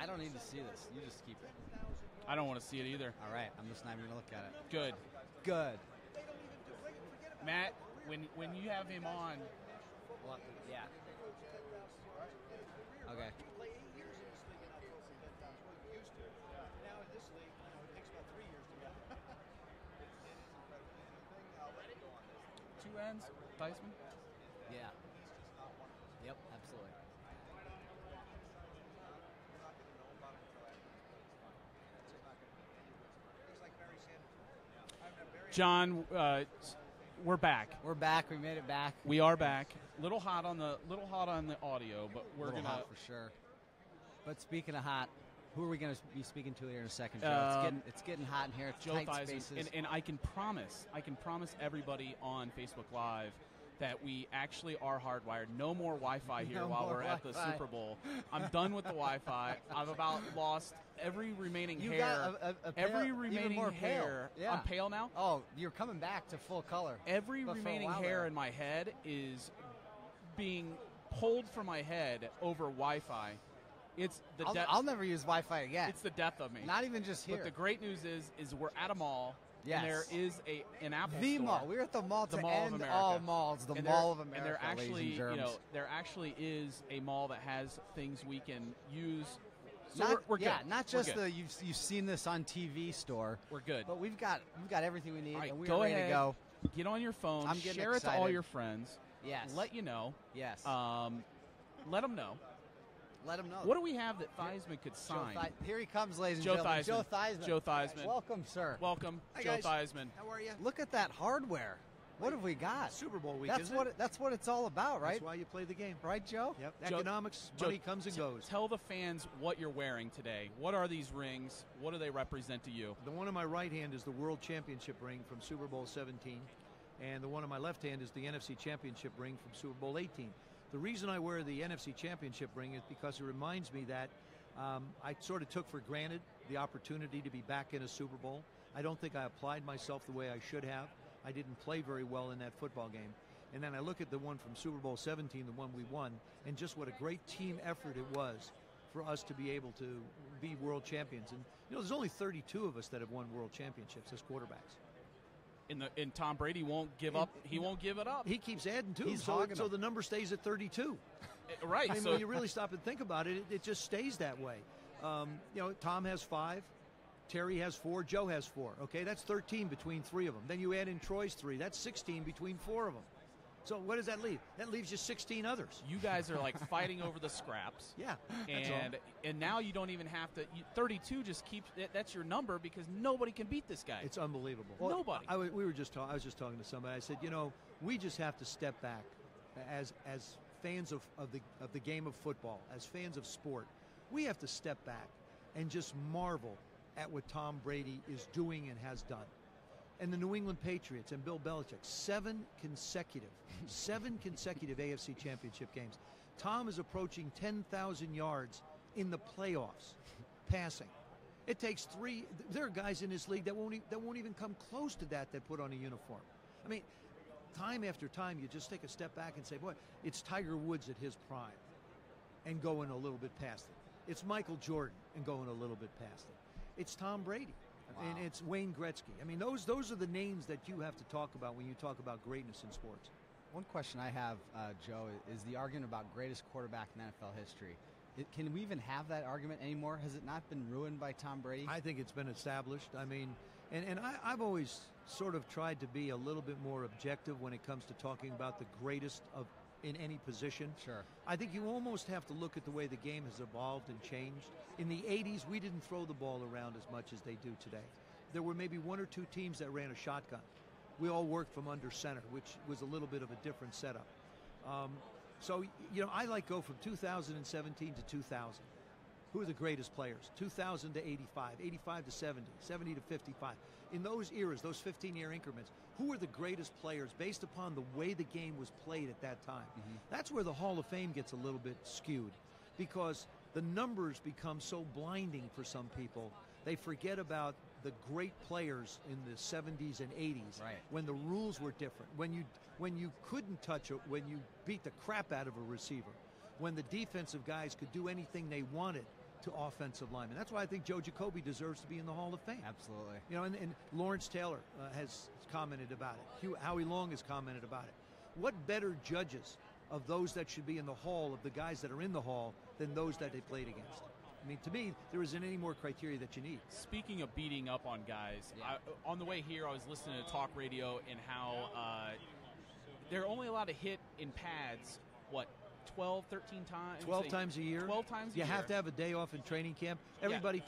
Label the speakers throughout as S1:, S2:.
S1: I don't need to see this. You just keep it.
S2: I don't want to see it either.
S1: All right, I'm just not even going to look at it.
S2: Good.
S1: Good.
S2: Matt, when you have him on.
S1: Well, yeah. Okay.
S3: Now in this league, it takes about 3 years to get.
S2: Two ends, Theismann?
S1: Yeah. Yep, absolutely.
S2: John, we're back.
S1: We're back. We made it back.
S2: We are back. Little hot on the audio, but we're gonna
S1: hot for sure. But speaking of hot, who are we going to be speaking to here in a second, Joe? It's getting hot in here. It's
S2: Joe
S1: tight
S2: Theismann,
S1: spaces.
S2: and I can promise everybody on Facebook Live that we actually are hardwired. No more Wi-Fi here while we're at the Super Bowl. I'm done with the Wi-Fi. I've about lost every remaining hair.
S1: Got a pale,
S2: every remaining
S1: more
S2: hair.
S1: Pale. Yeah.
S2: I'm pale now?
S1: Oh, you're coming back to full color.
S2: Every remaining hair in my head is being pulled from my head over Wi-Fi. It's the
S1: I'll never use Wi-Fi again.
S2: It's the death of me.
S1: Not even just here.
S2: But the great news is we're at a mall.
S1: Yes.
S2: And there is an Apple
S1: the
S2: store.
S1: mall. We're at the mall to
S2: Mall
S1: end
S2: of America.
S1: all malls. The Mall of America.
S2: And there actually,
S1: ladies and germs.
S2: there actually is a mall that has things we can use. So we're good.
S1: Yeah, not just
S2: the
S1: you've seen this on TV store.
S2: We're good.
S1: But we've got everything we need,
S2: right,
S1: and we're
S2: go
S1: ready
S2: ahead,
S1: to go.
S2: Get on your phone.
S1: I'm getting
S2: share
S1: excited.
S2: it to all your friends.
S1: Yes.
S2: Let you know.
S1: Yes.
S2: Let them know.
S1: Let them know.
S2: What do we have that Theismann could sign?
S1: Here he comes, ladies and
S2: Joe
S1: gentlemen.
S2: Theismann.
S1: Joe Theismann.
S2: Joe Theismann.
S1: Welcome, sir.
S2: Welcome,
S3: Hi,
S2: Joe
S3: guys.
S2: Theismann.
S3: How are you?
S1: Look at that hardware. What have we got?
S3: Super Bowl week.
S1: That's what it's all about, right?
S3: That's why you play the game,
S1: right, Joe?
S3: Yep.
S2: Joe,
S3: Economics, money comes and goes.
S2: Tell the fans what you're wearing today. What are these rings? What do they represent to you?
S3: The one on my right hand is the World Championship ring from Super Bowl 17, and the one on my left hand is the NFC Championship ring from Super Bowl 18. The reason I wear the NFC Championship ring is because it reminds me that I sort of took for granted the opportunity to be back in a Super Bowl. I don't think I applied myself the way I should have. I didn't play very well in that football game. And then I look at the one from Super Bowl 17, the one we won, and just what a great team effort it was for us to be able to be world champions. And, there's only 32 of us that have won world championships as quarterbacks.
S2: And Tom Brady won't give up. He won't give it up.
S3: He keeps adding to
S1: He's
S3: them, so the number stays at 32.
S2: Right.
S3: I mean,
S2: so
S3: when you really stop and think about it, it just stays that way. Tom has 5, Terry has 4, Joe has 4. Okay, that's 13 between 3 of them. Then you add in Troy's 3. That's 16 between 4 of them. So what does that leave? That leaves you 16 others.
S2: You guys are like fighting over the scraps.
S3: Yeah.
S2: And now you don't even have to. 32 just keeps. That's your number because nobody can beat this guy.
S3: It's unbelievable.
S2: Well, nobody.
S3: I was just talking to somebody. I said, we just have to step back as fans of the game of football, as fans of sport. We have to step back and just marvel at what Tom Brady is doing and has done. And the New England Patriots and Bill Belichick, 7 consecutive AFC Championship games. Tom is approaching 10,000 yards in the playoffs, passing. It takes 3. There are guys in this league that won't even come close to that put on a uniform. I mean, time after time, you just take a step back and say, boy, it's Tiger Woods at his prime and going a little bit past it. It's Michael Jordan and going a little bit past it. It's Tom Brady.
S1: Wow.
S3: And it's Wayne Gretzky. I mean, those are the names that you have to talk about when you talk about greatness in sports.
S1: One question I have, Joe, is the argument about greatest quarterback in NFL history. Can we even have that argument anymore? Has it not been ruined by Tom Brady?
S3: I think it's been established. I mean, and I've always sort of tried to be a little bit more objective when it comes to talking about the greatest in any position.
S1: Sure.
S3: I think you almost have to look at the way the game has evolved and changed. In the 80s, we didn't throw the ball around as much as they do today. There were maybe 1 or 2 teams that ran a shotgun. We all worked from under center, which was a little bit of a different setup. So I like go from 2017 to 2000. Who are the greatest players? 2000 to 85, 85 to 70, 70 to 55. In those eras, those 15-year increments, who are the greatest players based upon the way the game was played at that time? Mm-hmm. That's where the Hall of Fame gets a little bit skewed because the numbers become so blinding for some people. They forget about the great players in the 70s and 80s,
S1: right,
S3: when the rules were different, when you couldn't touch it, when you beat the crap out of a receiver, when the defensive guys could do anything they wanted to offensive linemen. That's why I think Joe Jacoby deserves to be in the Hall of Fame.
S1: Absolutely.
S3: You know, and Lawrence Taylor has commented about it. Howie Long has commented about it. What better judges of those that should be in the Hall, of the guys that are in the Hall, than those that they played against? I mean, to me, there isn't any more criteria that you need.
S2: Speaking of beating up on guys, on the way here, I was listening to talk radio and how they're only allowed to hit in pads, 12, 13 times?
S3: 12 times a year.
S2: 12 times a year.
S3: You have to have a day off in training camp. Everybody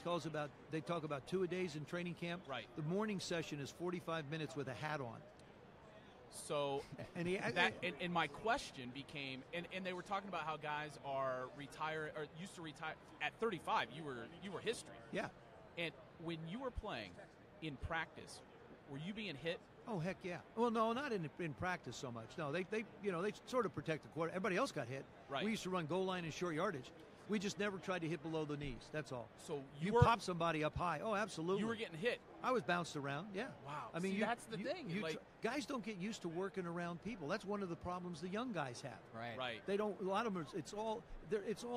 S3: they talk about 2-a-days in training camp.
S2: Right.
S3: The morning session is 45 minutes with a hat on.
S2: So and my question became, and they were talking about how guys are retired or used to retire at 35. You were history.
S3: Yeah.
S2: And when you were playing in practice, were you being hit?
S3: Oh, heck yeah. Well, no, not in practice so much. No, they sort of protect the quarter. Everybody else got hit.
S2: Right.
S3: We used to run goal line and short yardage. We just never tried to hit below the knees. That's all.
S2: So
S3: you pop somebody up high. Oh, absolutely.
S2: You were getting hit.
S3: I was bounced around. Yeah.
S2: Wow.
S3: I mean,
S2: that's the thing.
S3: Guys don't get used to working around people. That's one of the problems the young guys have.
S1: Right.
S2: Right.
S3: They don't. A lot of them. It's all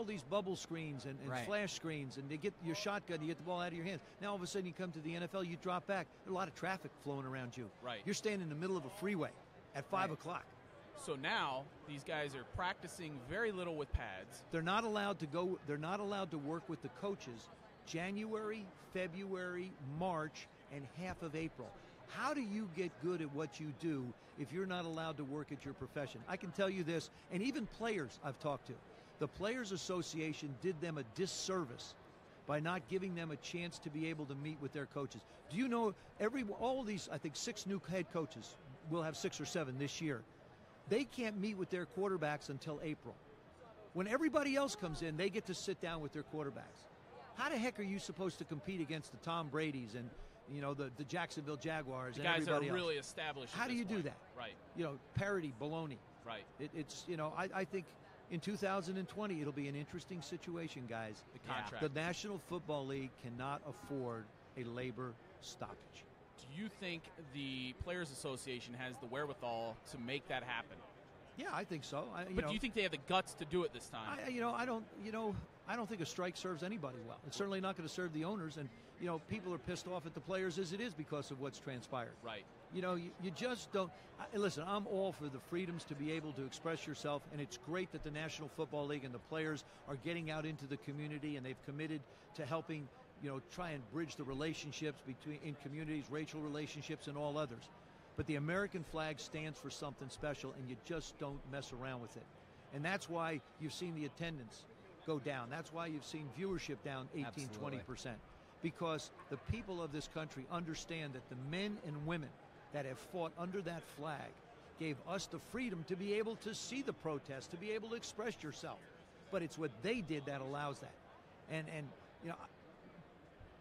S3: these bubble screens and flash screens, and they get your shotgun. You get the ball out of your hands. Now all of a sudden you come to the NFL, you drop back. There's a lot of traffic flowing around you.
S2: Right.
S3: You're standing in the middle of a freeway at 5 o'clock.
S2: So now these guys are practicing very little with pads.
S3: They're not allowed to go. They're not allowed to work with the coaches January, February, March, and half of April. How do you get good at what you do if you're not allowed to work at your profession? I can tell you this, and even players I've talked to. The Players Association did them a disservice by not giving them a chance to be able to meet with their coaches. Do you know all of these, I think 6 new head coaches, we'll have 6 or 7 this year. They can't meet with their quarterbacks until April. When everybody else comes in, they get to sit down with their quarterbacks. How the heck are you supposed to compete against the Tom Bradys and the Jacksonville Jaguars
S2: the
S3: and
S2: guys
S3: everybody
S2: that are
S3: else?
S2: really established?
S3: How do you do that?
S2: Right.
S3: Parody, baloney.
S2: Right.
S3: I think in 2020 it'll be an interesting situation, guys.
S2: The contract.
S3: The National Football League cannot afford a labor stoppage.
S2: Do you think the Players Association has the wherewithal to make that happen?
S3: Yeah, I think so.
S2: But do you think they have the guts to do it this time?
S3: I don't think a strike serves anybody well. It's certainly not going to serve the owners, and people are pissed off at the players as it is because of what's transpired.
S2: Right.
S3: You just don't. Listen, I'm all for the freedoms to be able to express yourself, and it's great that the National Football League and the players are getting out into the community, and they've committed to helping try and bridge the relationships in communities, racial relationships, and all others. But the American flag stands for something special, and you just don't mess around with it. And that's why you've seen the attendance go down. That's why you've seen viewership down 18, 20%. Because the people of this country understand that the men and women that have fought under that flag gave us the freedom to be able to see the protest, to be able to express yourself. But it's what they did that allows that. And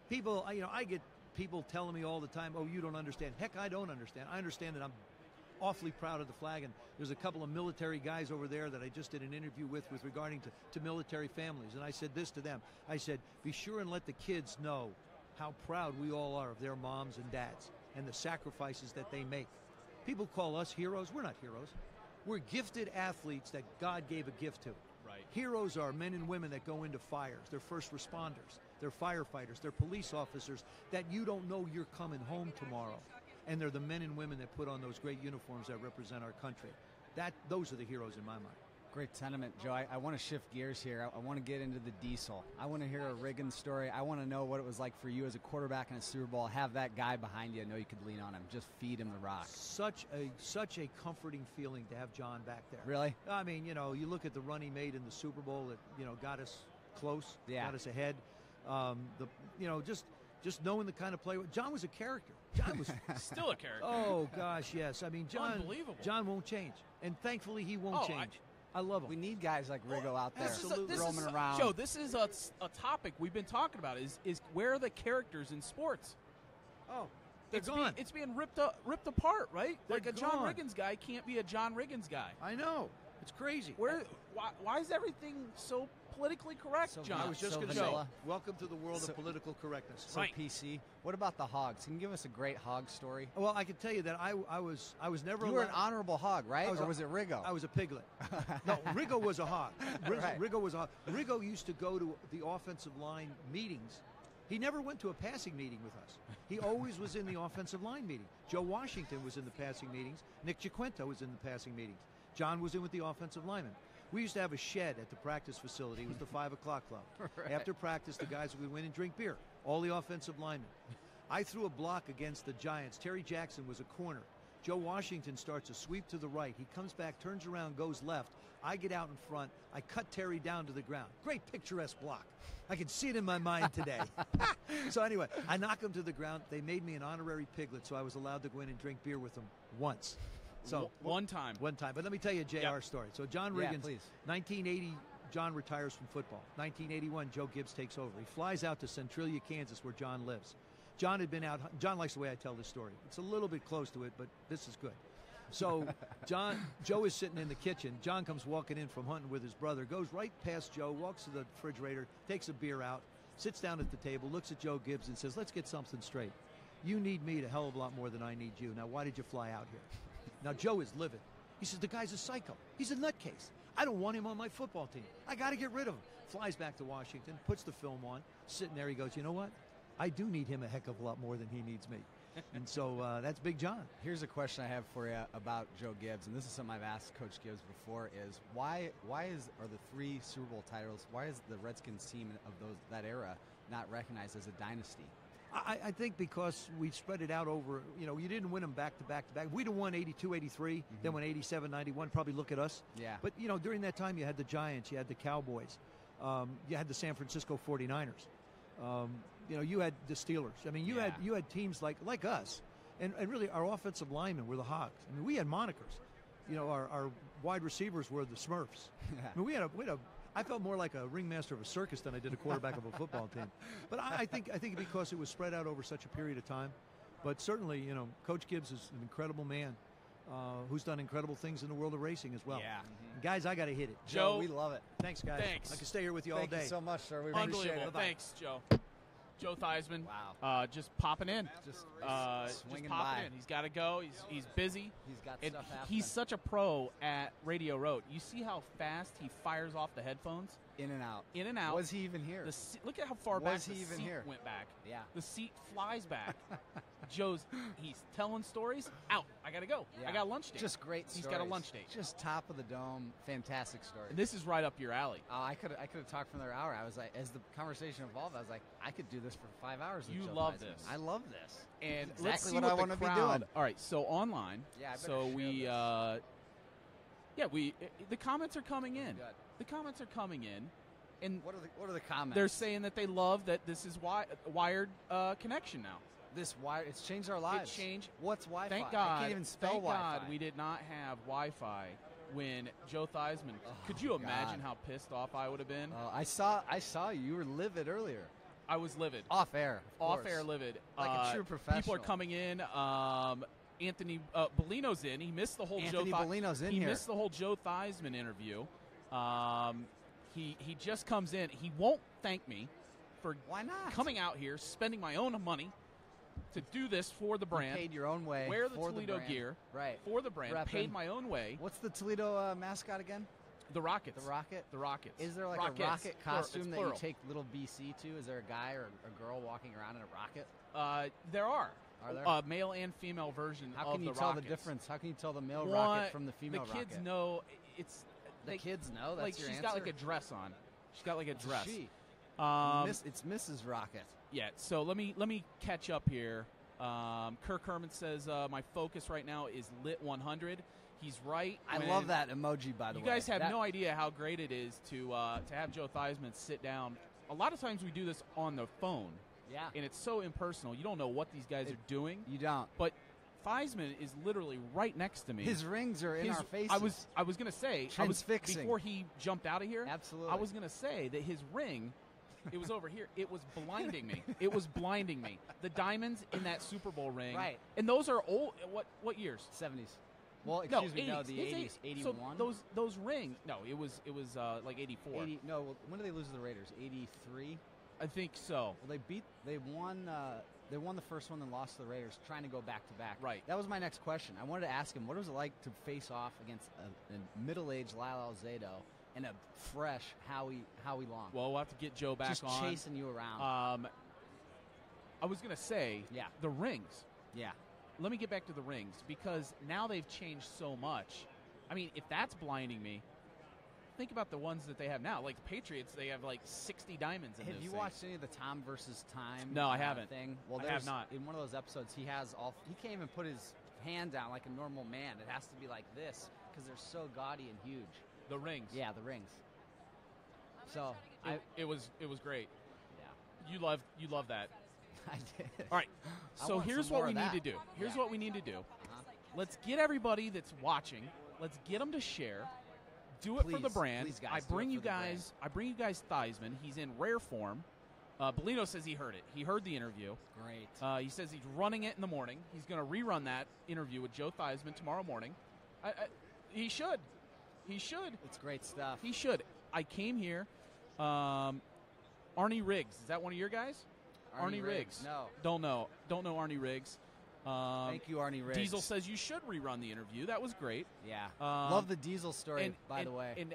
S3: people, I get people telling me all the time, oh, you don't understand. Heck, I don't understand. I understand that I'm awfully proud of the flag, and there's a couple of military guys over there that I just did an interview with regarding to military families, and I said this to them. I said, be sure and let the kids know how proud we all are of their moms and dads and the sacrifices that they make. People call us heroes. We're not heroes. We're gifted athletes that God gave a gift to.
S2: Right.
S3: Heroes are men and women that go into fires. They're first responders. They're firefighters. They're police officers that you don't know you're coming home tomorrow. And they're the men and women that put on those great uniforms that represent our country. Those are the heroes in my mind.
S1: Great sentiment, Joe. I want to shift gears here. I want to get into the diesel. I want to hear a Riggins story. I want to know what it was like for you as a quarterback in a Super Bowl. Have that guy behind you. Know you could lean on him. Just feed him the rock. Such
S3: a comforting feeling to have John back there.
S1: Really?
S3: I mean, you look at the run he made in the Super Bowl that got us close, got us ahead. Just knowing the kind of player. John was a character. John was
S2: still a character.
S3: Oh gosh, yes. I mean, John.
S2: Unbelievable.
S3: John won't change, and thankfully he won't change. I love him.
S1: We need guys like Riggo out there,
S2: roaming
S1: around.
S2: Joe, this is a topic we've been talking about. Is where are the characters in sports?
S3: Oh, they're gone.
S2: It's being ripped apart, right?
S3: They're
S2: like a
S3: gone.
S2: John Riggins guy can't be a John Riggins guy.
S3: I know. It's crazy.
S2: Why is everything so politically correct,
S1: So
S2: John?
S3: I was just
S1: So
S3: going to say,
S1: vanilla.
S3: welcome to the world of political correctness.
S1: So
S2: Right.
S1: PC. What about the hogs? Can you give us a great hog story?
S3: Well, I can tell you that I was never.
S1: You were an
S3: allowed-
S1: honorable hog, right?
S3: I
S1: Or was it Riggo?
S3: I was a piglet. No, Riggo was a hog.
S1: Right.
S3: Riggo was a hog. Riggo used to go to the offensive line meetings. He never went to a passing meeting with us. He always was in the offensive line meeting. Joe Washington was in the passing meetings. Nick Chiquinto was in the passing meetings. John was in with the offensive linemen. We used to have a shed at the practice facility. It was the 5 o'clock club.
S1: Right.
S3: After practice, the guys would go in and drink beer. All the offensive linemen. I threw a block against the Giants. Terry Jackson was a corner. Joe Washington starts a sweep to the right. He comes back, turns around, goes left. I get out in front. I cut Terry down to the ground. Great picturesque block. I can see it in my mind today. So anyway, I knock him to the ground. They made me an honorary piglet, so I was allowed to go in and drink beer with them once. So
S2: One time.
S3: One time. But let me tell you a JR story. So John
S1: Yeah,
S3: Riggins,
S1: please.
S3: 1980, John retires from football. 1981, Joe Gibbs takes over. He flies out to Centralia, Kansas, where John lives. John had been out. John likes the way I tell this story. It's a little bit close to it, but this is good. So Joe is sitting in the kitchen. John comes walking in from hunting with his brother, goes right past Joe, walks to the refrigerator, takes a beer out, sits down at the table, looks at Joe Gibbs and says, let's get something straight. You need me a hell of a lot more than I need you. Now, why did you fly out here? Now, Joe is livid. He says, the guy's a psycho. He's a nutcase. I don't want him on my football team. I got to get rid of him. Flies back to Washington, puts the film on, sitting there. He goes, you know what? I do need him a heck of a lot more than he needs me. And so that's Big John.
S1: Here's a question I have for you about Joe Gibbs, and this is something I've asked Coach Gibbs before: is why are the 3 Super Bowl titles? Why is the Redskins team of that era not recognized as a dynasty?
S3: I think because we spread it out over, you didn't win them back to back to back. We'd have won 82, 83, then won 87, 91. Probably look at us.
S1: Yeah.
S3: But, during that time, you had the Giants, you had the Cowboys, you had the San Francisco 49ers. You had the Steelers. I mean, you had teams like us. And really, our offensive linemen were the Hogs. I mean, we had monikers. Our wide receivers were the Smurfs. I mean, we had a I felt more like a ringmaster of a circus than I did a quarterback of a football team. But I think because it was spread out over such a period of time. But certainly, Coach Gibbs is an incredible man who's done incredible things in the world of racing as well.
S1: Yeah.
S3: Guys, I got to hit it.
S2: Joe,
S1: we love it.
S3: Thanks, guys.
S2: Thanks.
S3: I can stay here with you all
S1: Thank
S3: day.
S1: you so much, sir. We appreciate
S2: Unbelievable.
S1: it.
S2: Thanks, Joe. Joe Theismann.
S1: Wow.
S2: Just popping in.
S1: Just
S2: Just
S1: swinging
S2: popping
S1: by.
S2: in. He's got to go. He's busy.
S1: He's got
S2: And
S1: stuff happening.
S2: he's such a pro at Radio Road. You see how fast he fires off the headphones?
S1: in and out.
S2: In and out.
S1: Was he even here?
S2: Look at how far back
S1: Was he
S2: the
S1: even
S2: seat
S1: here?
S2: went back.
S1: Yeah.
S2: The seat flies back. He's telling stories. Out. I got to go.
S1: Yeah.
S2: I got a lunch date.
S1: Just great
S2: He's
S1: stories.
S2: got a lunch date.
S1: Just top of the dome. Fantastic story.
S2: And this is right up your alley.
S1: I could have talked for another hour. I was like, as the conversation evolved, I was like, I could do this for 5 hours. with
S2: You
S1: Joe
S2: love
S1: Theismann.
S2: this.
S1: I love this.
S2: And
S1: Exactly
S2: let's see
S1: what
S2: what
S1: I
S2: the
S1: wanna be
S2: crowd.
S1: doing.
S2: All right, so online.
S1: Yeah, I better
S2: so
S1: share
S2: we, the comments are coming in.
S1: Good.
S2: The comments are coming in, and
S1: What are the comments?
S2: they're saying that they love that this is wired connection now.
S1: this wire. It's changed our lives.
S2: It changed.
S1: What's Wi-Fi?
S2: Thank God.
S1: I can't even spell
S2: thank
S1: Wi-Fi.
S2: God we did not have Wi-Fi when Joe Theismann.
S1: Oh,
S2: Could you imagine
S1: God.
S2: how pissed off I would have been?
S1: I saw you. You were livid earlier.
S2: I was livid.
S1: Off air. of
S2: Off
S1: course.
S2: air livid.
S1: Like a true professional.
S2: People are coming in. Anthony Bellino's in. He missed the whole
S1: Anthony
S2: Joe.
S1: Bellino's in
S2: he
S1: here.
S2: missed the whole Joe Theismann interview. He just comes in. He won't thank me for
S1: Why not?
S2: coming out here, spending my own money to do this for the
S1: You
S2: brand.
S1: paid your own way.
S2: Wear the
S1: for
S2: Toledo
S1: brand.
S2: gear.
S1: Right.
S2: For the brand.
S1: Reppin'.
S2: Paid my own way.
S1: What's the Toledo mascot again?
S2: The Rockets.
S1: The Rocket.
S2: The Rockets.
S1: Is there like
S2: Rockets.
S1: a rocket costume
S2: It's
S1: that
S2: plural.
S1: you take little BC to? Is there a guy or a girl walking around in a rocket?
S2: There are.
S1: Are there?
S2: Male and female version
S1: How
S2: of
S1: can you
S2: the
S1: tell
S2: Rockets.
S1: the difference? How can you tell the male
S2: One,
S1: rocket from the female
S2: The kids
S1: rocket?
S2: know. It's
S1: The kids know. That's
S2: like
S1: your
S2: she's
S1: answer?
S2: got like a dress on. She's got like a
S1: It's a
S2: dress.
S1: she.
S2: Um,
S1: It's Mrs. Rocket.
S2: Yeah. So let me catch up here. Kirk Herman says my focus right now is lit 100. He's right.
S1: I
S2: when-
S1: love that emoji, by the
S2: You
S1: way.
S2: guys have
S1: That-
S2: no idea how great it is to have Joe Theismann sit down. A lot of times we do this on the phone,
S1: Yeah.
S2: and it's so impersonal. You don't know what these guys are doing.
S1: You don't.
S2: But Theismann is literally right next to me.
S1: His rings are in our faces.
S2: I was gonna say
S1: Transfixing.
S2: before he jumped out of here.
S1: Absolutely.
S2: I was gonna say that his ring, it was over here. It was blinding me. It was blinding me. The diamonds in that Super Bowl ring.
S1: Right.
S2: And those are old. What years?
S1: 70s. Well,
S2: No,
S1: excuse me, no, the 80s, 81.
S2: So those rings. No, it was like 84.
S1: No, when did they lose to the Raiders? 83.
S2: I think so.
S1: Well, they won the first one and lost to the Raiders, trying to go back to back.
S2: Right.
S1: That was my next question. I wanted to ask him, what was it like to face off against a middle-aged Lyle Alzado and a fresh Howie Long?
S2: Well, we'll have to get Joe back
S1: just
S2: on.
S1: Chasing you around.
S2: I was gonna say, the rings.
S1: Yeah.
S2: Let me get back to the rings, because now they've changed so much. I mean, if that's blinding me, think about the ones that they have now. Like the Patriots, they have like 60 diamonds in those
S1: Have you
S2: things.
S1: watched any of the Tom versus Time?
S2: No, I haven't.
S1: Thing? Well,
S2: I have not.
S1: In one of those episodes, he can't even put his hand down like a normal man. It has to be like this because they're so gaudy and huge.
S2: The rings.
S1: Yeah, the rings. So
S2: it was great.
S1: Yeah.
S2: You love that.
S1: I did.
S2: All right. So here's what we need to do. Here's what we need to do. Let's get everybody that's watching. Let's get them to share. Do it for the brand.
S1: Please, guys,
S2: I bring you guys Theismann. He's in rare form. Bellino says he heard it. He heard the interview.
S1: Great.
S2: He says he's running it in the morning. He's going to rerun that interview with Joe Theismann tomorrow morning. He should. He should.
S1: It's great stuff.
S2: He should. I came here. Arnie Riggs. Is that one of your guys? Arnie Riggs.
S1: No.
S2: Don't know Arnie Riggs.
S1: Thank you, Arnie Riggs.
S2: Diesel says you should rerun the interview. That was great.
S1: Yeah. Love the Diesel story, by the way.
S2: And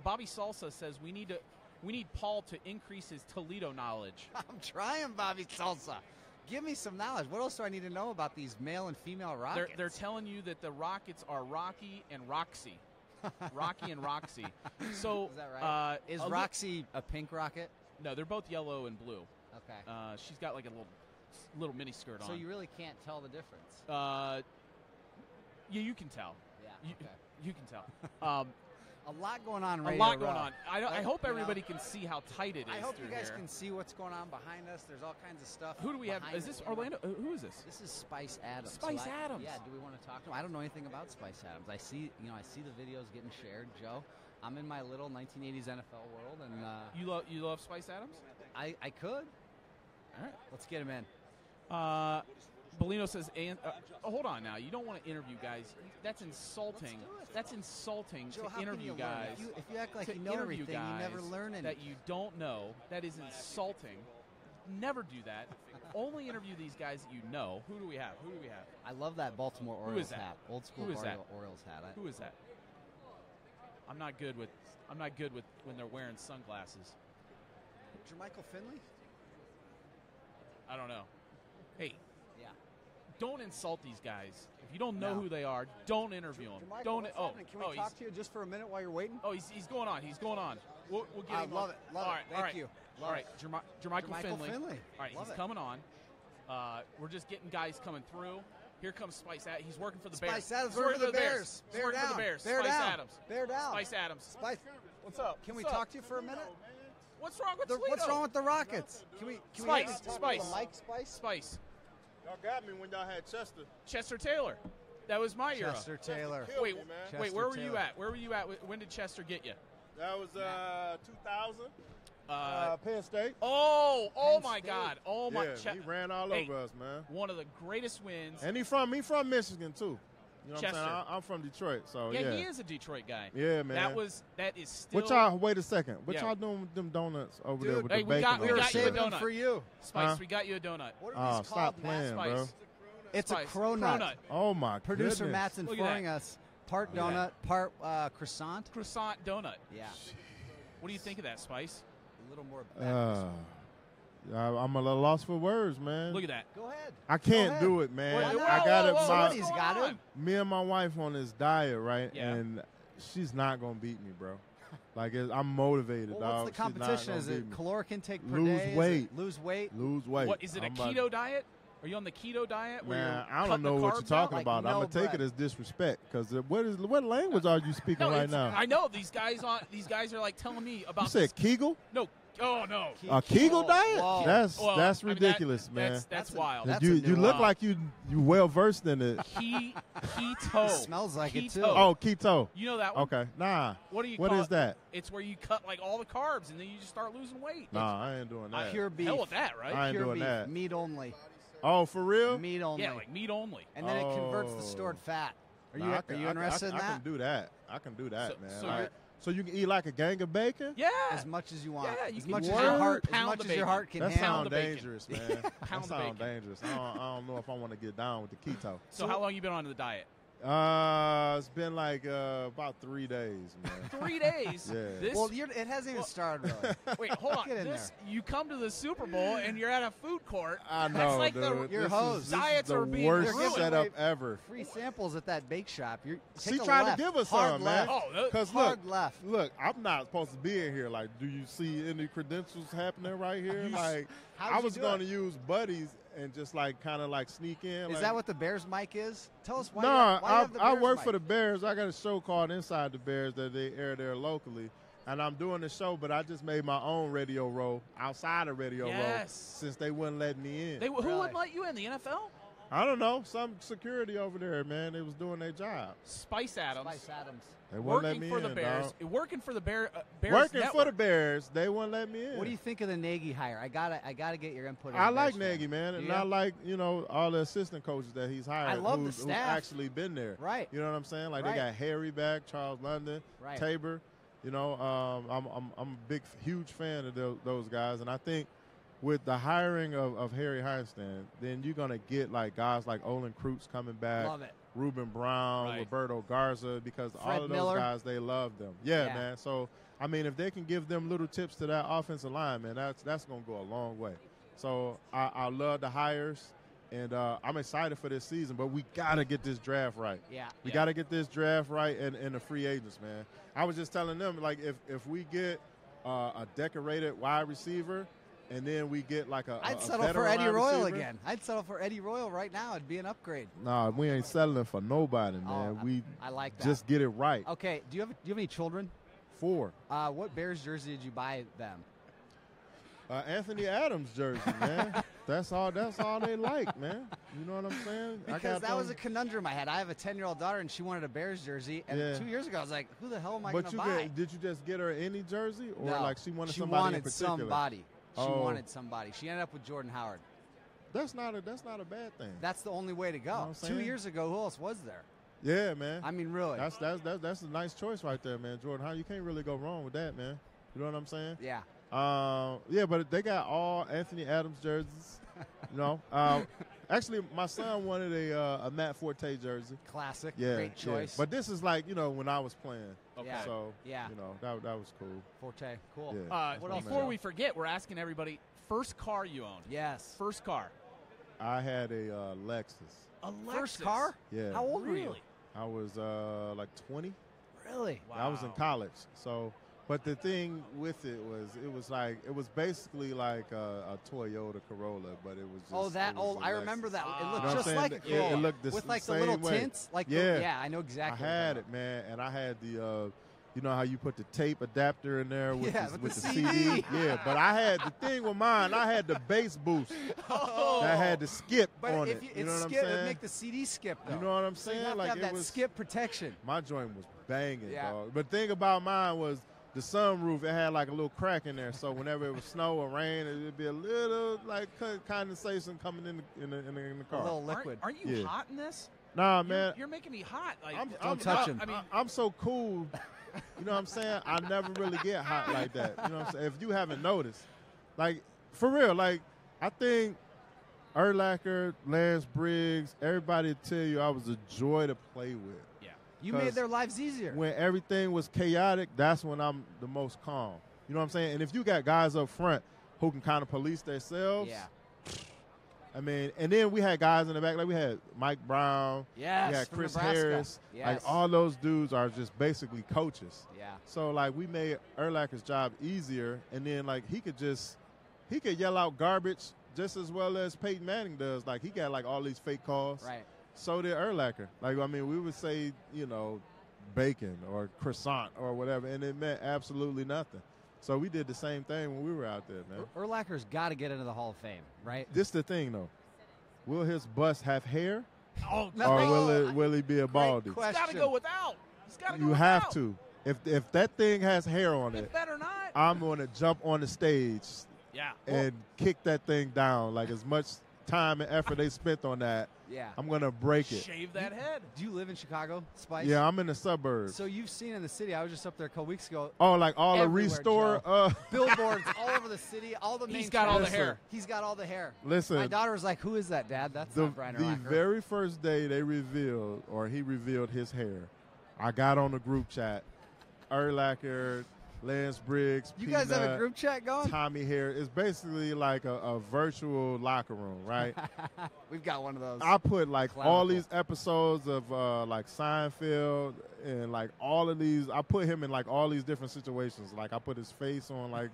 S2: Bobby Salsa says we need Paul to increase his Toledo knowledge.
S1: I'm trying, Bobby Salsa. Give me some knowledge. What else do I need to know about these male and female Rockets?
S2: They're telling you that the Rockets are Rocky and Roxy. Rocky and Roxy. So
S1: is that right? Is Roxy a pink Rocket?
S2: No, they're both yellow and blue.
S1: Okay.
S2: She's got like a little mini skirt on.
S1: So you really can't tell the difference.
S2: Yeah, you can tell.
S1: Yeah.
S2: You can tell.
S1: A lot going on.
S2: A lot going on. I hope everybody can see how tight it is.
S1: I hope you guys
S2: here.
S1: can see what's going on behind us. There's all kinds of stuff.
S2: Who do we have? Is this Orlando? Who is this?
S1: This is Spice Adams.
S2: Spice Adams.
S1: Yeah. Do we want to talk to him? I don't know anything about Spice Adams. I see the videos getting shared. Joe, I'm in my little 1980s NFL world, and
S2: you love Spice Adams?
S1: I could.
S2: All right,
S1: let's get him in.
S2: Bellino says, hold on now. You don't want to interview guys. That's insulting. That's insulting
S1: Joe,
S2: to interview guys.
S1: If you act like you know everything, you never learn anything.
S2: That you don't know. That is insulting. Never do that. Only interview these guys that you know. Who do we have?
S1: I love that Baltimore Orioles hat. Old school Orioles hat.
S2: Who is that? I'm not good with when they're wearing sunglasses.
S1: Jermichael Finley?
S2: I don't know. Hey.
S1: Yeah.
S2: Don't insult these guys. If you don't know who they are, don't interview them.
S1: Can we talk to you just for a minute while you're waiting?
S2: Oh, he's going on. He's going on. We'll get him.
S1: I love it. Thank you.
S2: All right. Jermichael Finley.
S1: All
S2: right, he's coming on. We're just getting guys coming through. Here comes Spice Adams. He's working for the Bears.
S1: Spice Adams working for the Bears.
S2: He's working for the Bears.
S1: Bear
S2: Spice
S1: down.
S2: Adams.
S1: Bear down.
S2: Spice Adams.
S1: Spice.
S2: What's up?
S1: Can we talk to you for a minute?
S2: What's wrong with Toledo?
S1: What's wrong with the Rockets? Can we
S2: Spice.
S4: Spice. Y'all got me when y'all had Chester.
S2: Chester Taylor. That was my era.
S1: Chester Taylor.
S2: Wait,
S1: Chester
S2: where were
S1: Taylor.
S2: you at? Where were you at? When did Chester get you?
S4: That was 2000. Penn State.
S2: Oh my God. Oh my.
S4: Yeah, he ran all over us, man.
S2: One of the greatest wins.
S4: And he from Michigan too. You know what I'm saying? I'm from Detroit, so yeah.
S2: He is a Detroit guy.
S4: Yeah, man.
S2: That is still.
S4: Wait a second. What y'all doing with them donuts over there with the bacon?
S2: We got you a donut
S1: for you.
S2: Spice, we got you a donut.
S1: What are these called,
S4: stop playing,
S1: Matt?
S4: bro.
S1: It's a cronut.
S4: Oh my
S1: Producer
S4: goodness.
S1: Matt's informing us. Part donut, part croissant.
S2: Croissant donut.
S1: Yeah.
S2: What do you think of that, Spice?
S1: A little more.
S4: I'm a little lost for words, man.
S2: Look at that.
S1: Go ahead.
S4: I can't do it, man. I got it.
S1: Somebody's got it.
S4: Me and my wife on this diet, right?
S2: Yeah.
S4: And she's not gonna beat me, bro. Like I'm motivated,
S1: well,
S4: dog.
S1: What's the competition? Is it caloric intake per
S4: lose
S1: day?
S4: Weight.
S1: Lose weight.
S4: Lose weight.
S2: What is it? A keto diet? Are you on the keto diet?
S4: Man, I don't know what you're talking about. I'm gonna take it as disrespect because what language are you speaking right now?
S2: I know these guys are like telling me about.
S4: You said Kegel?
S2: No. Oh no.
S4: A Kegel diet?
S1: Whoa.
S4: That's ridiculous, man.
S2: That's wild.
S4: You look like you well versed in it.
S2: Keto.
S1: It smells like it too.
S4: Oh, keto.
S2: You know that one?
S4: Okay. Nah.
S2: What do you
S4: What
S2: call
S4: is that?
S2: It's where you cut like all the carbs and then you just start losing weight.
S4: Nah, I ain't doing that.
S1: Pure beef.
S2: Hell with that, right?
S4: I ain't
S1: Pure
S4: doing
S1: beef.
S4: that.
S1: Meat only.
S4: Oh, for real?
S1: Meat only.
S2: Yeah, like meat only.
S1: And then it converts the stored fat. Are you interested in that?
S4: I can do that. I can do that, man.
S2: So,
S4: so you can eat like a gang of bacon?
S2: Yeah.
S1: As much as you want.
S2: Yeah, you
S1: as
S2: can
S1: much as
S2: pound
S1: your heart.
S2: the
S1: As much as
S2: bacon.
S1: your heart can
S4: That
S1: handle.
S4: sounds
S2: the bacon.
S4: dangerous, man.
S2: Pound
S4: That
S2: the
S4: sounds
S2: bacon.
S4: dangerous. I don't know if I want to get down with the keto.
S2: So how long you been on the diet?
S4: It's been like about 3 days, man.
S2: 3 days.
S4: Yeah.
S1: It hasn't even started really.
S2: Wait, hold on.
S1: Get in there.
S2: You come to the Super Bowl and you're at a food court.
S4: I know,
S2: That's like
S4: dude.
S1: You're hosed.
S2: Diets
S4: this
S2: are
S4: is the
S2: being
S4: worst
S2: ruined.
S4: setup ever.
S1: Free samples at that bake shop.
S4: She tried to give us
S1: hard
S4: some,
S1: left.
S4: man.
S2: Oh,
S4: Because
S1: hard left.
S4: look, I'm not supposed to be in here. Like, do you see any credentials happening right here? Like, I was going to use buddies and just like kind of like sneak in.
S1: Is that what the Bears mic is? Tell us why.
S4: No,
S1: why you have the
S4: I
S1: Bears
S4: work
S1: mic?
S4: for the Bears. I got a show called Inside the Bears that they air there locally. And I'm doing the show, but I just made my own radio row outside of radio row since they wouldn't let me in.
S2: Who wouldn't let you in? The NFL?
S4: I don't know. Some security over there, man. They was doing their job.
S2: Spice Adams.
S1: Spice Adams.
S4: They wouldn't let
S2: Working
S4: me
S2: for the
S4: in,
S2: Bears.
S4: dog.
S2: Working for the Bears
S4: Working
S2: Network.
S4: for the Bears. They wouldn't let me in.
S1: What do you think of the Nagy hire? I gotta get your input.
S4: I
S1: as a
S4: like
S1: Bears fan.
S4: Nagy, man, and
S1: Do
S4: I
S1: you?
S4: like all the assistant coaches that he's hired.
S1: I love the
S4: who's
S1: staff.
S4: actually been there.
S1: Right.
S4: You know what I'm saying? Like
S1: Right.
S4: they got Harry back, Charles London,
S1: Right.
S4: Tabor. You know, I'm a huge fan of those guys, and I think with the hiring of Harry Heinstein, then you're gonna get like guys like Olin Kreutz coming back.
S1: Love it.
S4: Ruben Brown,
S2: Right.
S4: Roberto Garza, because
S1: Fred
S4: all of those
S1: Miller.
S4: guys, they love them. Yeah,
S1: Yeah.
S4: man. So, I mean, if they can give them little tips to that offensive line, man, that's going to go a long way. So, I love the hires, and I'm excited for this season, but we got to get this draft right.
S1: Yeah.
S4: We got to get this draft right and the free agents, man. I was just telling them, like, if we get a decorated wide receiver, and then we get like
S1: I'd
S4: a
S1: settle for
S4: veteran
S1: Eddie
S4: wide
S1: Royal
S4: receiver.
S1: again. I'd settle for Eddie Royal right now. It'd be an upgrade.
S4: Nah, we ain't settling for nobody, man.
S1: I like that.
S4: Just get it right.
S1: Okay. Do you have any children?
S4: 4.
S1: What Bears jersey did you buy them?
S4: Anthony Adams jersey, man. That's all they like, man. You know what I'm saying?
S1: Because that was a conundrum I had. I have a 10-year-old daughter, and she wanted a Bears jersey. And
S4: Yeah.
S1: 2 years ago, I was like, "Who the hell am I
S4: But
S1: going to buy?"
S4: did you just get her any jersey, or
S1: No.
S4: like she wanted
S1: She
S4: somebody
S1: wanted
S4: in particular?
S1: somebody. She
S4: Oh.
S1: wanted somebody. She ended up with Jordan Howard.
S4: That's not a bad thing.
S1: That's the only way to go.
S4: know what I'm
S1: 2
S4: saying?
S1: years ago, who else was there?
S4: Yeah, man.
S1: I mean, really.
S4: That's a nice choice right there, man. Jordan, how you can't really go wrong with that, man. You know what I'm saying?
S1: Yeah.
S4: Yeah, but they got all Anthony Adams jerseys. You know, actually, my son wanted a Matt Forte jersey.
S1: Classic.
S4: Yeah,
S1: Great choice.
S4: Yeah. But this is like when I was playing.
S2: Okay.
S1: Yeah.
S4: So
S1: Yeah.
S4: that was cool.
S1: Forte. Cool.
S4: Yeah.
S1: What else?
S2: Before we forget, we're asking everybody, first car you owned.
S1: Yes.
S2: First car.
S4: I had a Lexus.
S2: A
S1: First
S2: Lexus.
S1: car?
S4: Yeah.
S1: How old were you?
S2: Really?
S4: I was like 20.
S1: Really?
S2: Wow.
S4: I was in college. So, but the thing with it was basically like a Toyota Corolla, but it was just,
S1: Oh, that
S4: it was
S1: old.
S4: a
S1: I
S4: Lexus.
S1: remember that. It
S2: You
S1: looked
S2: know what
S4: I'm
S1: just
S4: saying?
S1: like a
S4: It
S1: Corolla.
S4: looked the
S1: with like the
S4: same
S1: little
S4: way.
S1: tints. Like
S4: Yeah.
S1: I know exactly.
S4: I
S1: what
S4: had
S1: you're
S4: it, man, and I had the you know how you put the tape adapter in there with,
S1: Yeah,
S4: the,
S1: with
S4: with
S1: the
S4: the
S1: CD.
S4: CD? Yeah, but I had the thing with mine. I had the bass boost
S1: Oh.
S4: that had the skip
S1: But
S4: on
S1: if
S4: it.
S1: you,
S4: You know what I'm
S1: skip, it'd
S4: saying?
S1: make the CD skip. Though.
S4: You know what I'm
S1: So you
S4: saying?
S1: have
S4: Like
S1: to have
S4: it
S1: that
S4: was
S1: skip protection.
S4: my joint was banging,
S1: Yeah.
S4: dog. But the thing about mine was the sunroof. It had like a little crack in there, so whenever it was snow or rain, it'd be a little like condensation coming in the
S1: A
S4: car.
S1: little liquid.
S2: Aren't you
S4: Yeah.
S2: hot in this?
S4: Nah, man.
S2: You're making me hot. Like,
S1: Don't touch him.
S2: I mean,
S4: I'm so cool. You know what I'm saying? I never really get hot like that. You know what I'm saying? If you haven't noticed, like for real, like I think Urlacher, Lance Briggs, everybody tell you I was a joy to play with.
S2: yeah.
S1: You
S4: 'Cause
S1: made their lives easier.
S4: When everything was chaotic, that's when I'm the most calm. You know what I'm saying? And if you got guys up front who can kind of police themselves,
S1: Yeah.
S4: I mean, and then we had guys in the back, like we had Mike Brown,
S1: Yes.
S4: we had
S1: from
S4: Chris
S1: Nebraska.
S4: Harris.
S1: Yes.
S4: Like all those dudes are just basically coaches.
S1: Yeah.
S4: So like we made Urlacher's job easier, and then like he could yell out garbage just as well as Peyton Manning does. Like he got like all these fake calls.
S1: Right.
S4: So did Urlacher. Like I mean, we would say bacon or croissant or whatever, and it meant absolutely nothing. So we did the same thing when we were out there, man.
S1: Urlacher's got to get into the Hall of Fame, right?
S4: This the thing though. Will his bust have hair,
S2: Oh,
S1: No.
S4: or will he be a baldy?
S1: question.
S2: He's got to go without. He's got to go
S4: You
S2: without.
S4: have to. If that thing has hair on
S2: It
S4: it,
S2: better not.
S4: I'm going to jump on the stage
S2: Yeah.
S4: and kick that thing down like as much time and effort they spent on that,
S1: Yeah.
S4: I'm going to break it.
S2: Shave that head.
S1: Do you live in Chicago, Spice?
S4: Yeah, I'm in the suburbs.
S1: So you've seen in the city. I was just up there a couple weeks ago.
S4: Oh, like all the
S1: Everywhere,
S4: restore?
S1: Joe. Billboards all over the city, all the main
S2: He's got all the
S1: streets.
S2: hair.
S1: He's got all the hair.
S4: Listen.
S1: My daughter was like, who is that, Dad? That's
S4: The
S1: not Brian Urlacher.
S4: very first day they revealed, or he revealed his hair, I got on the group chat. Urlacher, Lance Briggs,
S1: You
S4: Peanut,
S1: guys have a group chat going?
S4: Tommy Hair. It's basically like a virtual locker room, right?
S1: We've got one of those.
S4: I put like all
S1: Clownical.
S4: these episodes of like Seinfeld and like all of these. I put him in like all these different situations. Like I put his face on like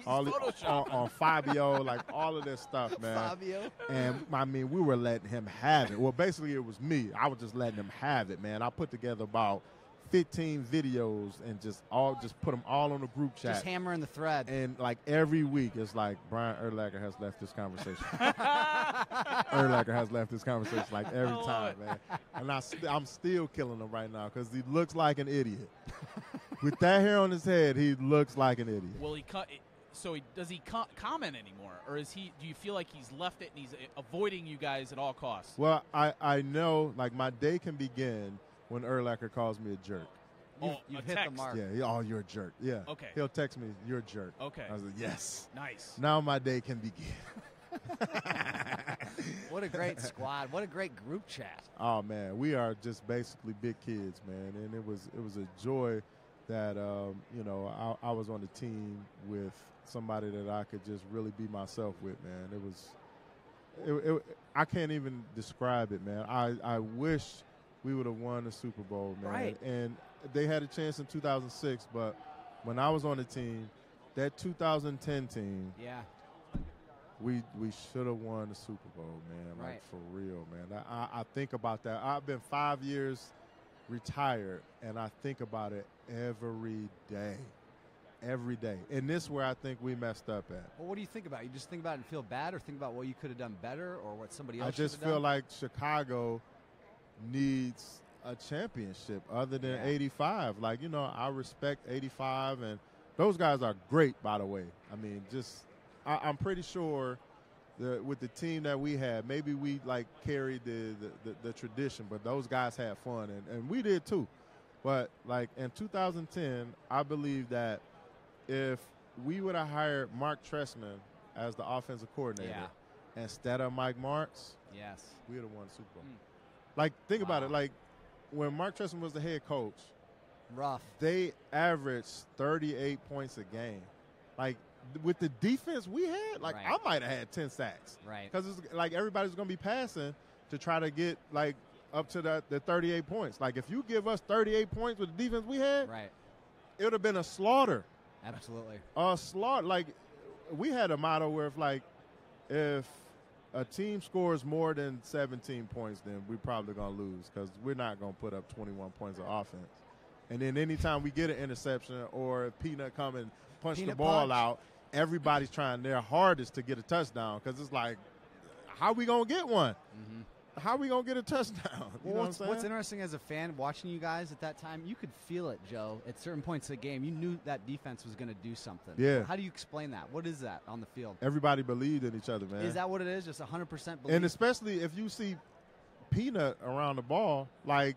S4: all the, on Fabio, like all of this stuff, man.
S1: Fabio.
S4: And I mean, we were letting him have it. Well, basically, it was me. I was just letting him have it, man. I put together about 15 videos and just put them all on the group chat.
S1: Just hammering the thread.
S4: And like every week, it's like Brian Urlacher has left this conversation. Urlacher has left this conversation like every time, man. And I'm still killing him right now because he looks like an idiot. With that hair on his head, he looks like an idiot.
S2: Well, does he comment anymore, or is he? Do you feel like he's left it and he's avoiding you guys at all costs?
S4: Well, I know like my day can begin when Urlacher calls me a jerk.
S1: You've hit the mark.
S4: Yeah, you're a jerk. Yeah.
S2: Okay.
S4: He'll text me, you're a jerk.
S2: Okay.
S4: I was like, yes.
S2: Nice.
S4: Now my day can begin.
S1: What a great squad. What a great group chat.
S4: Oh, man, we are just basically big kids, man. And it was a joy that, I was on the team with somebody that I could just really be myself with, man. I can't even describe it, man. I wish we would have won the Super Bowl, man.
S1: Right.
S4: And they had a chance in 2006, but when I was on the team, that 2010 team,
S1: Yeah.
S4: we should have won the Super Bowl, man. Like,
S1: Right.
S4: for real, man. I think about that. I've been 5 years retired, and I think about it every day. Every day. And this is where I think we messed up at.
S1: Well, what do you think about it? You just think about it and feel bad, or think about what you could have done better, or what somebody else
S4: I
S1: should have
S4: just
S1: done?
S4: feel like Chicago needs a championship other than 85. Like, I respect 85, and those guys are great, by the way. I mean, I'm pretty sure that with the team that we had, maybe we, like, carried the tradition, but those guys had fun, and we did too. But, like, in 2010, I believe that if we would have hired Mark Trestman as the offensive coordinator instead of Mike Martz,
S1: yes,
S4: we would have won the Super Bowl. Like, think about it. Like, when Mark Trestman was the head coach,
S1: rough.
S4: they averaged 38 points a game. Like, with the defense we had, like,
S1: Right.
S4: I might have had 10 sacks.
S1: Right.
S4: Because it's like everybody's going to be passing to try to get, like, up to the 38 points. Like, if you give us 38 points with the defense we had,
S1: Right.
S4: it would have been a slaughter.
S1: Absolutely.
S4: A slaughter. Like, we had a motto where if a team scores more than 17 points, then we're probably going to lose because we're not going to put up 21 points of offense. And then anytime we get an interception or if Peanut come and punch the ball out, everybody's trying their hardest to get a touchdown because it's like, how we going to get one?
S1: Mm-hmm.
S4: How we going to get a touchdown? You know what I'm saying?
S1: What's interesting as a fan watching you guys at that time, you could feel it, Joe. At certain points of the game, you knew that defense was going to do something.
S4: Yeah.
S1: How do you explain that? What is that on the field?
S4: Everybody believed in each other, man.
S1: Is that what it is? Just 100% belief?
S4: And especially if you see Peanut around the ball, like,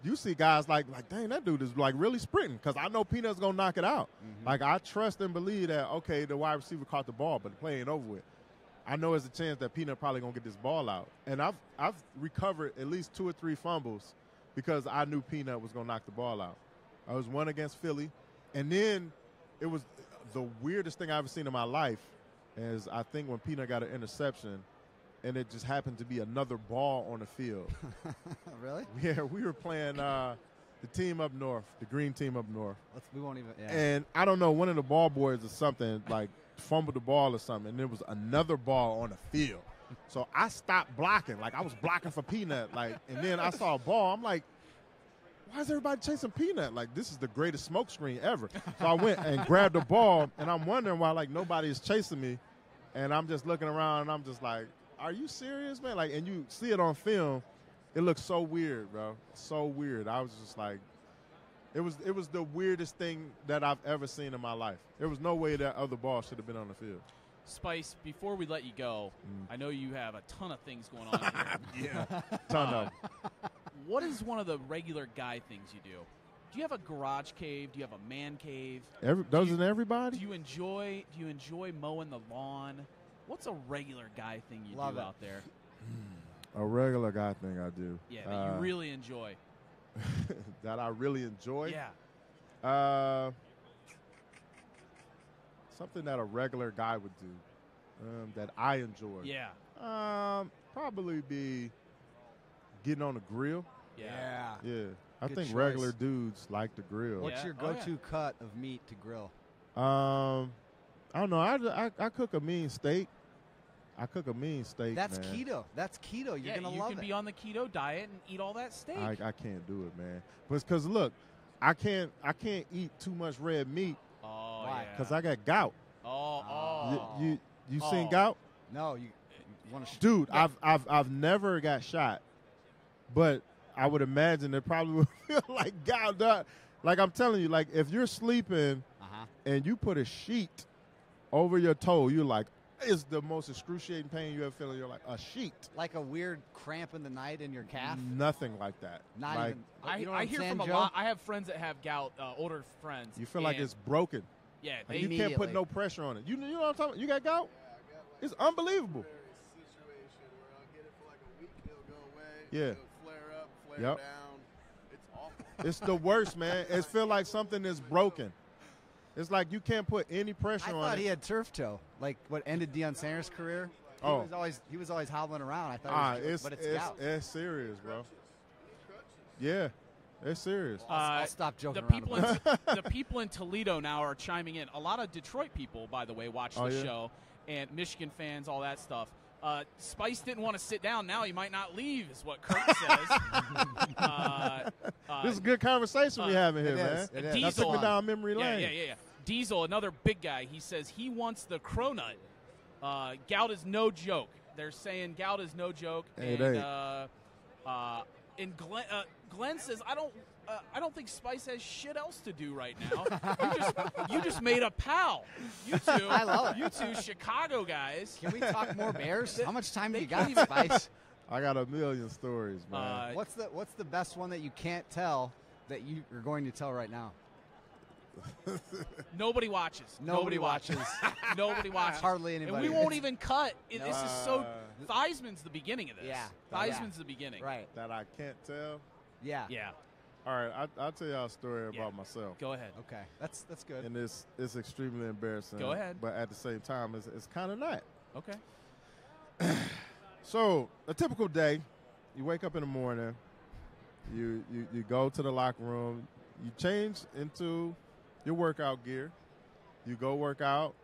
S4: you see guys like dang, that dude is, like, really sprinting because I know Peanut's going to knock it out.
S1: Mm-hmm.
S4: Like, I trust and believe that, okay, the wide receiver caught the ball, but the play ain't over with. I know there's a chance that Peanut probably going to get this ball out. And I've recovered at least 2 or 3 fumbles because I knew Peanut was going to knock the ball out. I was one against Philly. And then it was the weirdest thing I've ever seen in my life is I think when Peanut got an interception, and it just happened to be another ball on the field.
S1: Really?
S4: Yeah, we were playing the team up north, the green team up north.
S1: We won't even. Yeah.
S4: And I don't know, one of the ball boys or something, like, fumbled the ball or something, and there was another ball on the field. So I stopped blocking. Like, I was blocking for Peanut. Like, and then I saw a ball. I'm like, why is everybody chasing Peanut? Like, this is the greatest smoke screen ever. So I went and grabbed the ball, and I'm wondering why, like, nobody is chasing me. And I'm just looking around, and I'm just like, are you serious, man? Like, and you see it on film. It looks so weird, bro. So weird. I was just like, it was the weirdest thing that I've ever seen in my life. There was no way that other ball should have been on the field.
S2: Spice, before we let you go, I know you have a ton of things going on here.
S4: Yeah, ton of.
S2: What is one of the regular guy things you do? Do you have a garage cave? Do you have a man cave?
S4: Doesn't everybody?
S2: Do you enjoy mowing the lawn? What's a regular guy thing you do out there?
S4: A regular guy thing I do.
S2: Yeah, that you really enjoy.
S4: That I really enjoy?
S2: Yeah.
S4: Something that a regular guy would do that I enjoy.
S2: Yeah.
S4: Probably be getting on the grill.
S2: Yeah.
S4: Yeah. I
S1: Good
S4: think
S1: choice.
S4: regular dudes like to grill.
S1: What's your go-to cut of meat to grill?
S4: I don't know. I cook a mean steak. That's
S1: That's
S4: man.
S1: keto. That's keto. You're gonna love it.
S2: You can be on the keto diet and eat all that steak.
S4: I can't do it, man. Because look, I can't eat too much red meat.
S2: Oh,
S1: Why?
S2: yeah.
S4: Because I got gout.
S2: Oh.
S4: You seen gout?
S1: No, you want to
S4: Dude, I've never got shot, but I would imagine it probably would feel like gout. Like I'm telling you, like if you're sleeping and you put a sheet over your toe, you're like, it's the most excruciating pain you ever feel in your life. A sheet.
S1: like a weird cramp in the night in your calf.
S4: Nothing like that.
S1: Not
S4: like,
S1: even. You know what
S2: I
S1: I'm
S2: hear
S1: saying,
S2: from a
S1: Joe?
S2: lot. I have friends that have gout, older friends.
S4: You feel like
S2: and
S4: it's broken.
S2: Yeah,
S4: Like
S2: they
S4: you can't put
S1: Immediately.
S4: no pressure on it. You know what I'm talking about? You got gout? It's unbelievable.
S5: Situation where I'll get it for like a week, it'll go away.
S4: Yeah.
S5: It'll flare up, flare
S4: Yep.
S5: down. It's awful.
S4: It's the worst, man. It feel like something is broken. It's like you can't put any pressure
S1: I
S4: on
S1: thought
S4: it.
S1: he had turf toe, like what ended Deion Sanders' career.
S4: Oh.
S1: He was always hobbling around. I thought, but it's gout.
S4: It's serious, bro. Yeah, it's serious.
S1: I'll stop joking
S2: The
S1: around
S2: people,
S1: about
S2: in, the people in Toledo now are chiming in. A lot of Detroit people, by the way, watch the show, and Michigan fans, all that stuff. Spice didn't want to sit down. Now he might not leave, is what Kurt says.
S4: This is a good conversation we having here,
S1: it
S4: man.
S1: is, it is.
S4: That
S2: Diesel,
S4: took me down memory lane.
S2: Yeah. Diesel, another big guy, he says he wants the cronut. Gout is no joke. They're saying gout is no joke.
S4: It
S2: and
S4: ain't.
S2: and Glenn says, I don't think Spice has shit else to do right now. you just made a pal. You two,
S1: I love it.
S2: You two Chicago guys.
S1: Can we talk more Bears? How much time do
S2: they
S1: you got,
S2: can't even-
S1: Spice?
S4: I got a million stories, man.
S1: What's the best one that you can't tell that you are going to tell right now?
S2: Nobody watches.
S1: Nobody watches.
S2: Nobody watches.
S1: Hardly anybody.
S2: And we won't even cut. This is so.
S4: Uh,
S2: Theismann's the beginning of this.
S1: Yeah.
S2: Theismann's the beginning.
S1: Right.
S4: That I can't tell.
S1: Yeah.
S2: Yeah.
S4: All right, I'll tell y'all a story about myself.
S2: Go ahead.
S1: Okay. That's good.
S4: And it's extremely embarrassing.
S2: Go ahead.
S4: But at the same time, it's kind of not.
S2: Okay.
S4: So a typical day, you wake up in the morning, you go to the locker room, you change into your workout gear, you go work out,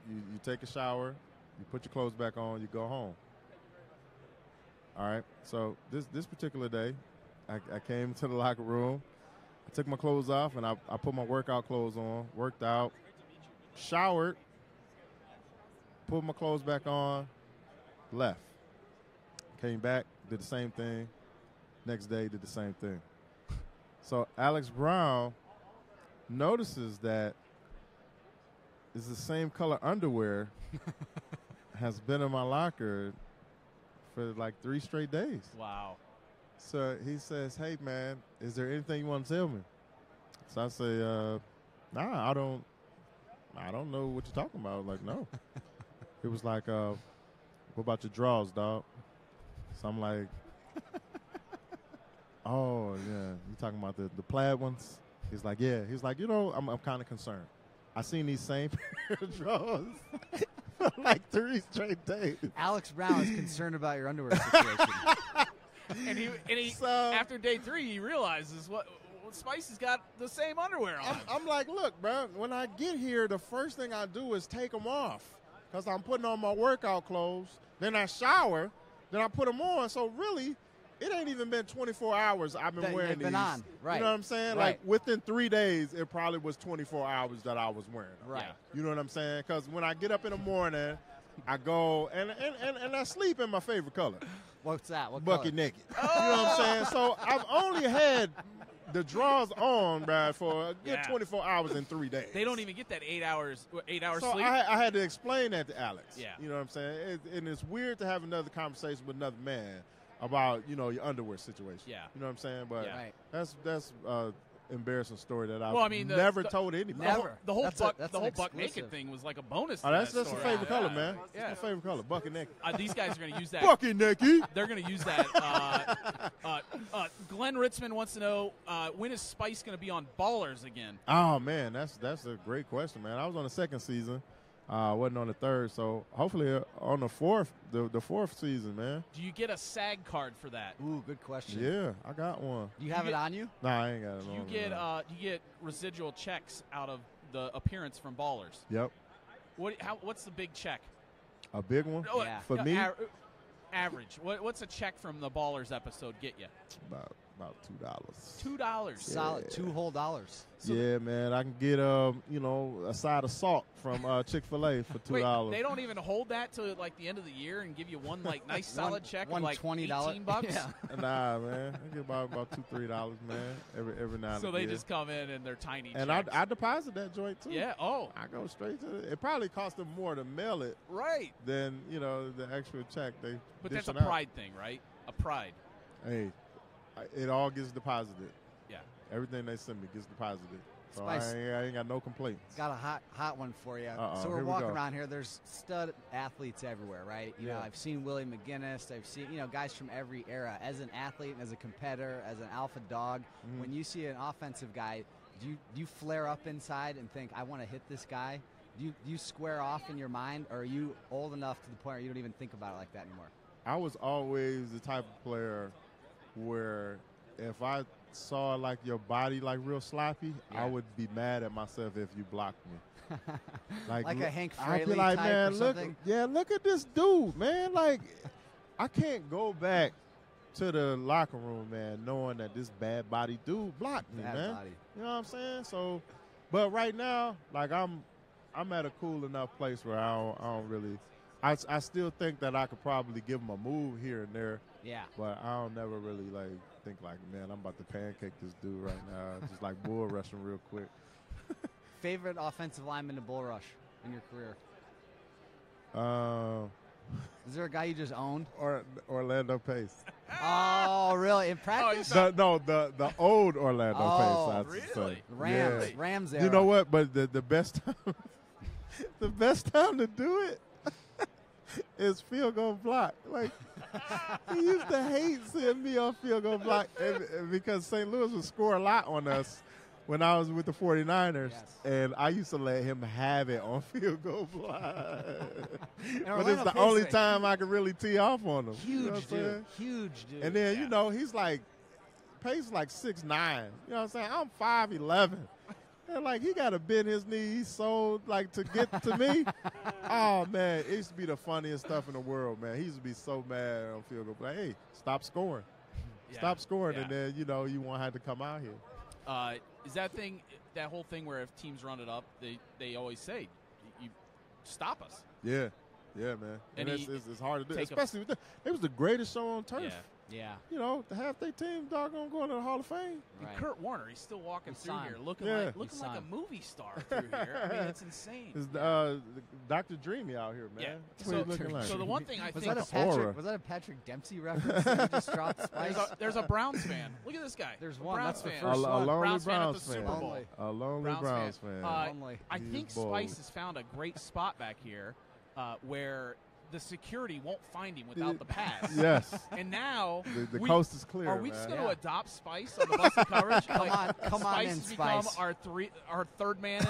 S4: you take a shower, you put your clothes back on, you go home. All right. So this particular day, I came to the locker room, I took my clothes off, and I put my workout clothes on, worked out, showered, put my clothes back on, left. Came back, did the same thing. Next day, did the same thing. So Alex Brown notices that it's the same color underwear has been in my locker for like 3 straight days.
S2: Wow.
S4: So he says, "Hey man, is there anything you want to tell me?" So I say, "Nah, I don't know what you're talking about." Like, no. It was like, "What about your drawers, dog?" So I'm like, "Oh yeah, you talking about the plaid ones?" He's like, "Yeah." He's like, I'm kind of concerned. I seen these same pair of drawers for like 3 straight days.
S1: Alex Brown is concerned about your underwear situation.
S2: And he
S4: So-
S2: after day 3, he realizes what Spice has got the same underwear on.
S4: I'm like, look, bro, when I get here, the first thing I do is take them off because I'm putting on my workout clothes. Then I shower. Then I put them on. So really, it ain't even been 24 hours I've been
S1: That
S4: wearing
S1: they've
S4: these.
S1: been on, right.
S4: You know what I'm saying?
S1: Right.
S4: Like within 3 days, it probably was 24 hours that I was wearing them.
S1: Right.
S4: You know what I'm saying? Because when I get up in the morning, I go and I sleep in my favorite color.
S1: What's that? What
S4: Bucket
S1: color?
S4: naked. You know what I'm saying? So I've only had the draw's on, bruh, for a good
S2: Yeah.
S4: 24 hours in 3 days.
S2: They don't even get that 8 hours
S4: So
S2: sleep.
S4: I had to explain that to Alex.
S2: Yeah.
S4: You know what I'm saying? And it's weird to have another conversation with another man about, your underwear situation.
S2: Yeah.
S4: You know what I'm saying? But
S2: Yeah.
S1: Right.
S4: that's embarrassing story that I've
S2: Well, I mean,
S4: never told anybody.
S1: Never.
S2: The whole
S1: That's
S2: buck,
S1: that's
S2: the
S1: an
S2: whole buck
S1: exclusive.
S2: naked thing was like a bonus.
S4: Oh,
S2: to
S4: that's
S2: that
S4: the
S2: story.
S4: favorite color,
S2: Yeah.
S4: man.
S2: Yeah.
S4: That's my favorite color, bucket naked.
S2: These guys are going to use that.
S4: Bucket naked.
S2: They're going to use that. Glenn Ritzman wants to know when is Spice going to be on Ballers again?
S4: Oh man, that's a great question, man. I was on the second season, wasn't on the third, so hopefully on the fourth season, man.
S2: Do you get a SAG card for that?
S1: Ooh, good question.
S4: Yeah, I got one.
S1: Do you have
S2: You
S1: it
S2: get-
S1: on you?
S4: Nah, I ain't got it
S2: Do
S4: on.
S2: you
S4: me, man.
S2: get residual checks out of the appearance from Ballers?
S4: Yep,
S2: What's the big check?
S4: a big one
S2: Oh,
S1: Yeah.
S4: for me.
S2: Average. What's a check from the Ballers episode get you?
S4: About $2.
S2: $2.
S1: Solid $2 whole.
S4: Yeah, man, I can get a side of salt from Chick-fil-A for $2.
S2: Wait, they don't even hold that till like the end of the year and give you one like nice solid check of like
S1: $20.
S2: $18.
S1: Yeah.
S4: Nah, man, I get about $2-3, man, every now and
S2: So
S4: again.
S2: they just come in and they're tiny
S4: and
S2: checks.
S4: I deposit that joint too.
S2: Yeah. Oh,
S4: I go straight to it. It probably costs them more to mail it
S2: right.
S4: than the actual check they.
S2: But that's a
S4: dishing out.
S2: pride thing, right? A pride.
S4: Hey, it all gets deposited.
S2: Yeah.
S4: Everything they send me gets deposited. So
S1: Spice.
S4: I ain't got no complaints.
S1: Got a hot one for you.
S4: Uh-oh,
S1: So
S4: here
S1: we're
S4: we
S1: walking
S4: go.
S1: around here. There's stud athletes everywhere, right? You know,
S4: Yeah.
S1: I've seen Willie McGinnis. I've seen guys from every era. As an athlete and as a competitor, as an alpha dog,
S4: Mm-hmm.
S1: when you see an offensive guy, do you flare up inside and think, I want to hit this guy? Do you square off in your mind, or are you old enough to the point where you don't even think about it like that anymore?
S4: I was always the type of player where if I saw like your body like real sloppy,
S1: Yeah.
S4: I would be mad at myself if you blocked me.
S1: Like a
S4: look-
S1: Hank
S4: I'd be
S1: Fraley
S4: like,
S1: type
S4: man,
S1: or
S4: look,
S1: something?
S4: look at this dude, man. Like, I can't go back to the locker room, man, knowing that this bad body dude blocked me,
S1: Bad
S4: man.
S1: body.
S4: You know what I'm saying? So, but right now, like I'm at a cool enough place where I don't really. I still think that I could probably give him a move here and there,
S1: Yeah.
S4: but I don't never really like think like, man, I'm about to pancake this dude right now. Just like bull rushing real quick.
S1: Favorite offensive lineman to bull rush in your career? Is there a guy you just owned?
S4: Or Orlando Pace.
S1: Oh, really? In practice?
S4: The old Orlando
S1: Oh,
S4: Pace. I should
S2: really?
S4: say.
S1: Rams.
S4: Yeah.
S1: Rams era.
S4: You know what? But the best time, the best time to do it is field goal block. Like he used to hate seeing me on field goal block and because St. Louis would score a lot on us when I was with the 49ers,
S1: Yes.
S4: and I used to let him have it on field goal block. But
S1: Orlando
S4: it's the
S1: Pace,
S4: only
S1: like,
S4: time I could really tee off on him.
S1: Huge
S4: You know what I'm
S1: dude.
S4: saying?
S1: Huge dude.
S4: And then,
S2: Yeah.
S4: he's like, Pace is like 6'9". You know what I'm saying? I'm 5'11". And, like, he got to bend his knees so, like, to get to me. Oh, man, it used to be the funniest stuff in the world, man. He used to be so mad on field goal. Like, hey, stop scoring.
S2: Yeah.
S4: Stop scoring,
S2: Yeah.
S4: and then, you won't have to come out here.
S2: Is that whole thing where if teams run it up, they always say, you stop us.
S4: Yeah. Yeah, man. And
S2: And
S4: it's hard to do.
S2: take a-
S4: Especially with it was the greatest show on turf.
S2: Yeah.
S1: Yeah.
S4: You know, to have their team doggone going to the Hall of Fame.
S2: And
S1: Right.
S2: Kurt Warner, he's still walking
S1: He's
S2: through
S1: signed.
S2: here, looking
S4: Yeah.
S2: like
S1: He's
S2: a
S1: signed.
S2: movie star through here. I mean, it's insane.
S4: It's Dr. Dreamy out here, man.
S2: Yeah.
S4: That's what he's looking like.
S2: So the one thing I
S1: Was
S2: think
S1: that a Patrick Dempsey reference that you just dropped, Spice?
S2: there's a Browns fan. Look at this guy.
S1: There's
S2: A
S1: one.
S2: Browns
S1: That's the
S2: fan.
S1: first
S4: a
S1: one.
S4: lonely
S2: Browns fan at
S4: Browns
S2: the
S4: fan.
S2: Super Bowl.
S1: Lonely.
S4: A lonely
S2: Browns
S4: Browns
S2: fan.
S4: fan.
S1: Lonely.
S2: I
S4: He's
S2: think
S4: bold.
S2: Spice has found a great spot back here where the security won't find him without the pass.
S4: Yes.
S2: And now
S4: The
S2: we-
S4: coast is clear.
S2: Are we just
S4: man.
S2: going to adopt Spice on the Busted coverage?
S1: Come on
S2: Spice
S1: in,
S2: has become
S1: Spice.
S2: our third man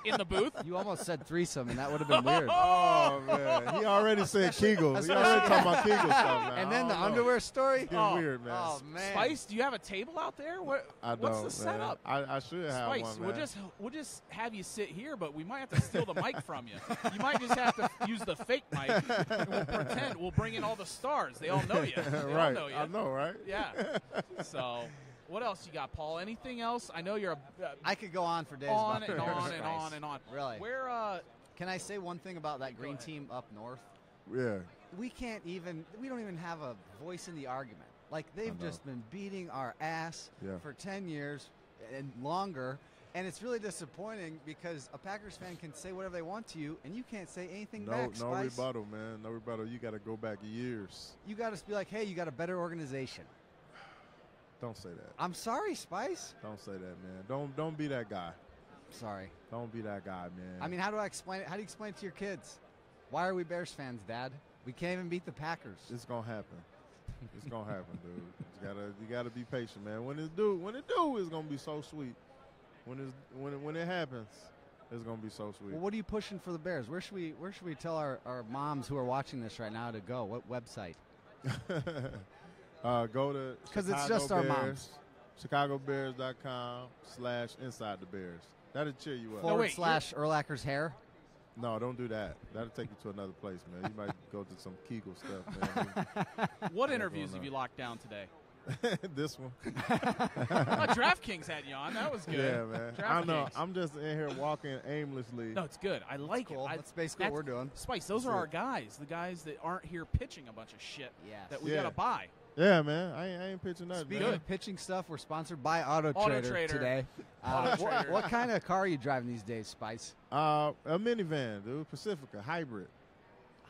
S2: in the booth.
S1: You almost said threesome, and that would have been weird.
S4: Oh, man. He already said Kegel. He already talking about Kegel stuff now.
S1: And then
S4: I
S1: the
S4: don't know.
S1: underwear story?
S4: Getting
S2: Oh.
S4: weird, man.
S1: Oh, man.
S2: Spice, do you have a table out there? What's
S4: don't,
S2: the setup?
S4: Man. I should have
S2: Spice,
S4: one, man.
S2: we'll just have you sit here, but we might have to steal the mic from you. You might just have to use the fake mic. And we'll pretend. We'll bring in all the stars. They all know you. They all
S4: right.
S2: know you.
S4: I know, right?
S2: Yeah. So, what else you got, Paul? Anything else? I know you're
S1: I could go on for days
S2: on
S1: about
S2: and
S1: the
S2: on
S1: Spice.
S2: and on and on.
S1: Really?
S2: Where?
S1: Can I say one thing about that green
S2: ahead.
S1: team up north?
S4: Yeah.
S1: We don't even have a voice in the argument. Like, they've just been beating our ass for 10 years and longer. And it's really disappointing because a Packers fan can say whatever they want to you, and you can't say anything back,
S4: No
S1: Spice.
S4: rebuttal, man. No rebuttal. You got to go back years.
S1: You got to be like, hey, you got a better organization.
S4: Don't say that.
S1: I'm sorry, Spice.
S4: Don't say that, man. Don't be that guy.
S1: Sorry.
S4: Don't be that guy, man.
S1: I mean, how do I explain it? How do you explain it to your kids? Why are we Bears fans, Dad? We can't even beat the Packers.
S4: It's gonna happen. It's gonna happen, dude. You gotta be patient, man. When it do, it's gonna be so sweet. When it happens, it's gonna be so sweet.
S1: Well, what are you pushing for the Bears? Where should we tell our moms who are watching this right now to go? What website?
S4: Go to
S1: because it's just our moms.
S4: ChicagoBears.com/Inside the Bears. That'll cheer you up.
S1: / Urlacher's hair.
S4: No, don't do that. That'll take you to another place, man. You might go to some Kegel stuff, man.
S2: What interviews have you locked down today?
S4: This one.
S2: DraftKings had you on. That was good.
S4: Yeah, man. I know. I'm just in here walking aimlessly.
S2: No, it's good. I like it.
S1: That's basically what we're doing.
S2: Spice, those are our guys. The guys that aren't here pitching a bunch of shit that we got to buy.
S4: Yeah, man. I ain't pitching nothing.
S1: Speaking of pitching stuff, we're sponsored by Auto Trader today. What kind of car are you driving these days, Spice?
S4: A minivan, dude. Pacifica, hybrid.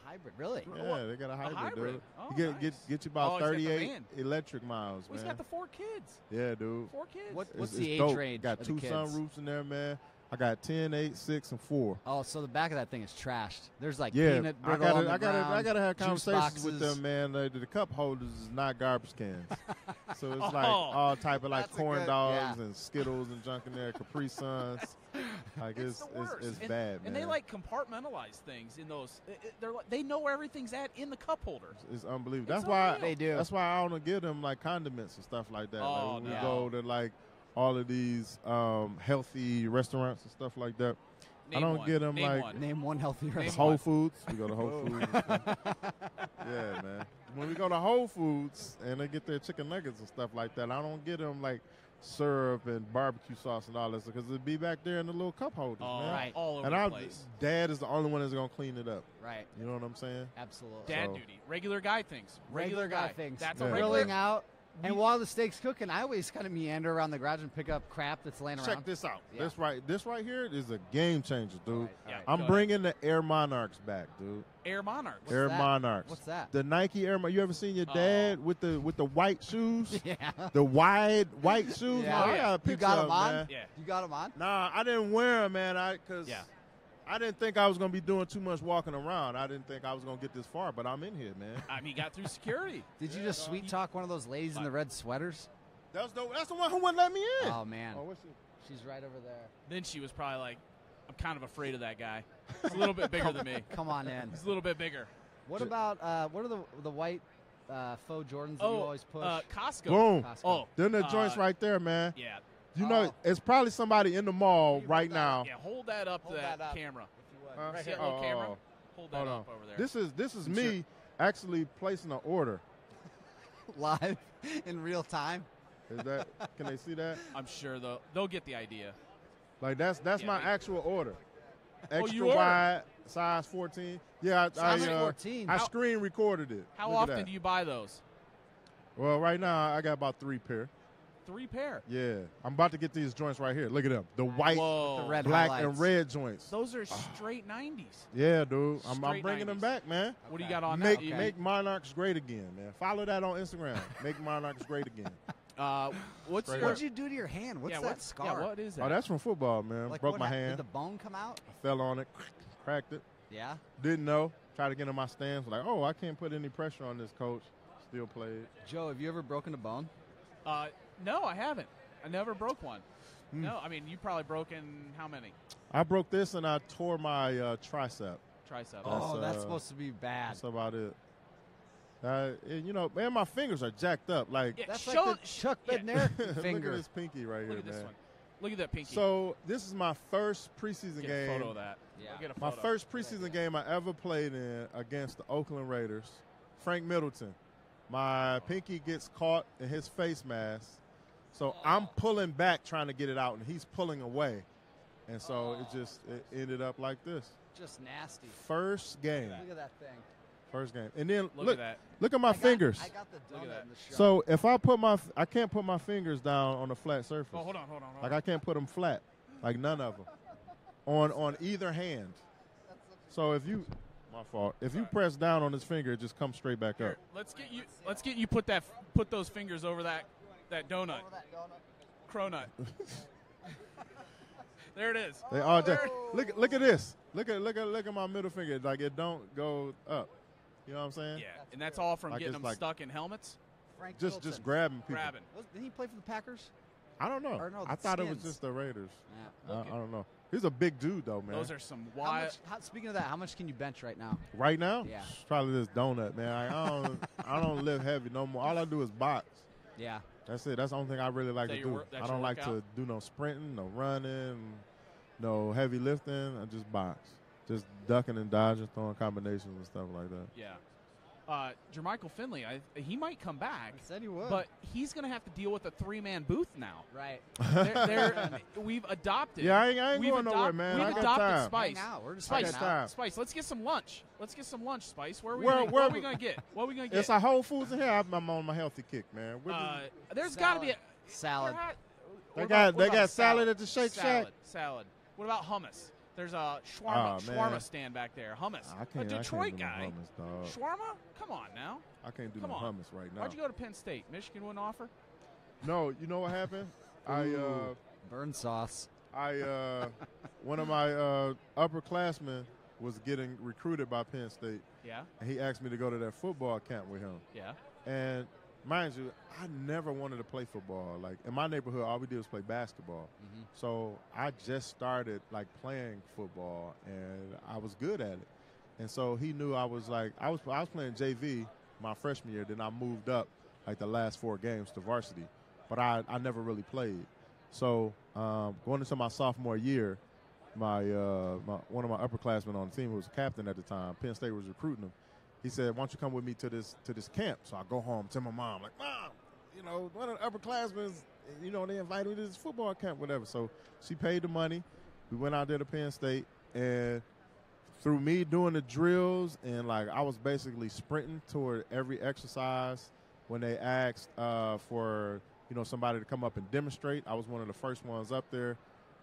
S1: Hybrid, really?
S4: Yeah, they got a hybrid, dude.
S2: Oh,
S4: you get you about 38 electric miles,
S2: man. He's got the 4 kids.
S4: Yeah, dude.
S2: 4 kids.
S1: What's the age
S4: dope.
S1: range?
S4: Got 2 sunroofs in there, man. I got 10, 8, 6, and 4.
S1: Oh, so the back of that thing is trashed. There's like peanut brittle on the ground,
S4: I gotta have conversations
S1: boxes.
S4: with them, man. The cup holders is not garbage cans, so it's like all type of like corn dogs and Skittles and junk in there, Capri Suns. Like it's bad, man.
S2: And they like compartmentalize things in those. They know where everything's at in the cup holder.
S4: It's unbelievable. That's why
S1: they do.
S4: That's why I don't give them like condiments and stuff like that.
S2: Oh,
S4: like when we go to like all of these healthy restaurants and stuff like that. I don't get them
S1: Name one healthy restaurant.
S4: Whole Foods. We go to Whole Foods. Yeah, man. When we go to Whole Foods and they get their chicken nuggets and stuff like that, I don't get them like syrup and barbecue sauce and all that stuff because it'd be back there in the little cup holders, man.
S1: Right.
S2: All over the place.
S4: Dad is the only one that's going to clean it up.
S1: Right.
S4: You know what I'm saying?
S1: Absolutely.
S2: Dad duty. Regular guy things.
S1: Regular guy things.
S2: That's
S1: a grilling out. And while the steak's cooking, I always kind of meander around the garage and pick up crap that's laying around.
S4: Check this out. Yeah. This right here is a game changer, dude.
S1: Right.
S2: Yeah,
S4: I'm bringing the Air Monarchs back, dude.
S2: Air Monarchs.
S4: Air Monarchs.
S1: What's that?
S4: The Nike Air Monarchs. You ever seen your dad with the white shoes?
S1: Yeah.
S4: The wide white shoes.
S1: Yeah.
S4: I got a picture
S1: you got them on?
S4: man.
S1: Yeah. You got them on?
S4: Nah, I didn't wear them, man. Because I didn't think I was going to be doing too much walking around. I didn't think I was going to get this far, but I'm in here, man.
S2: I mean, got through security.
S1: Did you just sweet talk one of those ladies in the red sweaters?
S4: That's the one who wouldn't let me in.
S1: Oh, man.
S4: Oh, what's she?
S1: She's right over there.
S2: Then she was probably like, I'm kind of afraid of that guy. He's a little bit bigger than me.
S1: Come on in.
S2: He's a little bit bigger.
S1: What about what are the white faux Jordans that you always push?
S2: Costco.
S4: Boom.
S1: Costco.
S2: Oh,
S4: They're the joints right there, man.
S2: Yeah.
S4: You know, it's probably somebody in the mall right now.
S2: Yeah, hold that up to that camera. Right here, little camera. Hold that up over there.
S4: This is me actually placing an order.
S1: Live in real time.
S4: Is that? Can they see that?
S2: I'm sure they'll get the idea.
S4: Like that's my actual order. Extra
S2: you
S4: wide, size 14. Yeah,
S1: Size 14.
S4: I screen recorded it.
S2: How often do you buy those?
S4: Well, right now I got about 3 pair.
S2: 3 pair.
S4: Yeah, I'm about to get these joints right here. Look at them. The white,
S1: the red
S4: black,
S1: highlights.
S4: and red joints.
S2: Those are straight 90s.
S4: Yeah, dude. I'm
S2: Straight
S4: bringing
S2: 90s.
S4: them back, man.
S2: What do you got on
S4: Make Monarchs great again, man. Follow that on Instagram. Make Monarchs great again.
S1: What'd you do to your hand? What's that scar?
S2: Yeah, what is that?
S4: Oh, that's from football, man.
S1: Like,
S4: broke my hand.
S1: Did the bone come out?
S4: I fell on it, cracked it.
S1: Yeah.
S4: Didn't know. Tried to get in my stance. Like, oh, I can't put any pressure on this coach. Still played.
S1: Joe, have you ever broken a bone?
S2: No, I haven't. I never broke one. No, I mean, you probably broken how many?
S4: I broke this and I tore my tricep.
S1: Oh, that's supposed to be bad.
S4: That's about it. And, you know, man, my fingers are jacked up. Like
S1: that's like the Chuck Bednarik finger.
S4: Look at this pinky right here,
S2: Look at
S4: man.
S2: this one. Look at that pinky.
S4: So this is my first preseason
S2: Get
S4: game.
S2: a photo of that.
S1: Yeah.
S2: Get a
S4: My
S2: photo.
S4: first preseason game I ever played in against the Oakland Raiders. Frank Middleton. My pinky gets caught in his face mask. So I'm pulling back trying to get it out, and he's pulling away. And so it ended up like this.
S1: Just nasty.
S4: First game.
S1: Look at that thing.
S4: First game. And then
S2: Look at that.
S4: Look at my fingers.
S1: I got the
S2: Look at
S1: donut
S2: that.
S1: in the shot.
S4: So if I can't put my fingers down on a flat surface.
S2: Oh, hold on.
S4: Like I can't put them flat. Like none of them. On either hand. So if you, my fault. If you press down on this finger, it just comes straight back
S2: Here,
S4: up.
S2: let's get you put those fingers over that donut. Cronut. There it is.
S4: They all just, look at this. Look at my middle finger. Like it don't go up. You know what I'm saying?
S2: Yeah, and that's all from
S4: Like
S2: getting
S4: it's
S2: them
S4: like-
S2: stuck in helmets.
S1: Frank
S4: Just
S1: Middleton.
S4: grabbing people.
S2: Grabbing.
S1: Didn't he play for the Packers?
S4: I don't know.
S1: Or no,
S4: I
S1: the
S4: thought it was
S1: Skins.
S4: just the Raiders.
S1: Yeah.
S4: I don't know. He's a big dude though, man.
S2: Those are some
S1: How
S2: wild.
S1: much, speaking of that, how much can you bench right now?
S4: Right now?
S1: Yeah.
S4: It's probably this donut, man. I don't lift heavy no more. All I do is box.
S1: Yeah.
S4: That's it. That's the only thing I really like
S2: That
S4: to
S2: your
S4: do.
S2: work- that's
S4: I don't
S2: your
S4: like to
S2: workout?
S4: do no sprinting, no running, no heavy lifting. I just box. Just ducking and dodging, throwing combinations and stuff like that.
S2: Yeah. Jermichael Finley, he might come back,
S1: I said he would.
S2: but he's going to have to deal with a 3-man booth now.
S1: right.
S2: We've adopted.
S4: Yeah, I ain't
S2: we've
S4: going nowhere, man.
S2: We've
S4: I got
S2: adopted
S4: time.
S2: Spice.
S1: Hang out. We're just
S2: Spice,
S1: hanging
S4: got
S1: out.
S4: time.
S2: Spice, let's get some lunch. Let's get some lunch, Spice. What are we
S4: Where-
S2: going
S4: where-
S2: to get? What are we going to get?
S4: It's a Whole Foods in here. I'm on my healthy kick, man.
S2: There's got to be a
S1: Salad.
S2: What
S4: They
S2: about
S4: got
S2: a
S4: salad at the Shake Shack?
S2: Salad. What about hummus? There's a
S4: Oh,
S2: shawarma
S4: man.
S2: stand back there. Hummus.
S4: I can't.
S2: A Detroit
S4: I can't do
S2: guy.
S4: No hummus, dog.
S2: Shawarma? Come on now.
S4: I can't do
S2: Come
S4: no
S2: on.
S4: hummus right now.
S2: Why'd you go to Penn State? Michigan wouldn't offer?
S4: No, you know what happened?
S1: Burn sauce.
S4: One of my upperclassmen was getting recruited by Penn State,
S2: Yeah.
S4: and he asked me to go to that football camp with him.
S2: Yeah.
S4: And mind you, I never wanted to play football. Like in my neighborhood, all we did was play basketball.
S1: Mm-hmm.
S4: So I just started like playing football, and I was good at it. And so he knew I was playing JV my freshman year. Then I moved up like the last 4 games to varsity, but I never really played. So going into my sophomore year, one of my upperclassmen on the team who was a captain at the time, Penn State was recruiting him. He said, "Why don't you come with me to this camp?" So I go home, tell my mom, like, "Mom, one of the upperclassmen, they invited me to this football camp, whatever." So she paid the money. We went out there to Penn State, and through me doing the drills and like I was basically sprinting toward every exercise. When they asked for somebody to come up and demonstrate, I was one of the first ones up there.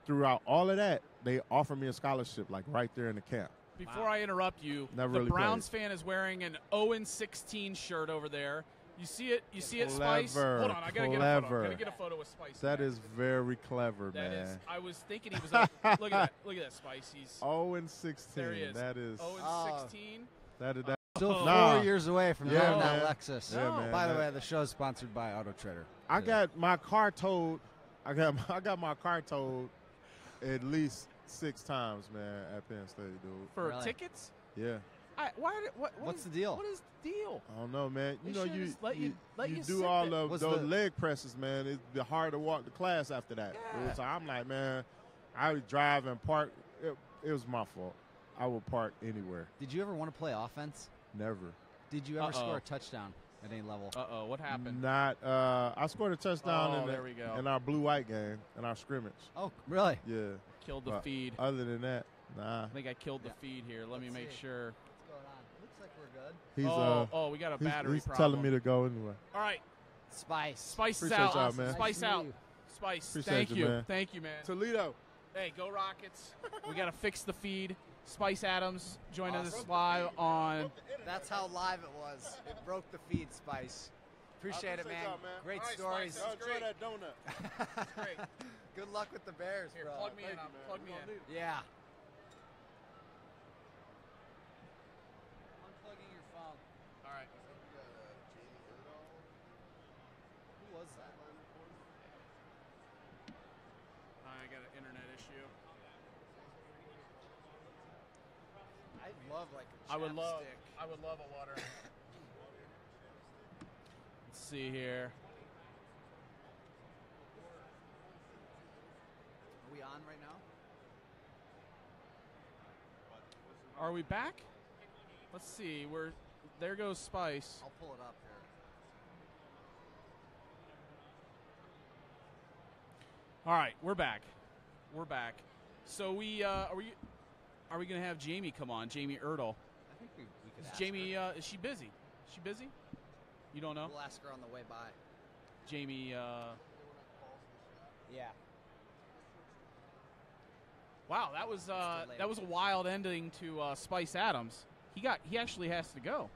S4: Throughout all of that, they offered me a scholarship like right there in the camp.
S2: Before I interrupt you,
S4: Never
S2: the
S4: really
S2: Browns fan is wearing an 0-16 shirt over there. You see it? You see it, Spice?
S4: Clever,
S2: Hold on, I gotta get a
S4: clever.
S2: photo. I gotta get a photo with Spice.
S4: That is very clever,
S2: That
S4: man.
S2: is. I was thinking he was like, look at that, Spice. He's
S4: 0-16.
S2: there. He is.
S4: That is
S2: 0-16.
S4: that.
S1: Still
S4: Nah.
S1: 4 years away from
S4: Yeah,
S1: driving that
S4: man.
S1: Lexus.
S4: Yeah, man.
S1: By the way, the show is sponsored by Auto Trader.
S4: I got my car towed. I got my car towed at least 6 times, man, at Penn State, dude.
S2: For
S1: Really?
S2: tickets?
S4: Yeah.
S1: What's the deal?
S2: What is the deal?
S4: I don't know, man.
S2: They
S4: You know,
S2: should've
S4: you
S2: just let you
S4: do
S2: sit
S4: all
S2: there.
S4: of
S1: What's
S4: those
S1: the-
S4: leg presses, man. It'd be hard to walk to class after that.
S2: Yeah.
S4: So I'm like, man, I would drive and park. It was my fault. I would park anywhere.
S1: Did you ever want to play offense?
S4: Never.
S1: Did you ever
S2: Uh-oh.
S1: score a touchdown at any level?
S2: Uh-oh, what happened?
S4: Not. I scored a touchdown
S2: Oh, there we go.
S4: in our blue-white game, in our scrimmage.
S1: Oh, really?
S4: Yeah.
S2: Killed the
S4: But
S2: feed.
S4: Other than that, nah.
S2: I think I killed the feed here. Let me
S1: Let's
S2: make
S1: see.
S2: sure.
S1: What's going on? Looks like we're good.
S4: He's
S2: we got a battery
S4: he's
S2: problem.
S4: telling me to go anyway.
S2: All right,
S1: Spice.
S2: Spice is
S4: Appreciate
S2: out.
S4: y'all, man.
S2: Spice
S1: Nice to
S2: out.
S1: see you.
S2: Spice,
S4: Appreciate
S2: thank
S4: you,
S2: you.
S4: man.
S2: Thank you, man.
S4: Toledo.
S2: Hey, go Rockets. We got to fix the feed. Spice Adams joining us live on.
S1: That's how live it was. It broke the feed, Spice. Appreciate it, man. Great
S2: All right,
S1: stories.
S2: Spice. Enjoy
S4: that donut.
S2: Great.
S1: Good luck with the Bears,
S2: Here,
S1: bro.
S2: plug me in. Plug me in.
S1: Yeah. Unplugging your phone.
S2: All right.
S1: Who was that?
S2: I got an internet issue.
S1: I'd love like a
S2: I would love
S1: chapstick.
S2: a water. Let's see here.
S1: Are we on right now?
S2: Are we back? Let's see. There goes Spice.
S1: I'll pull it up here.
S2: All right, we're back. We're back. So are we going to have Jamie come on? Jamie Erdahl.
S1: I think we could ask
S2: Jamie,
S1: her.
S2: is she busy? Is she busy? You don't know?
S1: We'll ask her on the way by.
S2: Jamie,
S1: Yeah.
S2: wow, that was a wild ending to Spice Adams. He actually has to go.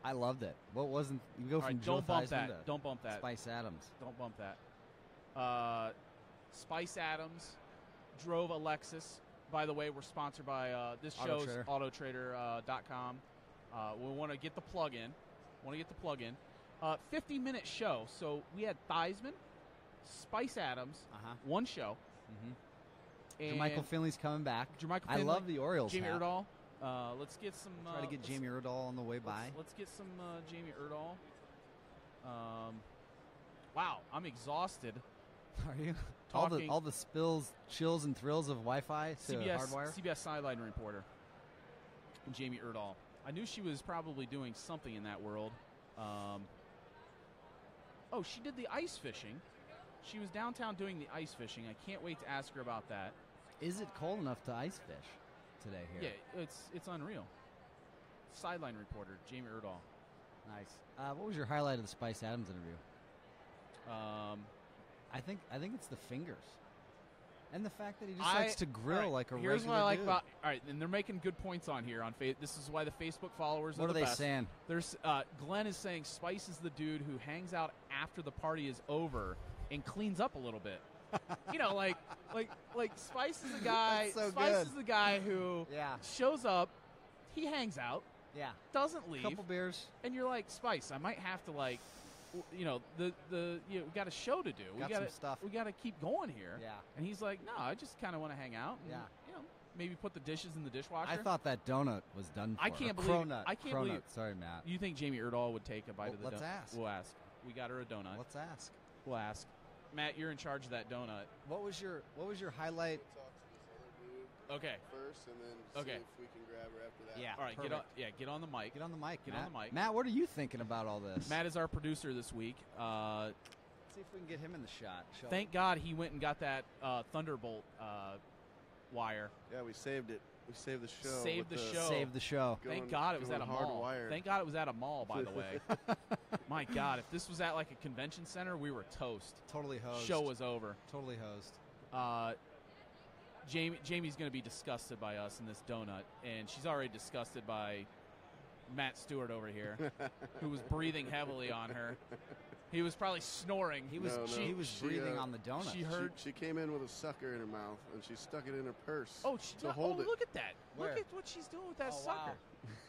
S1: I loved it. What wasn't you go
S2: All
S1: from
S2: right,
S1: Joe
S2: don't bump
S1: Theismann
S2: that.
S1: to
S2: Don't bump that.
S1: Spice Adams.
S2: Don't bump that. Spice Adams drove a Lexus. By the way, we're sponsored by this show's Autotrader.com. We want to get the plug in. 50-minute show. So we had Theismann, Spice Adams, one show. And
S1: Jermichael Finley's coming back.
S2: Jermichael
S1: I
S2: Finley,
S1: love the Orioles
S2: Jamie
S1: hat.
S2: Erdahl. Let's get some.
S1: Try to get Jamie Erdahl on the way by.
S2: Let's get some Jamie Erdahl. Wow, I'm exhausted.
S1: Are you?
S2: Talking
S1: All the spills, chills, and thrills of Wi-Fi to Hardwire?
S2: CBS sideline reporter, Jamie Erdahl. I knew she was probably doing something in that world. She did the ice fishing. She was downtown doing the ice fishing. I can't wait to ask her about that.
S1: Is it cold enough to ice fish today here?
S2: Yeah, it's unreal. Sideline reporter, Jamie Erdahl.
S1: Nice. What was your highlight of the Spice Adams interview? I think it's the fingers, and the fact that he just likes to grill like a regular
S2: Here's what I like
S1: dude.
S2: about. All right, and they're making good points on here. This is why the Facebook followers.
S1: What
S2: are
S1: are
S2: the
S1: they
S2: best.
S1: saying?
S2: There's Glenn is saying Spice is the dude who hangs out after the party is over and cleans up a little bit. You know, like Spice is the guy.
S1: That's so
S2: Spice
S1: good.
S2: is the guy who shows up. He hangs out.
S1: Yeah.
S2: Doesn't leave.
S1: Couple beers.
S2: And you're like, Spice, I might have to we got a show to do. We
S1: Got
S2: got
S1: some stuff.
S2: We got to keep going here.
S1: Yeah.
S2: And he's like, no, I just kind of want to hang out. And, maybe put the dishes in the dishwasher.
S1: I thought that donut was done for.
S2: I can't
S1: Or
S2: believe.
S1: cronut.
S2: I can't
S1: Cronut.
S2: believe.
S1: Sorry, Matt.
S2: You think Jamie Erdahl would take a bite of the donut?
S1: Let's ask.
S2: We'll ask. We got her a donut.
S1: Let's ask.
S2: We'll ask. Matt, you're in charge of that donut.
S1: What was your highlight?
S5: Talk to this other dude
S2: Okay.
S5: first, and then see if we can grab her after that.
S1: Yeah.
S2: All right.
S1: Perfect.
S2: Get on the mic.
S1: Get on the mic.
S2: Get
S1: Matt.
S2: on the mic.
S1: Matt, what are you thinking about all this?
S2: Matt is our producer this week.
S1: Let's see if we can get him in the shot.
S2: Thank God he went and got that Thunderbolt wire.
S5: Yeah, we saved it. We saved the show.
S2: Saved the show.
S1: Save the show.
S2: Thank God it was at a mall.
S5: Hardwired.
S2: Thank God it was at a mall, by the way. My God, if this was at like a convention center, we were toast.
S1: Totally hosed.
S2: Show was over.
S1: Totally hosed.
S2: Jamie's going to be disgusted by us in this donut, and she's already disgusted by Matt Stewart over here, who was breathing heavily on her. He was probably snoring.
S1: He was breathing on the donut.
S2: She heard.
S5: She came in with a sucker in her mouth, and she stuck it in her purse.
S2: Hold it. Look at that.
S1: Where?
S2: Look at what she's doing with that sucker.
S1: Wow.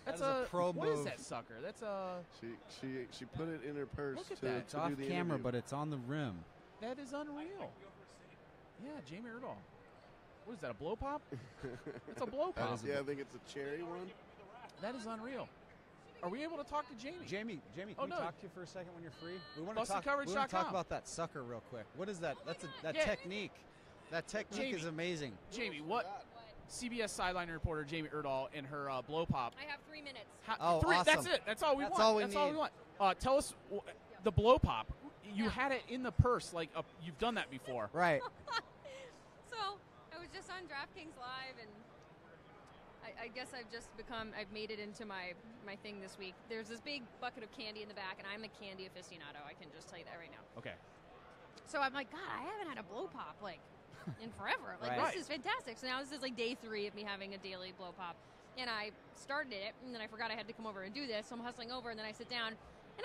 S2: That's
S1: That is a pro
S2: What is
S1: move.
S2: that sucker? That's a.
S5: She put it in her purse.
S2: Look at
S5: to,
S2: that.
S5: to
S1: It's off
S5: do the
S1: camera,
S5: interview.
S1: but it's on the rim.
S2: That is unreal. Yeah, Jamie Erdahl. What is that? A blow pop? It's a blow pop.
S5: Yeah, I think it's a cherry one.
S2: That is unreal. Are we able to talk to Jamie?
S1: Jamie, can we talk to you for a second when you're free? We want to talk
S2: BostonCoverage.com.
S1: about that sucker real quick. What is that? That's that
S2: Yeah.
S1: technique. That technique is amazing.
S2: Jamie, what? CBS sideline reporter Jamie Erdahl and her blow pop.
S6: I have 3 minutes.
S1: Oh, awesome.
S2: That's it. That's all we
S1: That's
S2: want.
S1: all we
S2: That's all we
S1: need.
S2: want. Tell us the blow pop. You
S6: Yeah.
S2: had it in the purse, like you've done that before.
S1: Right.
S6: So I was just on DraftKings Live, and I guess I've made it into my thing this week. There's this big bucket of candy in the back, and I'm a candy aficionado. I can just tell you that right now.
S2: Okay.
S6: So I'm like, God, I haven't had a blow pop in forever.
S1: Right.
S6: This is fantastic. So now this is like day 3 of me having a daily blow pop. And I started it, and then I forgot I had to come over and do this. So I'm hustling over, and then I sit down, and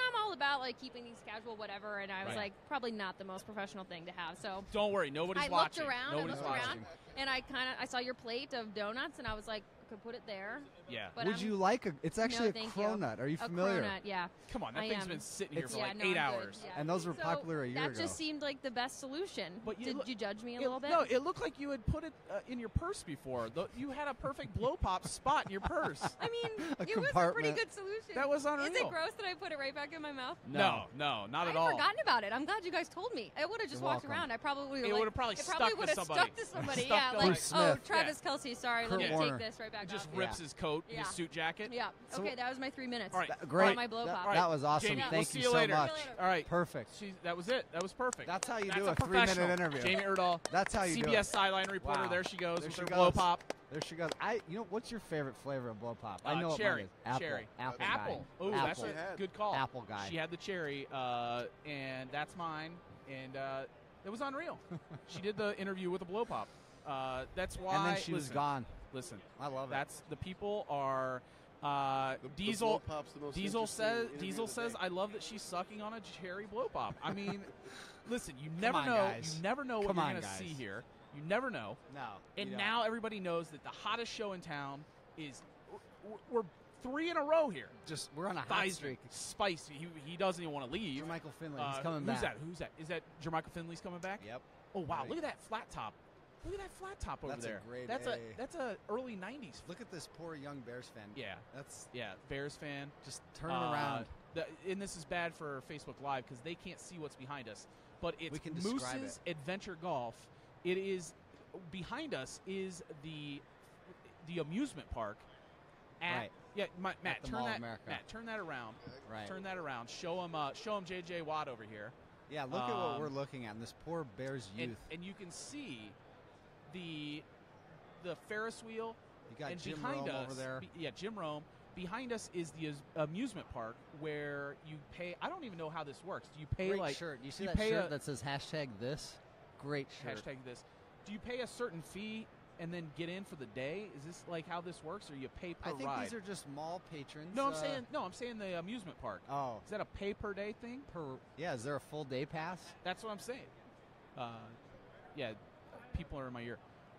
S6: I'm all about like keeping these casual, whatever. And I was like, probably not the most professional thing to have. So
S2: Don't worry, nobody's
S6: I
S2: watching.
S6: looked around,
S2: Nobody's watching.
S6: and I saw your plate of donuts, and I was like, I could put it there.
S2: Yeah.
S6: But
S1: Would you like it's actually
S6: thank
S1: a cronut. Are you familiar?
S6: A cronut, yeah.
S2: Come on, that
S6: I
S2: thing's
S6: am.
S2: been sitting here for
S6: Yeah,
S2: like
S6: no,
S2: 8
S6: I'm good,
S2: hours.
S6: yeah.
S1: And those were
S6: So
S1: popular a year ago.
S6: That just seemed like the best solution.
S2: But
S6: Did you judge me a little bit?
S2: No, it looked like you had put it in your purse before. You had a perfect blow pop spot in your purse.
S6: I mean,
S1: A
S6: it was a pretty
S1: compartment.
S6: good solution.
S2: That was unreal.
S6: Is it gross that I put it right back in my mouth?
S2: No, not at
S6: I
S2: all.
S6: had forgotten about it. I'm glad you guys told me. I would have just
S1: You're
S6: walked
S1: welcome.
S6: around. I probably
S2: It would have probably
S6: it
S2: stuck
S6: probably
S2: to
S6: would have
S2: somebody.
S6: stuck to somebody.
S2: Stuck
S6: Yeah,
S2: to
S6: like,
S1: Bruce
S6: oh,
S1: Smith.
S6: Travis Kelce, sorry, let
S1: Kurt
S6: me
S1: Warner.
S6: take this right back
S2: Just
S6: off.
S2: rips his coat,
S6: Yeah.
S2: his suit jacket.
S6: Yeah.
S1: So-
S6: Okay, that was my 3 minutes.
S2: All right.
S1: Great.
S6: On my blow pop.
S2: All
S1: That was awesome.
S2: Jamie, we'll
S1: Thank
S2: see
S1: you
S2: you
S1: so
S2: later.
S1: much.
S6: See you later.
S2: All right.
S1: Perfect.
S2: That was it. That was perfect.
S1: That's how you
S2: That's
S1: do a
S2: professional.
S1: 3-minute interview.
S2: Jamie Erdahl.
S1: That's how you do
S2: CBS
S1: it.
S2: sideline reporter.
S1: Wow.
S2: There she goes
S1: There
S2: with
S1: she
S2: her
S1: goes.
S2: blow pop.
S1: There she goes. What's your favorite flavor of blow pop? I know what
S2: cherry.
S1: mine is. Apple.
S2: Cherry.
S1: Apple.
S2: Apple.
S1: Guy.
S2: Oh, that's
S1: Apple.
S2: a good call.
S1: Apple guy.
S2: She had the cherry, and that's mine. And it was unreal. She did the interview with the blow pop. That's why.
S1: And then she was gone.
S2: Listen,
S1: I love it.
S2: That's the people are.
S5: Diesel. The blow pop's the most
S2: Diesel says.
S5: interesting interview
S2: Diesel
S5: of the
S2: says,
S5: day.
S2: "I love that she's sucking on a cherry blow pop." I mean, listen, you never
S1: on,
S2: know.
S1: guys.
S2: You never know what
S1: Come
S2: you're
S1: on,
S2: going to
S1: guys.
S2: see here. You never know.
S1: No.
S2: And
S1: you
S2: now everybody knows that the hottest show in town is. We're 3 in a row here.
S1: we're on a hot streak.
S2: Spicy. He doesn't even want to leave.
S1: Jermichael Finley. He's coming back.
S2: Who's that? Is that Jermichael Finley's coming back?
S1: Yep.
S2: Oh wow!
S1: Right.
S2: Look at that flat top. Look at that flat top over
S1: That's a
S2: there.
S1: grade
S2: that's
S1: A.
S2: That's a early '90s.
S1: Look at this poor young Bears fan.
S2: Yeah. Bears fan.
S1: Just turn it around.
S2: And this is bad for Facebook Live because they can't see what's behind us. But it's
S1: We can describe
S2: Moose's Adventure Golf. It is behind us is the amusement park.
S1: Right.
S2: Yeah, Matt,
S1: the
S2: turn
S1: Mall of
S2: that.
S1: America.
S2: Matt, turn that around.
S1: Right.
S2: Turn that around. Show him J.J. Watt over here.
S1: Yeah, look at what we're looking at. And this poor Bears youth.
S2: And you can see the Ferris wheel.
S1: You got
S2: and
S1: Jim
S2: behind
S1: Rome
S2: us,
S1: over there.
S2: Jim Rome. Behind us is the amusement park where you pay. I don't even know how this works. Do you pay
S1: Great
S2: like
S1: shirt. You see
S2: you
S1: that
S2: pay
S1: shirt that says #this? Great shirt.
S2: #this? Do you pay a certain fee and then get in for the day? Is this like how this works, or you pay per
S1: I think
S2: ride?
S1: these are just mall patrons.
S2: No, I'm saying the amusement park.
S1: Oh,
S2: Is that a pay per day thing?
S1: yeah. Is there a full day pass?
S2: That's what I'm saying. Yeah, people are in my ear.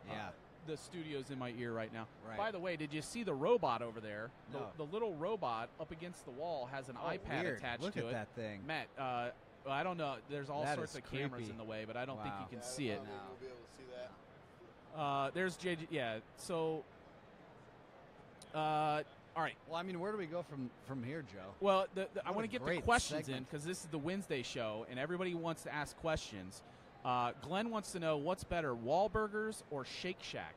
S1: Yeah.
S2: The studio's in my ear right now.
S1: Right.
S2: By the way, did you see the robot over there?
S1: No.
S2: The little robot up against the wall has an iPad
S1: Weird.
S2: attached
S1: Look
S2: to
S1: at
S2: it.
S1: that thing.
S2: Matt, I don't know. There's all
S1: That
S2: sorts
S1: is
S2: of cameras
S1: creepy.
S2: in the way, but I don't think
S1: Wow.
S2: you can see it.
S5: I don't think we'll be able to see that.
S2: There's JJ. Yeah. So, all right.
S1: Well, I mean, where do we go from here, Joe?
S2: Well, I
S1: What
S2: want
S1: a
S2: to get the
S1: great
S2: questions in
S1: segment.
S2: because this is the Wednesday show, and everybody wants to ask questions. Glenn wants to know what's better, Wahlburgers or Shake Shack?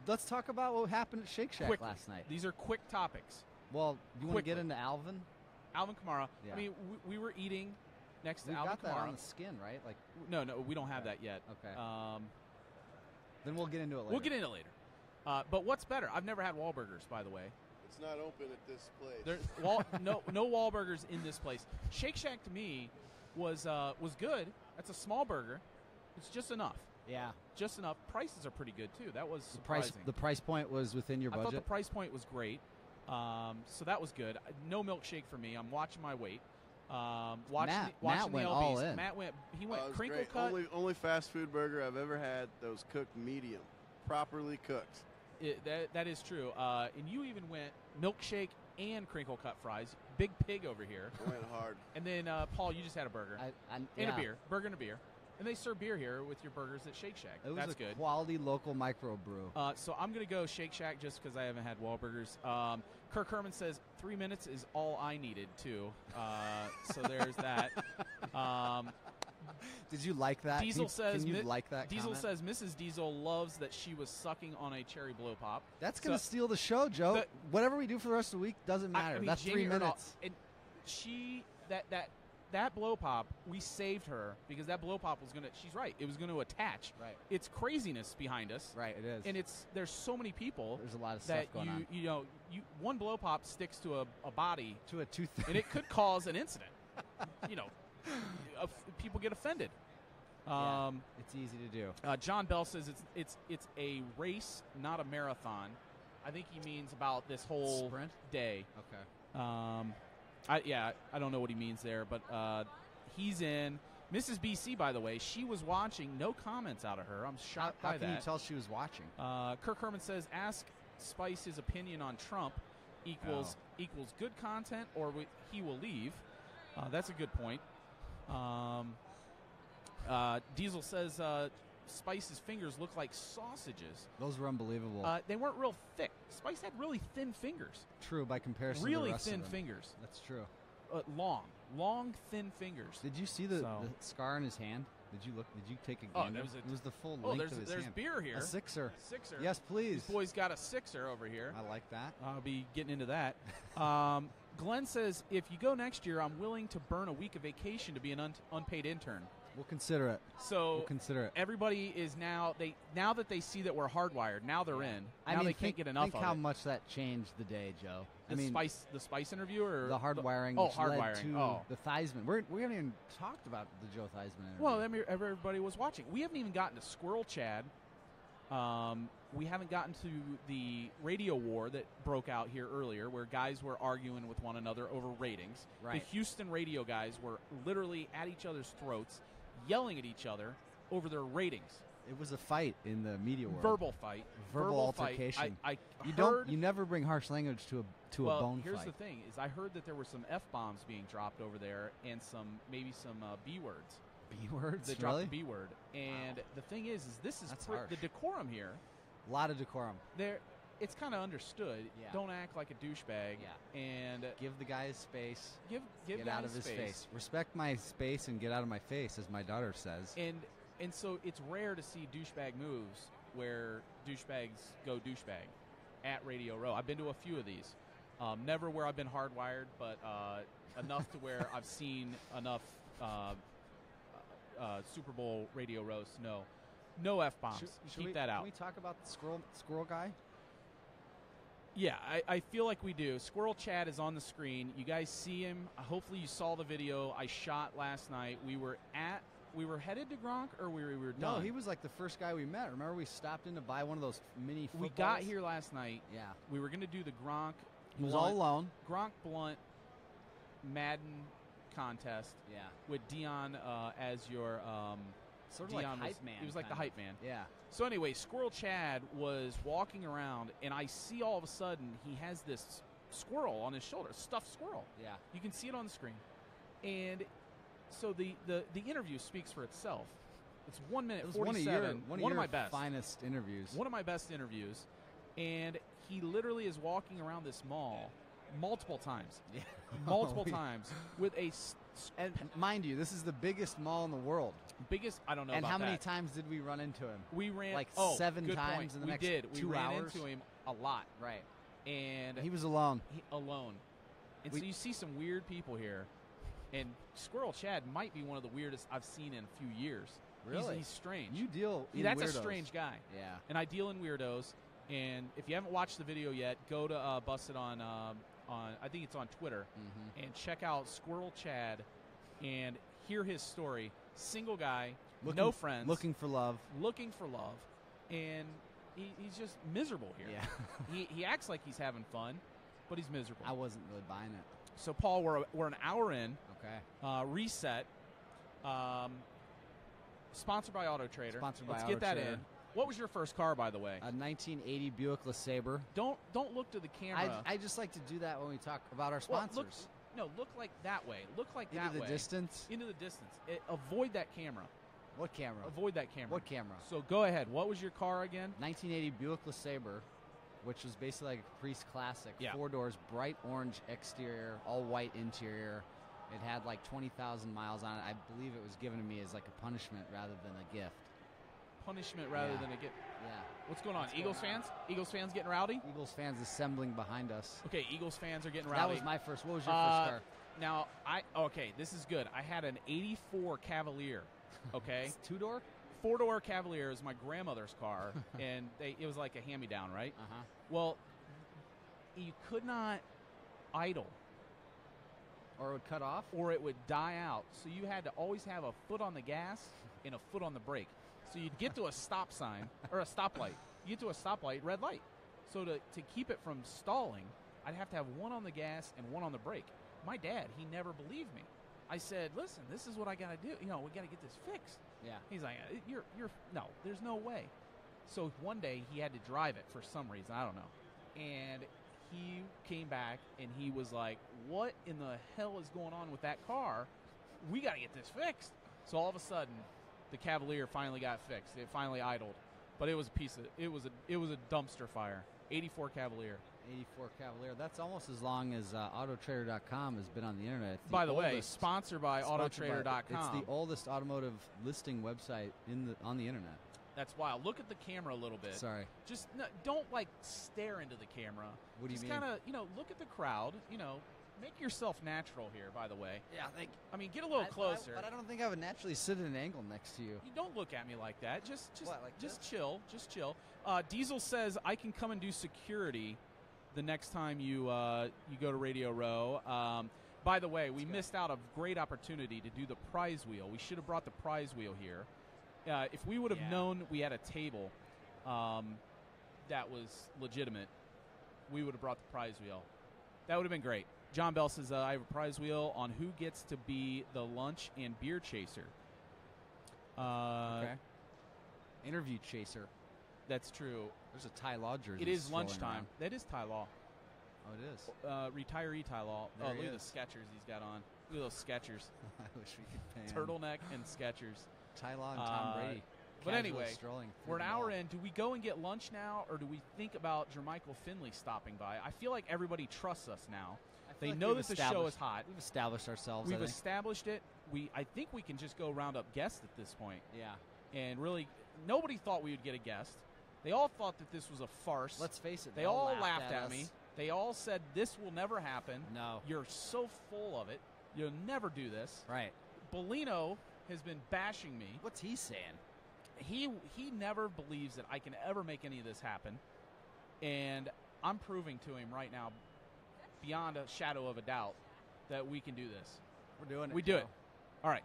S1: Let's talk about what happened at Shake Shack
S2: Quickly.
S1: last night.
S2: These are quick topics.
S1: Well, you want to
S2: Quickly.
S1: get into Alvin?
S2: Alvin Kamara.
S1: Yeah.
S2: I mean, we were eating next to
S1: We
S2: Alvin
S1: got that
S2: Kamara.
S1: on the skin, right? Like,
S2: No, we don't have that yet.
S1: okay.
S2: Um,
S1: Then we'll get into it later.
S2: we'll get into it later. But what's better? I've never had Wahlburgers, by the way.
S5: It's not open at this place.
S2: There's no Wahlburgers in this place. Shake Shack to me was good. That's a small burger. It's just enough.
S1: Yeah.
S2: Just enough. Prices are pretty good too. That was
S1: The
S2: surprising.
S1: price point was within your
S2: I thought
S1: budget.
S2: the price point was great. So that was good. No milkshake for me. I'm watching my weight. Watching
S1: Matt
S2: the
S1: went
S2: LBs.
S1: all in.
S2: Matt went
S5: Oh, it was
S2: crinkle
S5: great.
S2: cut.
S5: Only fast food burger I've ever had that was cooked medium, properly cooked.
S2: That is true. And you even went milkshake and crinkle cut fries. Big pig over here.
S5: I went hard.
S2: And then Paul, you just had a burger and
S1: yeah.
S2: a beer. Burger and a beer. And they serve beer here with your burgers at Shake Shack.
S1: It was
S2: That's
S1: a
S2: good.
S1: quality local microbrew.
S2: So I'm going to go Shake Shack just because I haven't had Wahlburgers. Kirk Herman says 3 minutes is all I needed, too. So there's that.
S1: Did you like that?
S2: Diesel says
S1: can you like that
S2: Diesel
S1: comment?
S2: says Mrs. Diesel loves that she was sucking on a cherry blow pop.
S1: That's going to
S2: So-
S1: steal the show, Joe. Whatever we do for the rest of the week doesn't matter.
S2: I mean,
S1: That's 3
S2: Jamie Erdahl-
S1: minutes.
S2: And she that blow pop, we saved her because that blow pop was gonna. She's right. It was going to attach.
S1: Right.
S2: It's craziness behind us.
S1: Right, it is.
S2: And there's so many people
S1: There's a lot of
S2: that
S1: stuff going on.
S2: one blow pop sticks to a body
S1: To a tooth.
S2: and it could cause an incident. People get offended.
S1: Yeah, it's easy to do.
S2: John Bell says it's a race, not a marathon. I think he means about this whole
S1: Sprint?
S2: day.
S1: Okay.
S2: I don't know what he means there, but he's in. Mrs. BC, by the way, she was watching. No comments out of her. I'm shocked
S1: How
S2: by
S1: can
S2: that.
S1: you tell she was watching?
S2: Kirk Herman says, "Ask Spice his opinion on Trump equals good content, or he will leave." That's a good point. Diesel says Spice's fingers look like sausages.
S1: Those were unbelievable.
S2: They weren't real thick. Spice had really thin fingers.
S1: True, by comparison to
S2: Really
S1: the rest
S2: thin
S1: of them.
S2: fingers.
S1: That's true.
S2: Long, thin fingers.
S1: Did you see the
S2: So-
S1: scar in his hand? Did you look? Did you take a
S2: Oh,
S1: gander?
S2: there was
S1: it was the full
S2: Oh,
S1: length of his
S2: there's
S1: hand.
S2: beer here.
S1: A sixer.
S2: Sixer.
S1: Yes, please.
S2: This boy's got a sixer over here.
S1: I like that.
S2: I'll be getting into that. Glenn says, if you go next year, I'm willing to burn a week of vacation to be an unpaid intern.
S1: We'll consider it.
S2: So
S1: we'll consider it.
S2: Everybody is now that they see that we're hardwired. Now they're in. Now they can't get enough of it.
S1: Think how much that changed the day, Joe.
S2: The Spice interview or
S1: the hardwiring.
S2: hardwiring.
S1: Led to the Theismann. We haven't even talked about the Joe Theismann interview.
S2: Well, everybody was watching. We haven't even gotten to Squirrel Chad. We haven't gotten to the radio war that broke out here earlier, where guys were arguing with one another over ratings.
S1: Right.
S2: The Houston radio guys were literally at each other's throats, yelling at each other over their ratings.
S1: It was a fight in the media world.
S2: Verbal fight.
S1: Verbal altercation.
S2: I
S1: you never bring harsh language to a bone
S2: here's
S1: fight.
S2: the thing: is I heard that there were some F-bombs being dropped over there, and maybe some B words.
S1: B words.
S2: They dropped the B word, and the thing is this is
S1: harsh.
S2: the decorum here.
S1: A lot of decorum.
S2: It's kind of understood.
S1: Yeah.
S2: Don't act like a douchebag.
S1: Yeah.
S2: And
S1: give the guy his space.
S2: Get
S1: out of his face. Respect my space and get out of my face, as my daughter says.
S2: And so it's rare to see douchebag moves where douchebags go douchebag at Radio Row. I've been to a few of these. Never where I've been hardwired, but enough to where I've seen enough Super Bowl Radio Rows to know. No F-bombs. Keep that out.
S1: Can we talk about the squirrel guy?
S2: Yeah, I feel like we do. Squirrel Chad is on the screen. You guys see him. Hopefully you saw the video I shot last night. We were headed to Gronk, or we were done?
S1: No, he was like the first guy we met. Remember we stopped in to buy one of those mini footballs?
S2: We got here last night.
S1: Yeah.
S2: We were going to do the Gronk.
S1: He was all alone.
S2: Gronk Blunt Madden contest.
S1: Yeah.
S2: With Dion as your
S1: sort of
S2: Dion
S1: like hype man.
S2: He was like the hype man.
S1: Yeah.
S2: So anyway, Squirrel Chad was walking around, and I see all of a sudden he has this squirrel on his shoulder, stuffed squirrel.
S1: Yeah.
S2: You can see it on the screen. And so the interview speaks for itself. It's 1 minute 47.
S1: One of
S2: my best.
S1: Finest interviews.
S2: One of my best interviews. And he literally is walking around this mall multiple times.
S1: Yeah.
S2: Multiple times with a...
S1: And mind you, this is the biggest mall in the world.
S2: Biggest, I don't know
S1: and
S2: about
S1: how many
S2: that.
S1: times did we run into him?
S2: We ran...
S1: Like 7
S2: good
S1: times
S2: point.
S1: in the
S2: we
S1: next
S2: did.
S1: 2
S2: we ran
S1: hours?
S2: into him a lot.
S1: Right.
S2: And...
S1: He was alone.
S2: Alone. And so you see some weird people here. And Squirrel Chad might be one of the weirdest I've seen in a few years.
S1: Really?
S2: He's strange.
S1: You deal in
S2: That's
S1: weirdos.
S2: a strange guy.
S1: Yeah.
S2: And I deal in weirdos. And if you haven't watched the video yet, go to Busted on I think it's on Twitter, and check out Squirrel Chad and hear his story. Single guy, no friends.
S1: Looking for love.
S2: And he's just miserable here.
S1: Yeah.
S2: he acts like he's having fun, but he's miserable.
S1: I wasn't really buying it.
S2: So, Paul, we're an hour in.
S1: Okay.
S2: Reset. Sponsored by Auto Trader.
S1: Let's
S2: get that in. What was your first car, by the way?
S1: A 1980 Buick LeSabre.
S2: Don't look to the camera.
S1: I just like to do that when we talk about our sponsors.
S2: Look like that way. Look like that way.
S1: Into the distance?
S2: Into the distance. Avoid that camera.
S1: What camera?
S2: Avoid that camera.
S1: What camera?
S2: So go ahead. What was your car again?
S1: 1980 Buick LeSabre, which was basically like a Caprice Classic.
S2: Yeah.
S1: 4 doors, bright orange exterior, all white interior. It had like 20,000 miles on it. I believe it was given to me as like a punishment rather than a gift.
S2: Punishment rather than a gift.
S1: Yeah.
S2: What's going on? Eagles fans? Eagles fans getting rowdy?
S1: Eagles fans assembling behind us.
S2: Okay, Eagles fans are getting rowdy.
S1: That was my first. What was your first car?
S2: Now, this is good. I had an 84 Cavalier, okay?
S1: 2-door?
S2: 4-door Cavalier is my grandmother's car, and it was like a hand-me-down, right?
S1: Uh-huh.
S2: Well, you could not idle.
S1: Or it would cut off?
S2: Or it would die out. So you had to always have a foot on the gas and a foot on the brake. So you'd get to a stop sign, or a stoplight. You get to a stoplight, red light. So to keep it from stalling, I'd have to have one on the gas and one on the brake. My dad, he never believed me. I said, listen, this is what I got to do. We got to get this fixed.
S1: Yeah.
S2: He's like, no, there's no way. So one day he had to drive it for some reason. I don't know. And he came back and he was like, what in the hell is going on with that car? We got to get this fixed. So all of a sudden, the Cavalier finally got fixed. It finally idled. But it was it was a dumpster fire. 84 Cavalier.
S1: 84 Cavalier. That's almost as long as Autotrader.com has been on the internet.
S2: By the way, sponsored by Autotrader.com.
S1: It's the oldest automotive listing website on the internet.
S2: That's wild. Look at the camera a little bit.
S1: Sorry.
S2: Just don't stare into the camera.
S1: What do you mean?
S2: Just kind of look at the crowd. make yourself natural here, by the way.
S1: Yeah, thank
S2: I mean, get a little closer.
S1: But I don't think I would naturally sit at an angle next to you.
S2: You don't look at me like that. Just
S1: What, like
S2: just
S1: this?
S2: chill. Just chill. Diesel says I can come and do security the next time you go to Radio Row. By the way, we missed out a great opportunity to do the prize wheel. We should have brought the prize wheel here. If we would have known we had a table that was legitimate, we would have brought the prize wheel. That would have been great. John Bell says, I have a prize wheel on who gets to be the lunch and beer chaser.
S1: Okay. Interview chaser.
S2: That's true.
S1: There's a Ty Law jersey.
S2: It is
S1: strolling
S2: lunchtime.
S1: around.
S2: That is Ty Law.
S1: Oh, it is.
S2: Retiree Ty Law.
S1: There
S2: Oh,
S1: he
S2: look at the
S1: is.
S2: Skechers he's got on. Look at those Skechers.
S1: I wish we could pay him.
S2: Turtleneck and Skechers.
S1: Ty Law and Tom Brady.
S2: But
S1: Casually
S2: anyway,
S1: strolling through
S2: we're an
S1: the
S2: hour
S1: mall.
S2: in. Do we go and get lunch now, or do we think about Jermichael Finley stopping by? I feel like everybody trusts us now.
S1: I feel
S2: They
S1: like
S2: know
S1: we've
S2: that the show is
S1: established-
S2: hot.
S1: We've established ourselves.
S2: We've
S1: I think.
S2: established it. I think we can just go round up guests at this point.
S1: Yeah.
S2: And really, nobody thought we would get a guest. They all thought that this was a farce.
S1: Let's face it.
S2: They all laughed
S1: at
S2: at
S1: us.
S2: me. They all said, this will never happen.
S1: No.
S2: You're so full of it. You'll never do this.
S1: Right.
S2: Bellino has been bashing me.
S1: What's he saying?
S2: He never believes that I can ever make any of this happen. And I'm proving to him right now, beyond a shadow of a doubt, that we can do this.
S1: We're doing it.
S2: We do
S1: Joe.
S2: it. All right.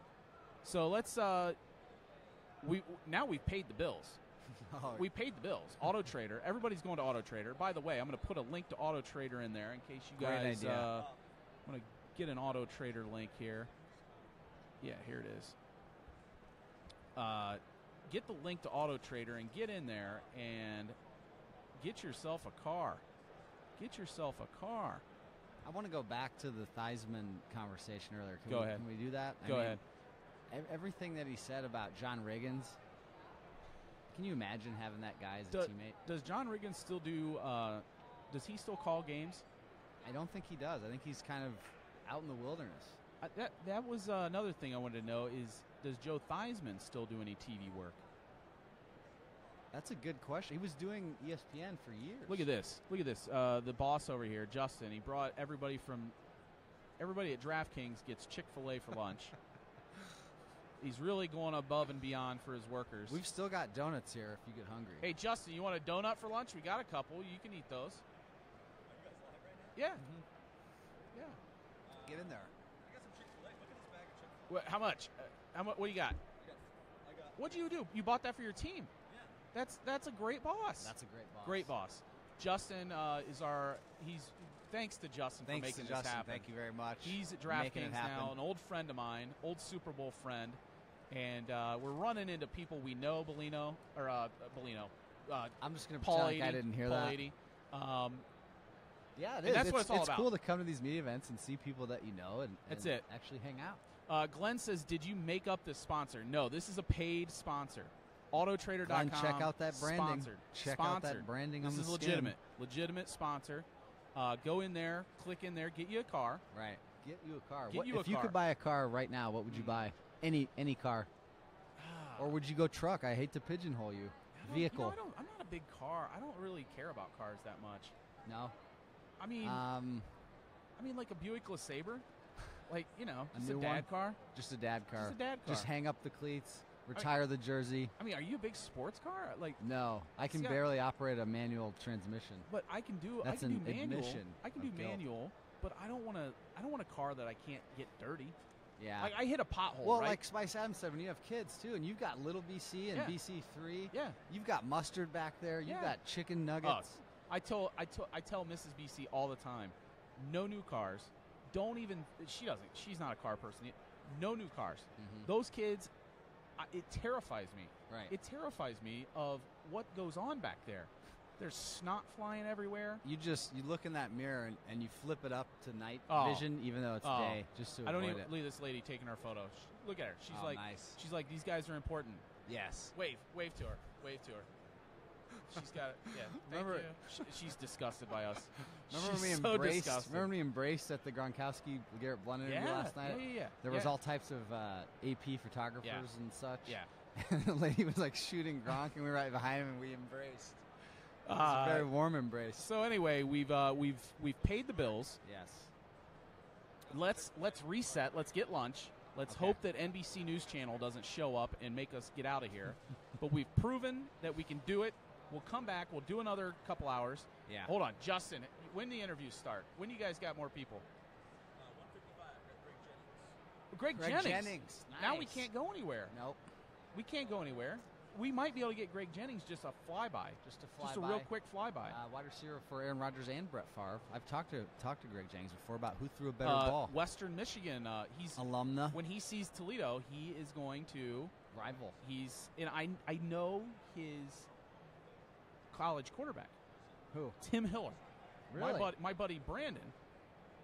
S2: So let's now we've paid the bills.
S1: Oh,
S2: We paid the bills. Auto Trader. Everybody's going to Auto Trader. By the way, I'm going to put a link to Auto Trader in there in case you
S1: Great
S2: guys.
S1: idea.
S2: I'm going to get an Auto Trader link here. Yeah, here it is. Get the link to Auto Trader and get in there and get yourself a car. Get yourself a car.
S1: I want to go back to the Theismann conversation earlier.
S2: Go ahead.
S1: Can we do that?
S2: Go ahead.
S1: Everything that he said about John Riggins. Can you imagine having that guy as a teammate?
S2: Does John Riggins still do? Does he still call games?
S1: I don't think he does. I think he's kind of out in the wilderness.
S2: That was another thing I wanted to know is, does Joe Theismann still do any TV work?
S1: That's a good question. He was doing ESPN for years.
S2: Look at this. Look at this. The boss over here, Justin, he brought everybody at DraftKings gets Chick-fil-A for lunch. He's really going above and beyond for his workers.
S1: We've still got donuts here if you get hungry.
S2: Hey, Justin, you want a donut for lunch? We got a couple. You can eat those. Yeah.
S1: Mm-hmm.
S2: Yeah.
S1: Get in there.
S2: How much? What do you got? What do you do? You bought that for your team. That's a great boss.
S1: That's a great boss.
S2: Great boss. Justin he's thanks to Justin
S1: Thanks
S2: for making
S1: to Justin.
S2: this happen.
S1: Thank you very much.
S2: He's at
S1: Making it
S2: DraftKings
S1: happen.
S2: now, an old friend of mine, old Super Bowl friend, and we're running into people we know, Bellino.
S1: I'm just going to
S2: Paul
S1: pretend like
S2: 80,
S1: I didn't hear
S2: Paul
S1: that.
S2: 80.
S1: Yeah, it
S2: And
S1: is.
S2: that's what it's all about.
S1: It's cool to come to these media events and see people that you know and
S2: That's it.
S1: actually hang out.
S2: Glenn says, did you make up this sponsor? No, this is a paid sponsor. Autotrader.com.
S1: Glenn, check out that branding.
S2: Sponsored.
S1: Check out that branding
S2: This
S1: on the
S2: is
S1: skin.
S2: legitimate. Legitimate sponsor. Go in there, click in there, get you a car.
S1: Right. Get you a car.
S2: Get you a
S1: if you
S2: car.
S1: could buy a car right now, what would you buy? Any car. Or would you go truck? I hate to pigeonhole you. Vehicle.
S2: I'm not a big car. I don't really care about cars that much.
S1: No.
S2: I mean, like a Buick LeSabre, like just
S1: new
S2: a dad
S1: one?
S2: car.
S1: Just a dad car.
S2: Just a dad car.
S1: Just hang up the cleats, retire the jersey.
S2: I mean, are you a big sports car? Like,
S1: No, I can
S2: See,
S1: barely operate a manual transmission.
S2: but I can do.
S1: That's
S2: I can
S1: an
S2: do manual.
S1: admission
S2: I can do
S1: of guilt.
S2: manual, but I don't want a car that I can't get dirty.
S1: Yeah.
S2: Like I hit a pothole.
S1: Well,
S2: right?
S1: like Spice Adams said, when you have kids too, and you've got little BC and
S2: Yeah.
S1: BC3,
S2: Yeah.
S1: you've got mustard back there, you've
S2: Yeah.
S1: got chicken nuggets.
S2: I tell Mrs. BC all the time, no new cars. Don't even. She doesn't. She's not a car person. No new cars.
S1: Mhm.
S2: Those kids, it terrifies me.
S1: Right.
S2: It terrifies me of what goes on back there. There's snot flying everywhere.
S1: You look in that mirror and you flip it up to night
S2: Oh.
S1: vision, even though it's
S2: Oh.
S1: day, just to
S2: I don't
S1: avoid
S2: even
S1: it.
S2: leave this lady taking our photo. Look at her. She's
S1: Oh,
S2: like,
S1: nice.
S2: she's like, these guys are important.
S1: Yes.
S2: Wave to her. Wave to her. She's got it. Yeah. Thank
S1: Remember-
S2: you. She's disgusted by us.
S1: Remember
S2: She's
S1: when we
S2: so
S1: embraced?
S2: disgusted.
S1: Remember when we embraced at the Gronkowski Garrett Blunt interview last night?
S2: Yeah.
S1: There was
S2: yeah.
S1: all types of AP photographers
S2: Yeah.
S1: and such.
S2: Yeah.
S1: And the lady was like shooting Gronk, and we were right behind him, and we embraced. It was a very warm embrace.
S2: So anyway, we've paid the bills.
S1: Yes.
S2: let's reset. Let's get lunch. Let's hope that NBC News Channel doesn't show up and make us get out of here. But we've proven that we can do it. We'll come back. We'll do another couple hours.
S1: Yeah.
S2: Hold on, Justin. When the interviews start? When you guys got more people? 1:55. Greg Jennings.
S1: Nice.
S2: Now we can't go anywhere.
S1: Nope.
S2: We can't go anywhere. We might be able to get Greg Jennings just a flyby. Just a real quick flyby.
S1: Wide receiver for Aaron Rodgers and Brett Favre. I've talked to Greg Jennings before about who threw a better ball.
S2: Western Michigan. He's
S1: alumna.
S2: When he sees Toledo, he is going to
S1: rival.
S2: I know his college quarterback.
S1: Who?
S2: Tim Hiller.
S1: Really?
S2: My buddy Brandon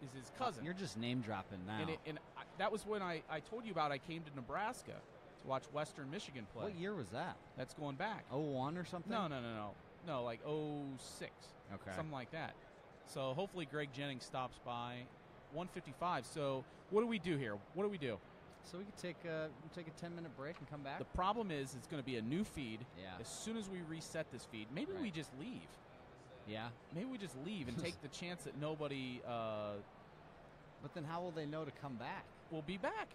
S2: is his cousin.
S1: You're just name dropping now.
S2: That was when I told you about I came to Nebraska to watch Western Michigan play.
S1: What year was that?
S2: That's going back.
S1: 01 or something?
S2: No, like 06.
S1: Okay.
S2: Something like that. So hopefully Greg Jennings stops by. 1:55. So what do we do here? What do we do?
S1: So we could take a 10-minute break and come back?
S2: The problem is it's going to be a new feed.
S1: Yeah.
S2: As soon as we reset this feed, maybe we just leave.
S1: Yeah.
S2: Maybe we just leave and take the chance that nobody
S1: but then how will they know to come back?
S2: We'll be back.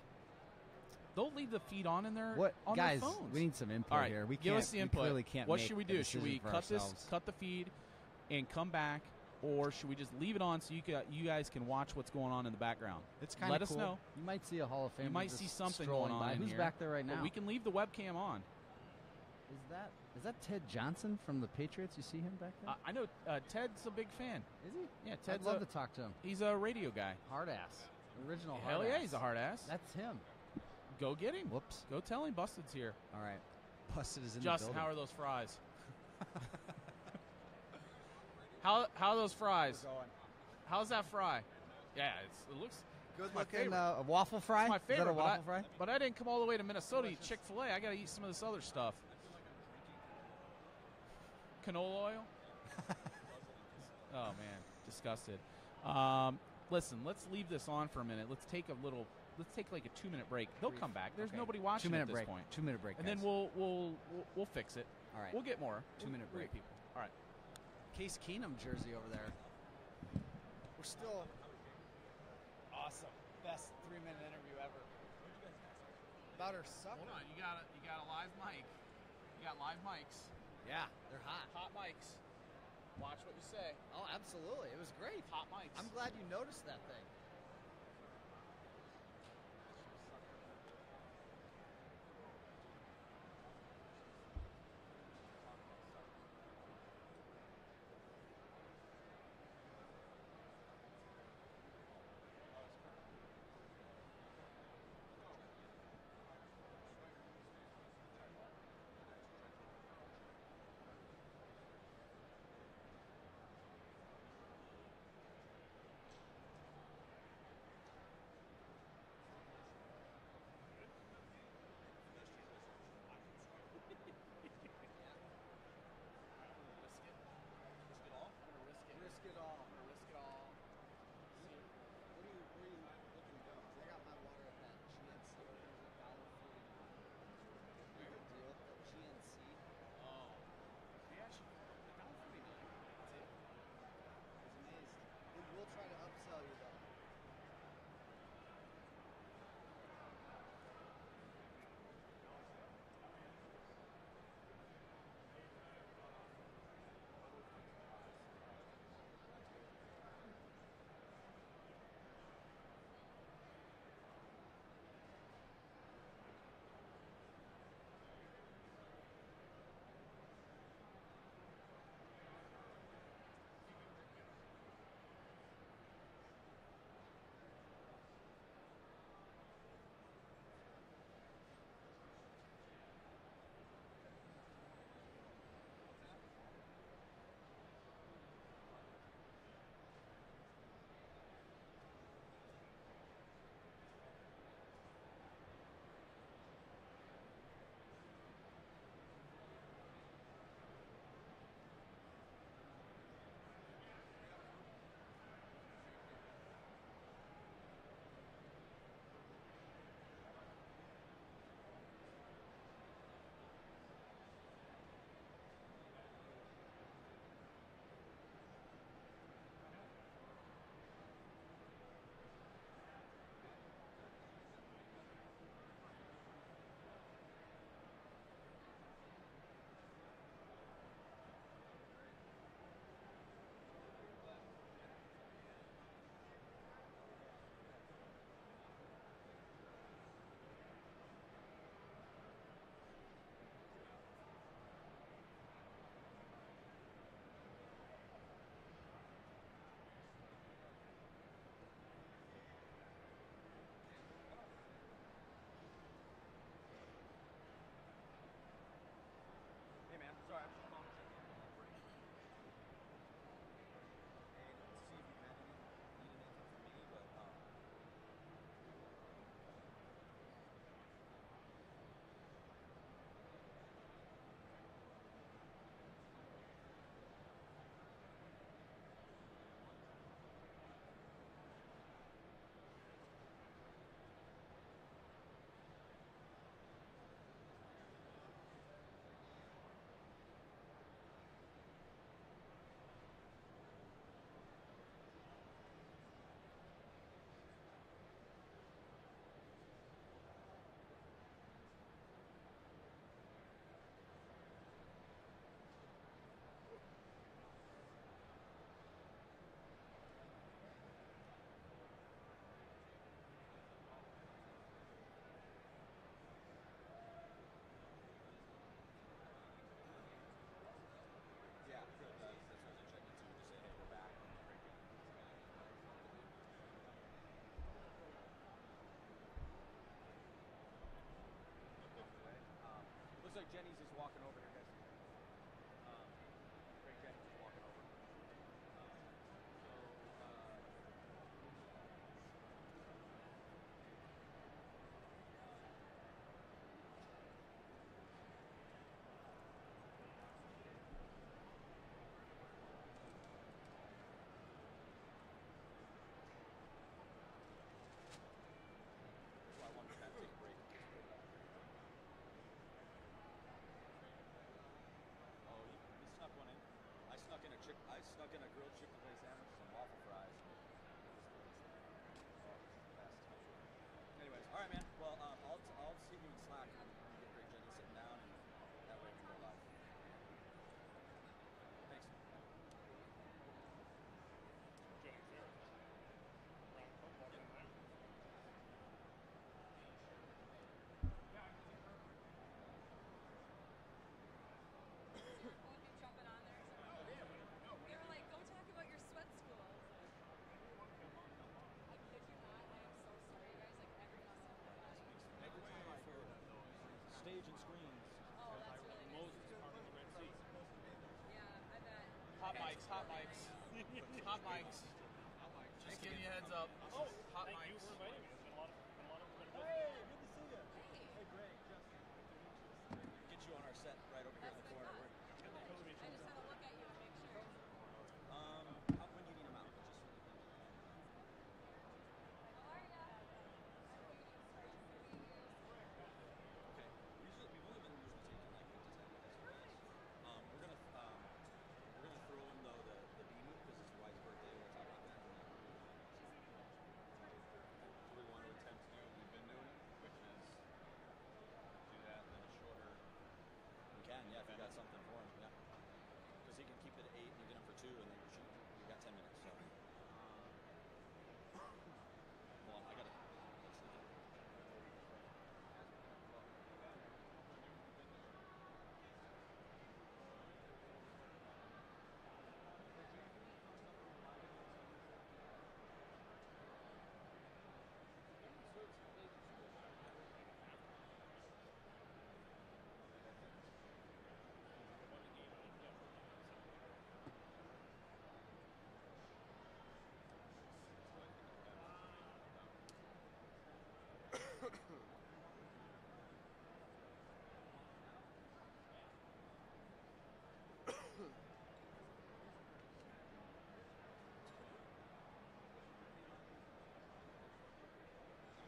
S2: They'll leave the feed on their
S1: guys,
S2: their phones.
S1: We need some input
S2: All right,
S1: here.
S2: Give us the input.
S1: We clearly can't
S2: what
S1: make
S2: should we
S1: a
S2: do? Should we
S1: decision for
S2: cut
S1: ourselves.
S2: cut the feed and come back, or should we just leave it on so you guys can watch what's going on in the background?
S1: It's kind of
S2: Let
S1: cool.
S2: us know.
S1: You might see a Hall of Famer.
S2: You might
S1: just
S2: see something
S1: strolling
S2: going on
S1: by.
S2: in
S1: Who's
S2: here.
S1: back there right now?
S2: But we can leave the webcam on.
S1: Is that Ted Johnson from the Patriots? You see him back there?
S2: I know Ted's a big fan.
S1: Is he?
S2: Yeah,
S1: I'd
S2: Ted's
S1: love to talk to him.
S2: He's a radio guy.
S1: Hard ass. Original hard
S2: Hell
S1: ass.
S2: yeah, he's a hard ass.
S1: That's him.
S2: Go get him.
S1: Whoops.
S2: Go tell him Busted's here.
S1: All right. Busted is in
S2: Justin,
S1: the building.
S2: how are those fries? how are those fries? How's that fry? Yeah, it looks
S1: good
S2: my
S1: looking.
S2: favorite.
S1: A waffle fry?
S2: It's my favorite.
S1: Is that a waffle fry?
S2: But I didn't come all the way to Minnesota to eat Chick-fil-A. I got to eat some of this other stuff. Canola oil? Oh, man. Disgusted. Listen, let's leave this on for a minute. Let's take like a 2-minute break. They'll come back. There's nobody watching at this point.
S1: 2-minute break.
S2: And
S1: guys.
S2: then we'll fix it.
S1: All right.
S2: We'll get more.
S1: 2-minute break.
S2: People. All right.
S1: Case Keenum jersey over there. We're still awesome. Best 3-minute interview ever. About her supper.
S2: Hold on. You got a live mic. You got live mics.
S1: Yeah, they're hot.
S2: Hot mics. Watch what you say.
S1: Oh, absolutely. It was great.
S2: Hot mics.
S1: I'm glad you noticed that thing.
S2: mics, hot mics. Hot mics. Just giving you a heads up. Hot mics.
S7: Thank you for inviting me. It's been a lot of fun.
S8: Hey, good to see you. Hey, Greg, Justin. Get you on our set right over here in the corner.
S7: I just had to look at you and make sure.
S8: When do you need them out? Just okay. We've only been usually taking like 5 to 10 minutes for this. We're gonna throw in though the beanie because it's Dwight's birthday. We'll talk about that.
S9: Do we want to attempt to do what we've been doing, which is do that and then a shorter?
S8: We can, yeah, if you got something for him, yeah. Because he can keep it at 8 and you get him for 2 and then you shoot. You got 10 minutes, so. Well, I gotta. Let's see.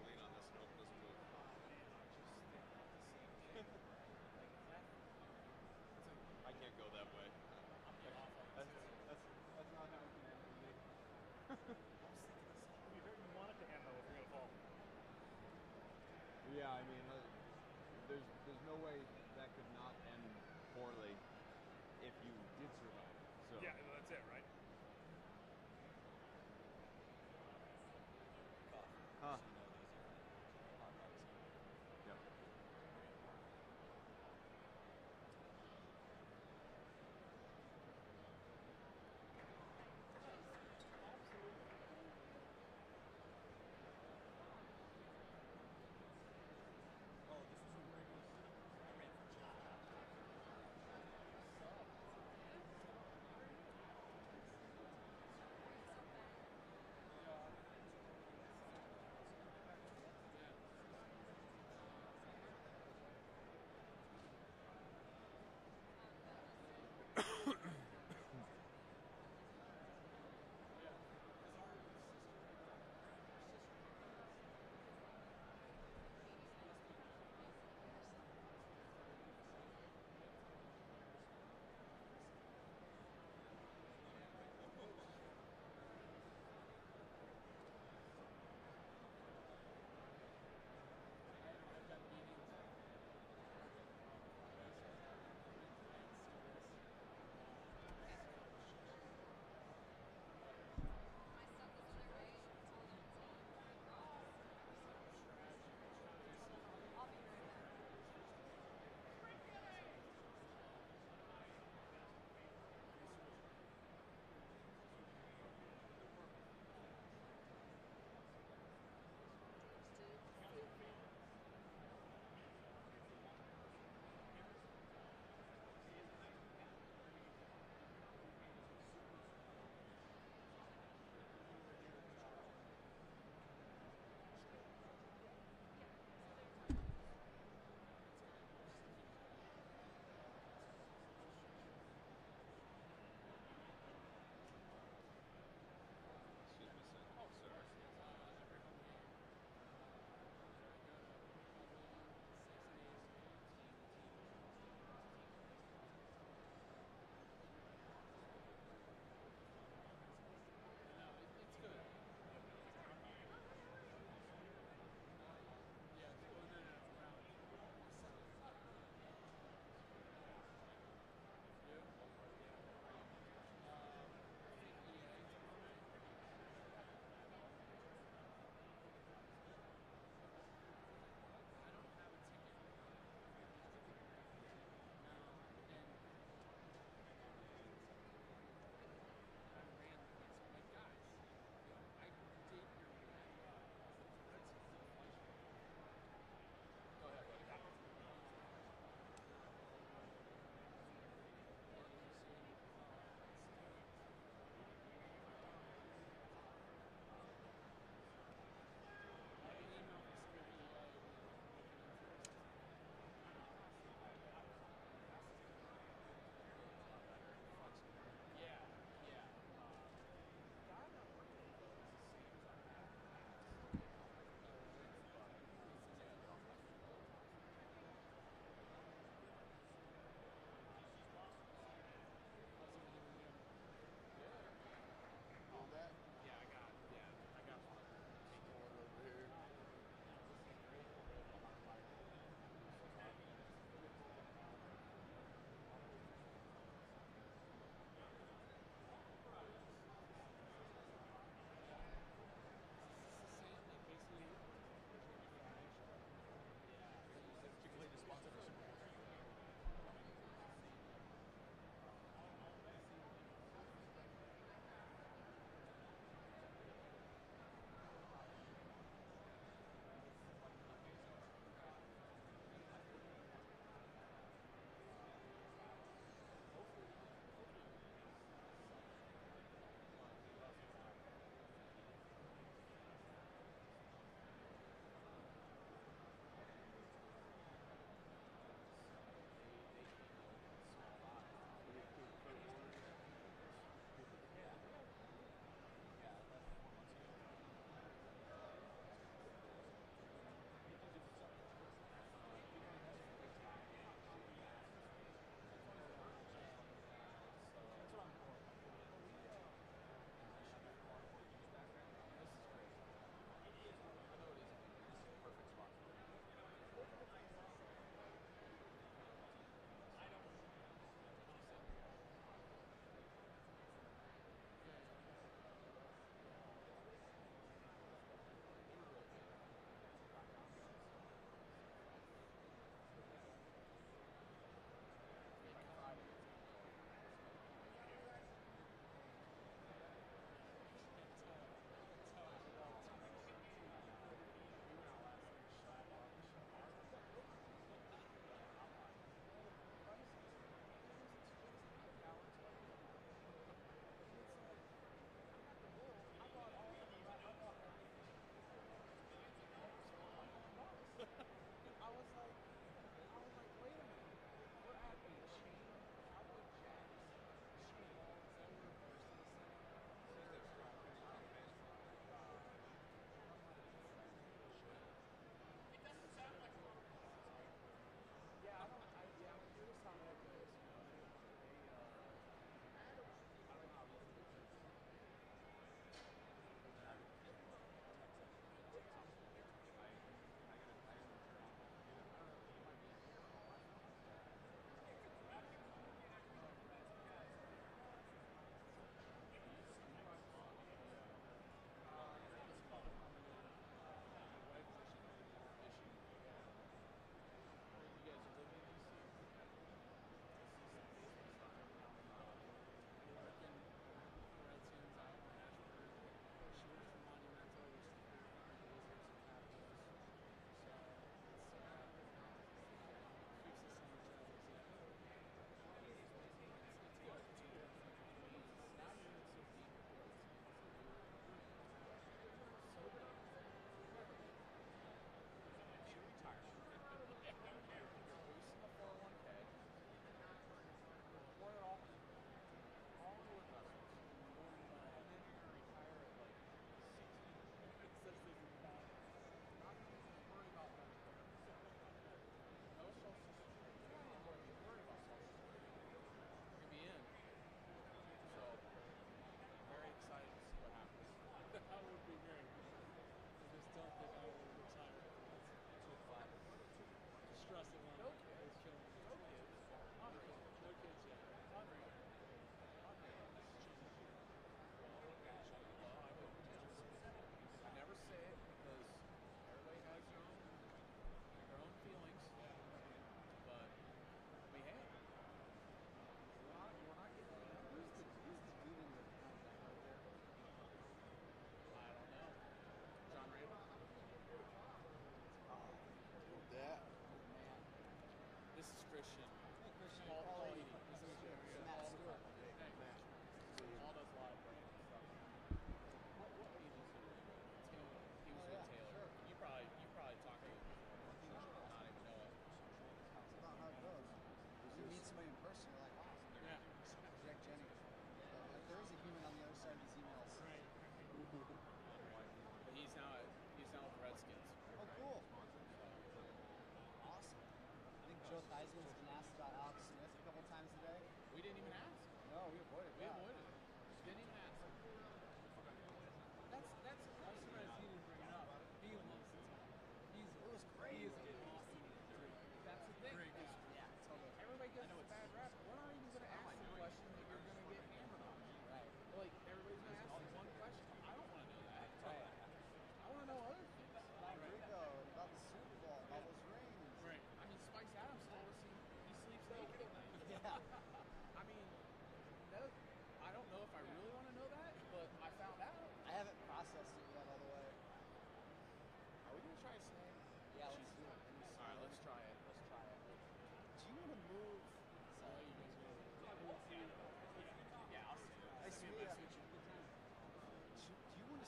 S9: Lean on this. Nope, doesn't move. I can't go that way. That's not how it can end for me.
S7: You want it to end though if you're gonna fall.
S9: Yeah, I mean, there's no way that could not end poorly if you did survive. So
S7: Yeah, that's it, right?
S9: Huh. Yep.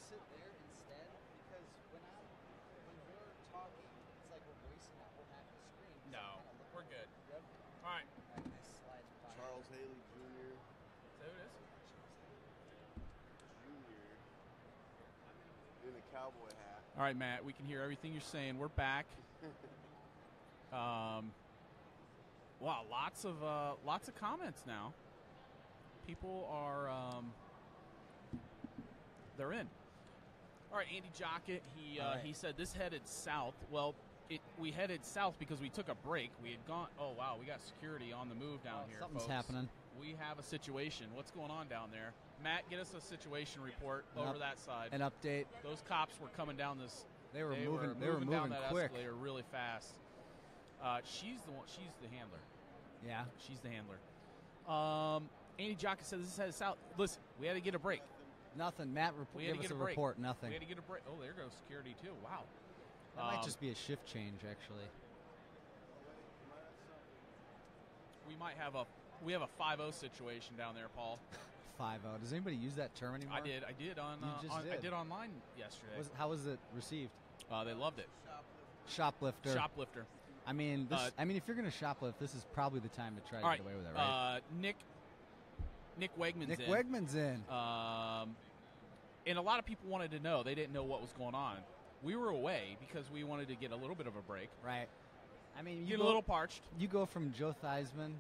S1: sit there instead? Because when we're talking, it's like we're voicing that whole half of the screen. So
S2: No,
S1: I'm kinda
S2: we're good.
S1: Good?
S2: All right.
S1: All right, nice slide.
S5: Charles Haley Jr.
S2: Is that who it is?
S5: Jr. in a cowboy hat.
S2: All right, Matt, we can hear everything you're saying. We're back. Wow, lots of comments now. People are they're in. All right, Andy Jockett. He said this headed south. Well, we headed south because we took a break. We had gone. Oh wow, we got security on the move down here.
S1: Something's
S2: folks.
S1: happening.
S2: We have a situation. What's going on down there? Matt, get us a situation report over that side.
S1: An update.
S2: Those cops were coming down this.
S1: They were moving
S2: down that
S1: quick.
S2: escalator really fast. She's the one. She's the handler.
S1: Yeah.
S2: She's the handler. Andy Jockett said this is headed south. Listen, we had to get a break.
S1: Nothing. Matt, give us a report. Nothing.
S2: We had to get a break. Oh, there goes security too. Wow.
S1: That might just be a shift change, actually.
S2: We have a 5-0 situation down there, Paul.
S1: 5-0. Does anybody use that term anymore?
S2: I did I did online yesterday.
S1: How was it received?
S2: They loved it.
S1: Shoplifter. I mean, if you're going to shoplift, this is probably the time to try to get away with it, right?
S2: Nick Wegman's in.
S1: Nick Wegman's in.
S2: And a lot of people wanted to know. They didn't know what was going on. We were away because we wanted to get a little bit of a break.
S1: Right. I mean,
S2: you get a little parched.
S1: You go from Joe Theismann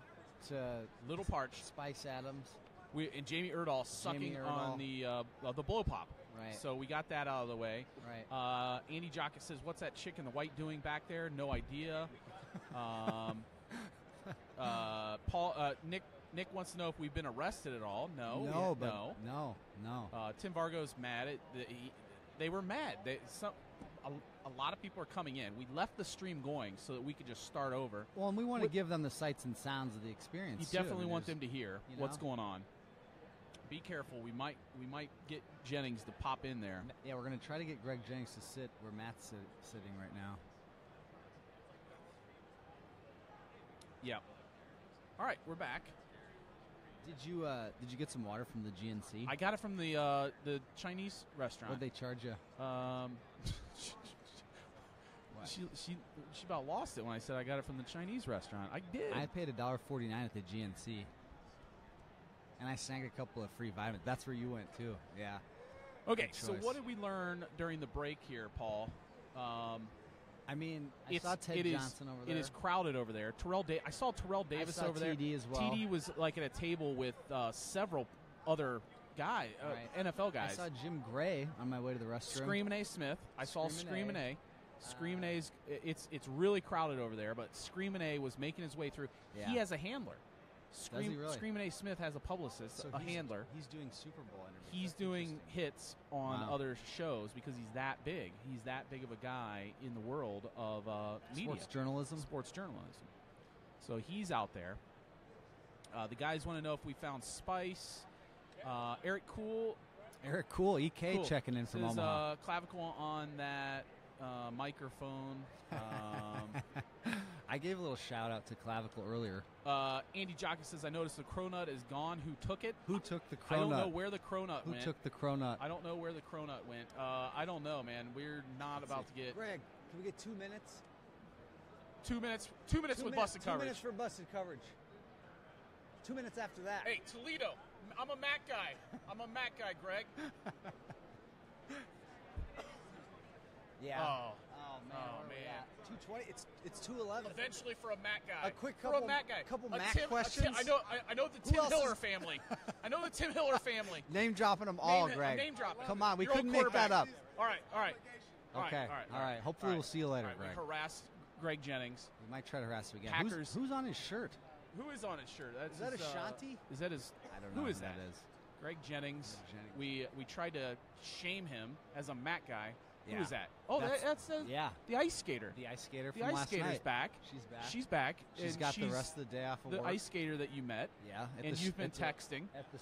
S1: to
S2: little parched.
S1: Spice Adams.
S2: And Jamie Erdahl sucking on the blow pop.
S1: Right.
S2: So we got that out of the way.
S1: Right.
S2: Andy Jockett says, "What's that chick in the white doing back there?" No idea. Nick wants to know if we've been arrested at all. No.
S1: No.
S2: Tim Vargo's mad. They were mad. A lot of people are coming in. We left the stream going so that we could just start over.
S1: Well, and we want to give them the sights and sounds of the experience.
S2: You definitely want them to hear what's going on. Be careful. We might get Jennings to pop in there.
S1: Yeah, we're going to try to get Greg Jennings to sit where Matt's sitting right now.
S2: Yeah. All right, we're back.
S1: Did you get some water from the GNC?
S2: I got it from the Chinese restaurant.
S1: What'd they charge you?
S2: She about lost it when I said I got it from the Chinese restaurant. I did.
S1: I paid $1.49 at the GNC, and I snagged a couple of free vitamins. That's where you went too. Yeah.
S2: Okay, so what did we learn during the break here, Paul?
S1: I saw Ted Johnson over there.
S2: It is crowded over there. I saw Terrell Davis over there.
S1: TD as well.
S2: TD was like at a table with several other guys, NFL guys.
S1: I saw Jim Gray on my way to the restroom.
S2: Screamin' A. Smith. I saw Screamin' A. Screamin' A's. It's really crowded over there, but Screamin' A was making his way through.
S1: Yeah.
S2: He has a handler.
S1: Does he really?
S2: Screamin' A. Smith has a publicist, a handler.
S1: He's doing Super Bowl interviews.
S2: He's doing hits on other shows because he's that big. He's that big of a guy in the world of media. Sports journalism. So he's out there. The guys want to know if we found Spice. Eric Cool,
S1: EK checking in from Omaha.
S2: Clavicle on that microphone.
S1: I gave a little shout out to Clavicle earlier.
S2: Andy Jockett says, I noticed the cronut is gone. Who took it?
S1: Who took the cronut?
S2: I don't know where the cronut went.
S1: Who took the cronut?
S2: I don't know where the cronut went. I don't know, man. We're not about to get...
S1: Greg, can we get 2 minutes?
S2: 2 minutes? 2 minutes with busted coverage.
S1: 2 minutes for busted coverage. 2 minutes after that.
S2: Hey, Toledo, I'm a Mac guy. I'm a Mac guy, Greg.
S1: Yeah.
S2: Oh,
S1: man. 2:20. It's 2:11.
S2: Eventually, for a Mac guy.
S1: A quick couple Mac questions.
S2: I know the Tim Hiller family. I know the Tim Hiller family.
S1: Name dropping them all, Greg.
S2: Name dropping.
S1: Come on, we couldn't make that up.
S2: All right.
S1: Okay. All right. Hopefully, we'll see you later, Greg.
S2: We harassed Greg Jennings.
S1: We might try to harass him again.
S2: Packers.
S1: Who's on his shirt?
S2: Who is on his shirt?
S1: Is that Ashanti?
S2: Is that his?
S1: I don't know
S2: who that
S1: is.
S2: Greg Jennings. We tried to shame him as a Mac guy.
S1: Yeah.
S2: Who is that? Oh, that's the ice skater.
S1: The ice skater from
S2: last night.
S1: The ice skater's
S2: back.
S1: She's back.
S2: She's
S1: got the rest of the day off of work.
S2: The ice skater that you met.
S1: Yeah.
S2: And you've been texting.
S1: At the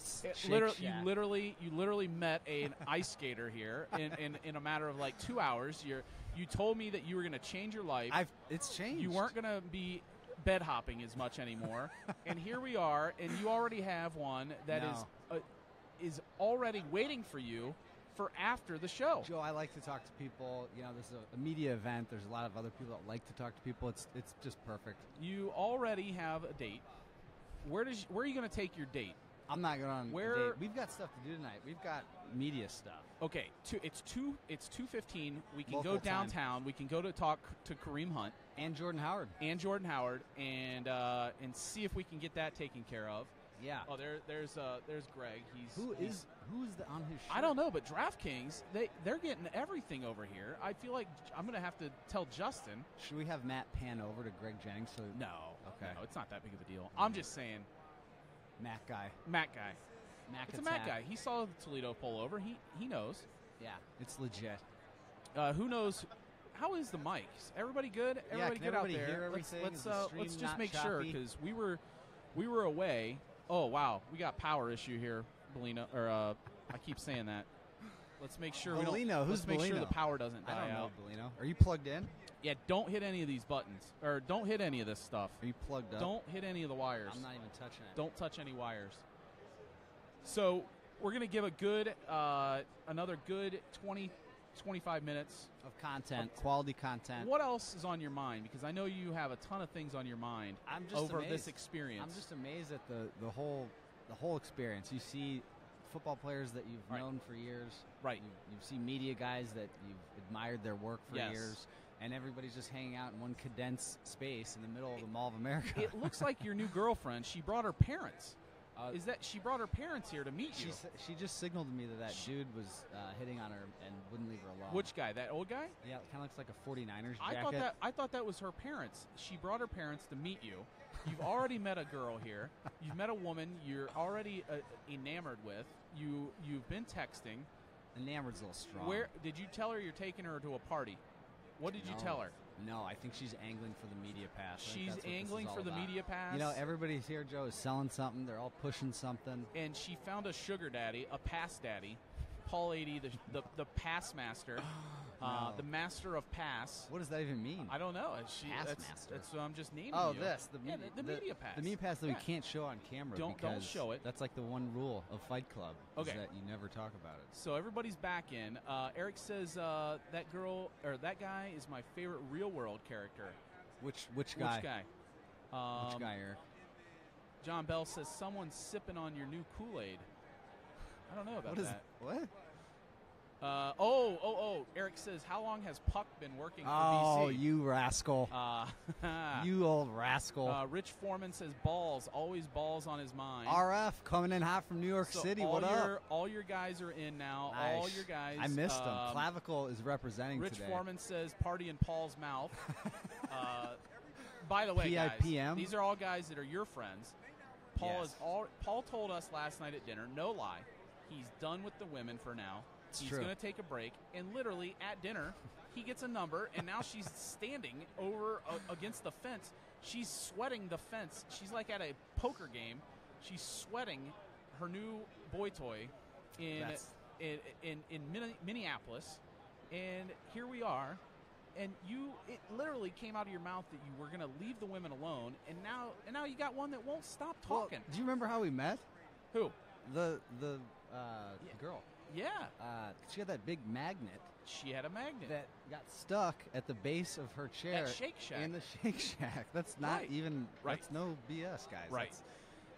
S2: You literally met an ice skater here in a matter of like 2 hours. You told me that you were going to change your life.
S1: It's changed.
S2: You weren't going to be bed hopping as much anymore. And here we are, and you already have one that is already waiting for you for after the show.
S1: Joe, I like to talk to people. You know, this is a media event. There's a lot of other people that like to talk to people. It's just perfect.
S2: You already have a date. Where are you going to take your date?
S1: I'm not going on
S2: Where-
S1: a date. We've got stuff to do tonight. We've got media stuff.
S2: Okay, it's 2:15. We can
S1: Local
S2: go
S1: time.
S2: downtown. We can go to talk to Kareem Hunt
S1: And Jordan Howard.
S2: and and see if we can get that taken care of.
S1: Yeah.
S2: Oh, there's Greg.
S1: Who's on his shirt?
S2: I don't know, but DraftKings they're getting everything over here. I feel like I'm gonna have to tell Justin.
S1: Should we have Matt pan over to Greg Jennings?
S2: No,
S1: Okay.
S2: no, it's not that big of a deal. I'm just saying,
S1: Matt guy.
S2: Matt guy.
S1: Mac
S2: It's a
S1: attack.
S2: Matt guy. He saw the Toledo pull over. He knows.
S1: Yeah, it's legit.
S2: Who knows? How is the mic? Is everybody good? Everybody
S1: can
S2: good
S1: everybody
S2: out there?
S1: hear everything?
S2: Let's
S1: Is the stream
S2: just
S1: not
S2: make sure
S1: choppy?
S2: because we were away. Oh wow, we got power issue here, Bellino. Or I keep saying that. Let's make sure we don't.
S1: Bellino, who's
S2: let's make sure the
S1: Bellino?
S2: power doesn't die
S1: I don't know,
S2: out.
S1: Bellino. Are you plugged in?
S2: Yeah, don't hit any of these buttons, or don't hit any of this stuff.
S1: Are you plugged up?
S2: Don't hit any of the wires.
S1: I'm not even touching it.
S2: Don't touch any wires. So we're gonna give a good, another good 20, 25 minutes.
S1: Of content, quality content.
S2: What else is on your mind? Because I know you have a ton of things on your mind
S1: I'm just
S2: over
S1: amazed.
S2: this experience.
S1: I'm just amazed at the whole experience. You see football players that you've
S2: Right.
S1: known for years.
S2: Right.
S1: You see media guys that you've admired their work for
S2: Yes.
S1: years, and everybody's just hanging out in one condensed space in the middle of the Mall of America.
S2: It looks like your new girlfriend. She brought her parents. Is that she brought her parents here to meet you?
S1: She just signaled to me that dude was hitting on her and wouldn't leave her alone.
S2: Which guy? That old guy?
S1: Yeah, it kind of looks like a 49ers jacket.
S2: I thought that was her parents. She brought her parents to meet you. You've already met a girl here. You've met a woman you're already enamored with. You've been texting.
S1: Enamored's a little strong.
S2: Where did you tell her you're taking her to a party? What did you
S1: No.
S2: tell her?
S1: No, I think she's angling for the media pass. I think
S2: She's
S1: that's what this is
S2: angling
S1: all
S2: for the
S1: about.
S2: media pass.
S1: You know, everybody's here, Joe, is selling something. They're all pushing something.
S2: And she found a sugar daddy, a pass daddy, Paul 80, the pass master,
S1: No.
S2: the master of pass.
S1: What does that even mean?
S2: I don't know.
S1: Pass master.
S2: That's what I'm just naming
S1: Oh,
S2: you.
S1: this. The
S2: Yeah,
S1: media,
S2: the media pass.
S1: The media pass that
S2: Yeah.
S1: we can't show on camera.
S2: Don't
S1: because
S2: show it.
S1: That's like the one rule of Fight Club.
S2: Okay.
S1: Is that you never talk about it.
S2: So everybody's back in. Eric says that girl or that guy is my favorite real world character.
S1: Which guy?
S2: Which guy?
S1: Which guy, Eric?
S2: John Bell says someone's sipping on your new Kool-Aid. I don't know about
S1: What is
S2: that.
S1: what?
S2: Eric says, how long has Puck been working for
S1: Oh,
S2: BC?
S1: you rascal! You old rascal!
S2: Rich Foreman says balls, always balls on his mind.
S1: RF coming in hot from New York
S2: So
S1: City.
S2: all
S1: What up?
S2: All your guys are in now.
S1: Nice.
S2: All your guys.
S1: I missed him. Clavicle is representing
S2: Rich
S1: today.
S2: Foreman says party in Paul's mouth. By the way, guys,
S1: PIPM?
S2: these are all guys that are your friends.
S1: Yes.
S2: Paul told us last night at dinner, no lie, he's done with the women for now. He's
S1: true.
S2: going to take a break, and literally at dinner, he gets a number, and now she's standing over against the fence. She's sweating the fence. She's like at a poker game. She's sweating her new boy toy in Minneapolis, and here we are. And it literally came out of your mouth that you were going to leave the women alone, and now you got one that won't stop talking.
S1: Do you remember how we met?
S2: Who?
S1: The girl.
S2: Yeah.
S1: She had that big magnet
S2: She had a magnet.
S1: that got stuck at the base of her chair
S2: At Shake Shack.
S1: in the Shake Shack. That's not
S2: Right.
S1: even.
S2: Right.
S1: That's no BS, guys.
S2: Right.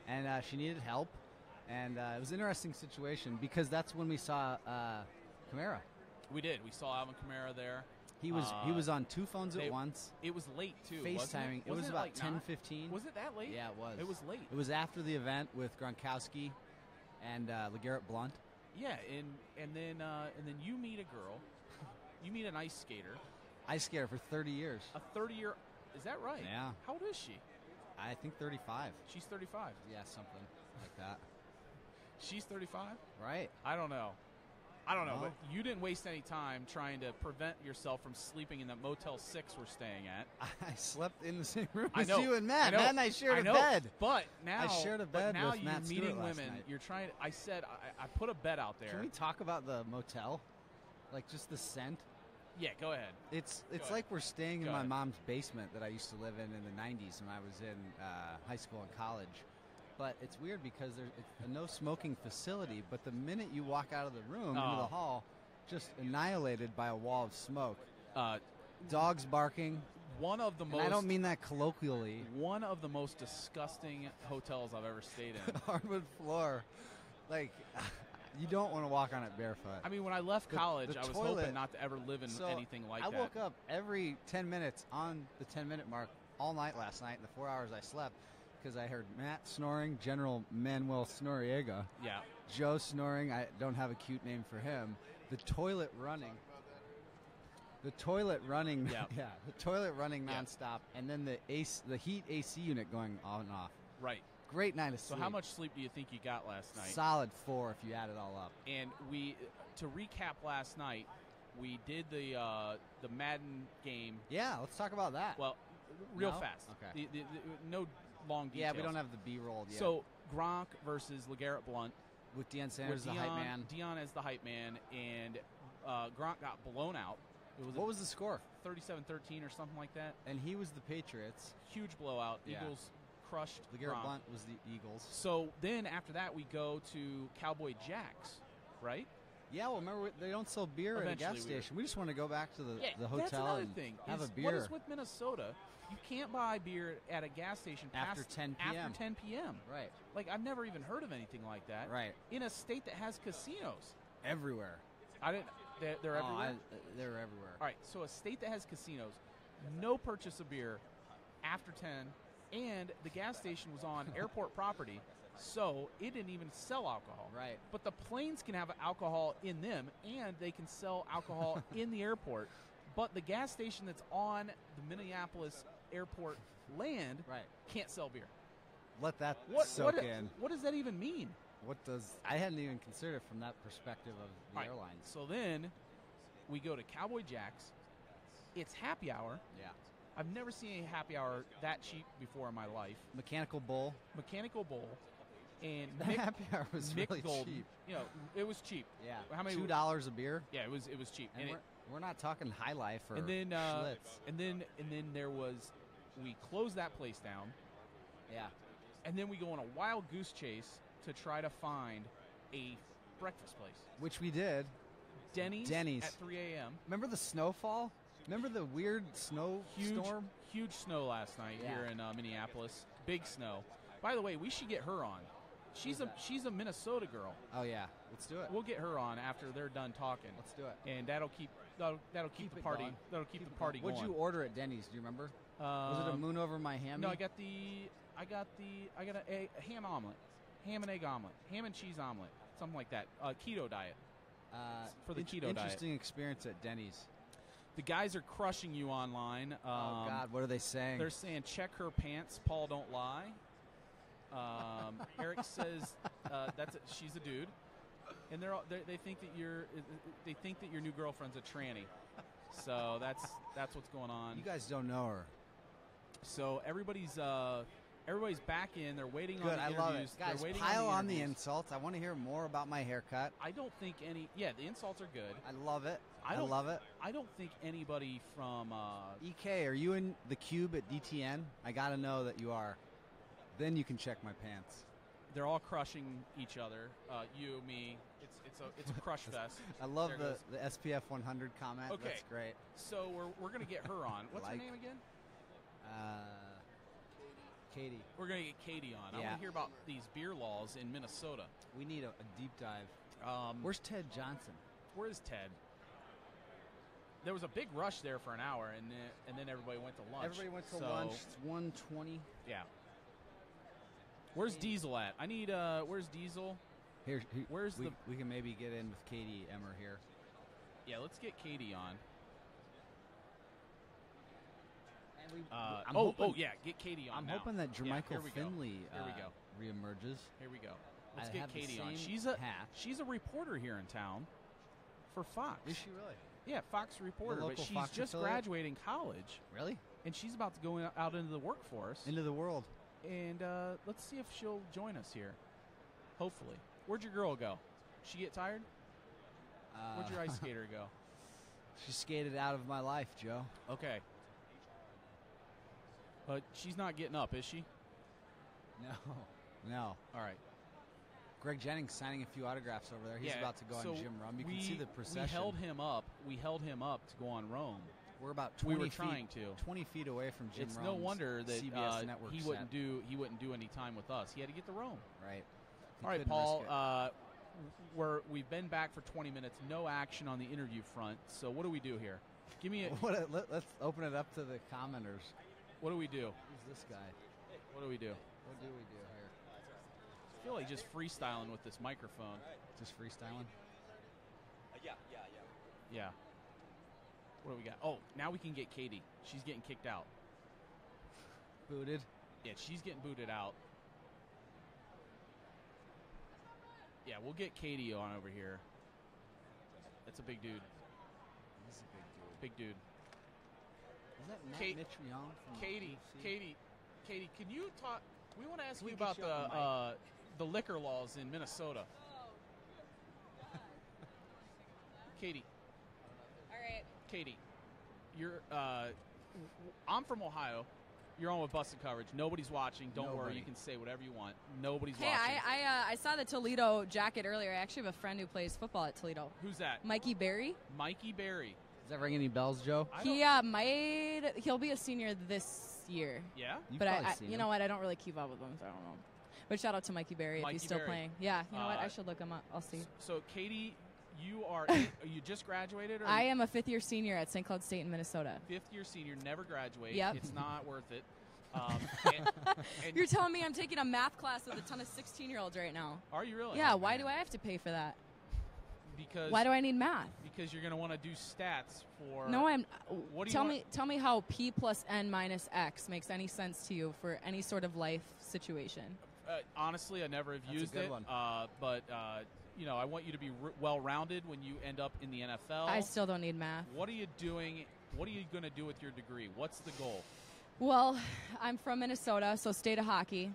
S1: And she needed help, and it was an interesting situation because that's when we saw Kamara.
S2: We did. We saw Alvin Kamara there.
S1: He was on two phones at once.
S2: It was late, too, wasn't
S1: FaceTiming.
S2: it?
S1: It was
S2: Wasn't
S1: about
S2: like
S1: 10:15.
S2: Was it that late?
S1: Yeah, it was.
S2: It was late.
S1: It was after the event with Gronkowski and LeGarrette Blount.
S2: Yeah, and then you meet a girl. You meet an ice skater.
S1: Ice skater for 30 years.
S2: A 30-year. Is that right?
S1: Yeah.
S2: How old is she?
S1: I think 35.
S2: She's 35.
S1: Yeah, something like that.
S2: She's 35?
S1: Right.
S2: I don't know.
S1: No.
S2: But you didn't waste any time trying to prevent yourself from sleeping in that Motel 6 we're staying at.
S1: I slept in the same room
S2: I
S1: as
S2: know.
S1: you and Matt.
S2: I know.
S1: Matt and I shared
S2: I
S1: a
S2: know.
S1: bed.
S2: But now
S1: I shared a bed
S2: now
S1: with
S2: you're
S1: Matt
S2: meeting
S1: Stewart last
S2: women.
S1: night.
S2: You're trying. I said I put a bed out there.
S1: Can we talk about the motel? Like just the scent?
S2: Yeah, go ahead.
S1: It's
S2: ahead.
S1: like we're staying in
S2: Go
S1: my
S2: ahead.
S1: mom's basement that I used to live in the 90s when I was in high school and college. But it's weird because it's a no smoking facility. But the minute you walk out of the room into
S2: Oh.
S1: the hall, just annihilated by a wall of smoke. Dogs barking.
S2: One of the
S1: And
S2: most.
S1: I don't mean that colloquially.
S2: One of the most disgusting hotels I've ever stayed in.
S1: Hardwood floor, like you don't want to walk on it barefoot.
S2: I mean, when I left college,
S1: the
S2: I was
S1: toilet-
S2: hoping not to ever live in
S1: So,
S2: anything like
S1: I
S2: that.
S1: woke up every 10 minutes on the 10-minute mark all night last night in the 4 hours I slept because I heard Matt snoring, General Manuel Snoriega,
S2: Yeah.
S1: Joe snoring. I don't have a cute name for him. The toilet running. The toilet running,
S2: Yeah.
S1: the toilet running
S2: Yeah.
S1: nonstop, and then the heat AC unit going on and off.
S2: Right.
S1: Great night of
S2: So
S1: sleep.
S2: how much sleep do you think you got last night?
S1: Solid 4 if you add it all up.
S2: And to recap last night, we did the Madden game.
S1: Yeah, let's talk about that.
S2: Well, real
S1: No?
S2: fast.
S1: Okay.
S2: No long
S1: Yeah,
S2: details.
S1: we don't have the B-roll yet.
S2: So Gronk versus LeGarrette Blount.
S1: with Deion Sanders,
S2: with
S1: the hype man.
S2: Deion as the hype man, and Gronk got blown out.
S1: What was the score?
S2: 37-13 or something like that.
S1: And he was the Patriots.
S2: Huge blowout.
S1: Yeah.
S2: Eagles crushed
S1: LeGarrette
S2: Gronk.
S1: Blount was the Eagles.
S2: So then after that, we go to Cowboy Jack's, right?
S1: Yeah, well, remember, they don't sell beer at a gas
S2: Eventually we were-
S1: station. We just want to go back to the
S2: That's
S1: hotel
S2: another
S1: and
S2: thing.
S1: have a
S2: is
S1: beer.
S2: What is with Minnesota? You can't buy beer at a gas station
S1: After
S2: past
S1: 10 p.m.
S2: After 10 p.m.
S1: Right.
S2: Like, I've never even heard of anything like that.
S1: Right.
S2: In a state that has casinos.
S1: Everywhere.
S2: I didn't. They're everywhere.
S1: They're everywhere.
S2: All right, so a state that has casinos, no purchase of beer after 10, and the gas station was on airport property, so it didn't even sell alcohol.
S1: Right.
S2: But the planes can have alcohol in them, and they can sell alcohol in the airport. But the gas station that's on the Minneapolis airport land can't sell beer.
S1: Let that
S2: What
S1: in.
S2: What does that even mean?
S1: I hadn't even considered it from that perspective of the
S2: All right,
S1: airlines.
S2: So then we go to Cowboy Jack's. It's happy hour.
S1: Yeah.
S2: I've never seen a happy hour that cheap before in my life.
S1: Mechanical Bull.
S2: And
S1: The happy hour was
S2: Mick
S1: really
S2: Golden.
S1: cheap.
S2: You know, it was cheap.
S1: Yeah.
S2: How many?
S1: $2 a beer.
S2: Yeah, it was cheap.
S1: And we're not talking High Life or
S2: and then
S1: Schlitz.
S2: and then there was, we closed that place down.
S1: Yeah.
S2: And then we go on a wild goose chase to try to find a breakfast place.
S1: Which we did.
S2: Denny's. At 3 a.m.
S1: Remember the snowfall? Remember the weird storm?
S2: Huge snow last night here in Minneapolis. Big snow. By the way, we should get her on. She's a Minnesota girl.
S1: Oh yeah, let's do it.
S2: We'll get her on after they're done talking.
S1: Let's do it.
S2: And that'll keep the party.
S1: Going.
S2: That'll keep the party going.
S1: What'd you order at Denny's? Do you remember? Was it a moon over Miami?
S2: No, I got a ham omelet, ham and egg omelet, ham and cheese omelet, something like that. Keto diet. For the keto diet.
S1: Interesting experience at Denny's.
S2: The guys are crushing you online.
S1: Oh God, what are they saying?
S2: They're saying check her pants, Paul, don't lie. Eric says she's a dude, and they think that your new girlfriend's a tranny. So that's what's going on.
S1: You guys don't know her.
S2: So everybody's back in. They're waiting
S1: Good,
S2: on the
S1: I
S2: interviews.
S1: love it. Guys,
S2: They're waiting
S1: pile on the
S2: interviews.
S1: insults. I want to hear more about my haircut.
S2: I don't think any. Yeah, the insults are good.
S1: I love it. I
S2: don't-
S1: love it.
S2: I don't think anybody from.
S1: EK, are you in the cube at DTN? I got to know that you are. Then you can check my pants.
S2: They're all crushing each other. You, me. It's a crush fest.
S1: I love
S2: There
S1: the SPF 100 comment.
S2: Okay.
S1: That's great.
S2: So we're gonna get her on. What's her name again?
S1: Katie.
S2: We're gonna get Katie on. I
S1: Yeah.
S2: want to hear about these beer laws in Minnesota.
S1: We need a deep dive. Where's Ted Johnson?
S2: Where's Ted? There was a big rush there for an hour, and then everybody went to lunch.
S1: Everybody went to
S2: So,
S1: lunch. It's 1:20.
S2: Yeah. Where's Diesel at? I need. Where's Diesel? Where's
S1: we can maybe get in with Katie Emmer here.
S2: Yeah, let's get Katie on.
S1: And
S2: yeah, get Katie on.
S1: I'm
S2: now.
S1: hoping that
S2: Yeah,
S1: Jermichael
S2: here we go.
S1: Finley
S2: Here we go.
S1: reemerges.
S2: Here we go. Let's
S1: I
S2: get
S1: have the
S2: Katie on.
S1: same hat.
S2: She's a reporter here in town for Fox.
S1: Is she really?
S2: Yeah, Fox reporter, but
S1: local
S2: she's
S1: Fox
S2: just
S1: affiliate?
S2: graduating college,
S1: Really?
S2: and she's about to go out into the workforce.
S1: Into the world.
S2: And let's see if she'll join us here. Hopefully. Where'd your girl go? She get tired? Where'd your ice skater go?
S1: She skated out of my life, Joe.
S2: Okay. But she's not getting up, is she?
S1: No. No.
S2: All right.
S1: Greg Jennings signing a few autographs over there. He's about to go
S2: so
S1: on Jim Rum. You can see the procession.
S2: We held him up. We held him up to go on Rome.
S1: We're about 20
S2: we were
S1: feet,
S2: trying to
S1: 20 feet away from Jim
S2: It's
S1: Rum's
S2: no wonder that
S1: CBS network
S2: he wouldn't do any time with us. He had to get to Rome.
S1: Right.
S2: All right, Paul. We've been back for 20 minutes. No action on the interview front. So what do we do here? Give me a.
S1: Let's open it up to the commenters.
S2: What do we do?
S1: Who's this guy?
S2: What do we do?
S1: What do we do here?
S2: I feel like just freestyling with this microphone.
S1: Just freestyling?
S2: Yeah. What do we got? Oh, now we can get Katie. She's getting kicked out.
S1: Booted?
S2: Yeah, she's getting booted out. Yeah, we'll get Katie on over here. That's a big dude.
S1: This is a big dude.
S2: Big dude.
S1: Is that Matt Mitrione from
S2: Katie, can you talk? We want to ask you
S1: we
S2: about
S1: get you on
S2: the liquor laws in Minnesota. Katie.
S10: All right.
S2: Katie, you're. I'm from Ohio. You're on with Busted Coverage. Nobody's watching. Don't worry. You can say whatever you want. Nobody's watching.
S10: Hey, I saw the Toledo jacket earlier. I actually have a friend who plays football at Toledo.
S2: Who's that?
S10: Mikey Berry.
S2: Mikey Berry.
S1: Does that ring any bells, Joe?
S10: He'll be a senior this year.
S2: Yeah?
S10: But you know what? I don't really keep up with him, so I don't know. But shout out to Mikey Berry if he's still playing. Yeah, you know what? I should look him up. I'll see.
S2: So, Katie, you are you just graduated? Or
S10: I am a fifth-year senior at St. Cloud State in Minnesota.
S2: Fifth-year senior, never graduate.
S10: Yep.
S2: It's not worth it. And
S10: You're telling me I'm taking a math class with a ton of 16-year-olds right now.
S2: Are you really?
S10: Yeah, why do I have to pay for that?
S2: Because
S10: why do I need math?
S2: Because you're going to want to do stats for.
S10: No, I'm.
S2: What do
S10: tell me how P plus N minus X makes any sense to you for any sort of life situation.
S2: Honestly, I never have used it. But I want you to be well-rounded when you end up in the NFL.
S10: I still don't need math.
S2: What are you doing? What are you going to do with your degree? What's the goal?
S10: Well, I'm from Minnesota, so state of hockey.